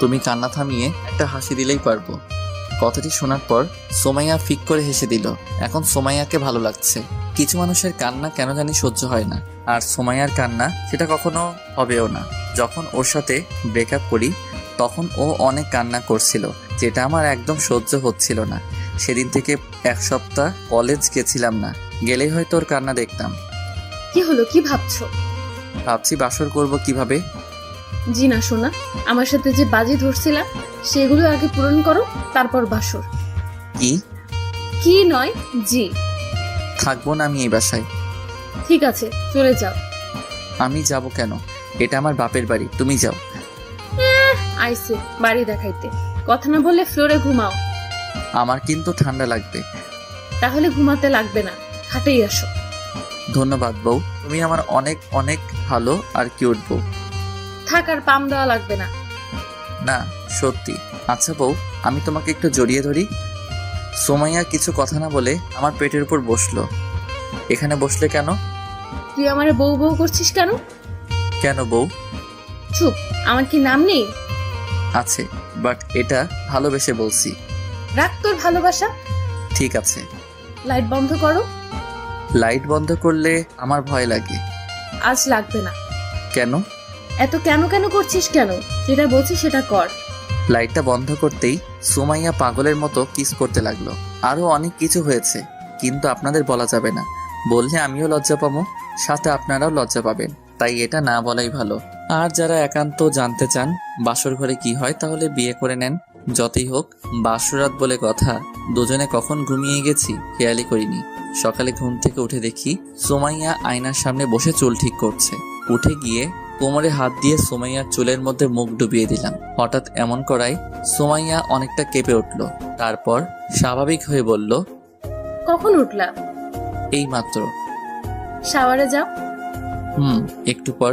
[SPEAKER 1] তুমি কান্না থামিয়ে একটা হাসি দিলেই পারবো। কথাটি শোনার পর সোমাইয়া ফিক করে হেসে দিল। এখন সোমাইয়াকে ভালো লাগছে। কিছু মানুষের কান্না কেন জানি সহ্য হয় না, আর সোমাইয়ার কান্না সেটা কখনো হবেও না। যখন ওর সাথে ব্রেকআপ করি তখন ও অনেক কান্না করছিল, যেটা আমার একদম সহ্য হচ্ছিল না। সেদিন থেকে এক সপ্তাহ কলেজ গেছিলাম না, গেলেই হয়তো ওর কান্না দেখতাম।
[SPEAKER 11] কি হলো, কি ভাবছো?
[SPEAKER 1] ভাবছি বাসর করব কিভাবে।
[SPEAKER 11] জি না সোনা, আমার সাথে যে বাজি ধরছিলা সেগুলো আগে পূরণ করো, তারপর বাসর।
[SPEAKER 1] কি?
[SPEAKER 11] কি নয় জি।
[SPEAKER 1] থাকবো না আমি এই বাসায়।
[SPEAKER 11] ঠিক আছে চলে যাও।
[SPEAKER 1] আমি যাব কেন? এটা আমার বাপের বাড়ি, তুমি যাও।
[SPEAKER 11] আইসে বাড়ি দেখাইতে, কথা না বললে ফ্লোরে ঘুমাও।
[SPEAKER 1] আমার কিন্তু ঠান্ডা লাগবে।
[SPEAKER 11] তাহলে ঘুমাতে লাগবে না, খাটেই আসো।
[SPEAKER 1] ধন্যবাদ বউ, তুমি আমার অনেক অনেক ভালো আর কিউট বউ।
[SPEAKER 11] থাক, আর পাম দেওয়া লাগবে না।
[SPEAKER 1] না সত্যি। আচ্ছা বউ, আমি তোমাকে একটু জড়িয়ে ধরি। সোমাইয়া কিছু কথা না বলে আমার পেটের উপর বসলো। এখানে বসলে কেন?
[SPEAKER 11] তুই আমার বউ বউ করছিস কেন?
[SPEAKER 1] কেন বউ?
[SPEAKER 11] চুপ, আমার কি নাম নেই?
[SPEAKER 1] আছে, বাট এটা ভালোবেসে বলছি।
[SPEAKER 11] রাখ তোর ভালোবাসা।
[SPEAKER 1] ঠিক আছে।
[SPEAKER 11] লাইট বন্ধ করো।
[SPEAKER 1] লাইট বন্ধ করলে আমার ভয় লাগে।
[SPEAKER 11] আজ লাগবে না।
[SPEAKER 1] কেন?
[SPEAKER 11] এত কেন কেন করছিস কেন? যেটা বলছি সেটা কর।
[SPEAKER 1] লাইটটা বন্ধ করতেই সুমাইয়া পাগলের মতো কিস করতে লাগলো। আরো অনেক কিছু হয়েছে, কিন্তু আপনাদের বলা যাবে না। বললে আমিও লজ্জা পাবো, সাথে আপনারাও লজ্জা পাবেন, তাই এটা না বলাই ভালো। আর যারা একান্ত জানতে চান বাসর ঘরে কি হয়, তাহলে বিয়ে করে নেন। যতই হোক বাসরাত বলে কথা, দুজনে কখন ঘুমিয়ে গেছি খেয়ালই করিনি। সকালে ঘুম থেকে উঠে দেখি সুমাইয়া আয়নার সামনে বসে চুল ঠিক করছে। উঠে গিয়ে কোমরে হাত দিয়ে সুমাইয়ার চুলের মধ্যে মুখ ডুবিয়ে দিলাম। হঠাৎ এমন করায় সুমাইয়া অনেকটা কেঁপে উঠল। তারপর স্বাভাবিক হয়ে বলল,
[SPEAKER 11] কখন উঠলা?
[SPEAKER 1] এই মাত্র।
[SPEAKER 11] শাওয়ারে যাও।
[SPEAKER 1] একটু পর।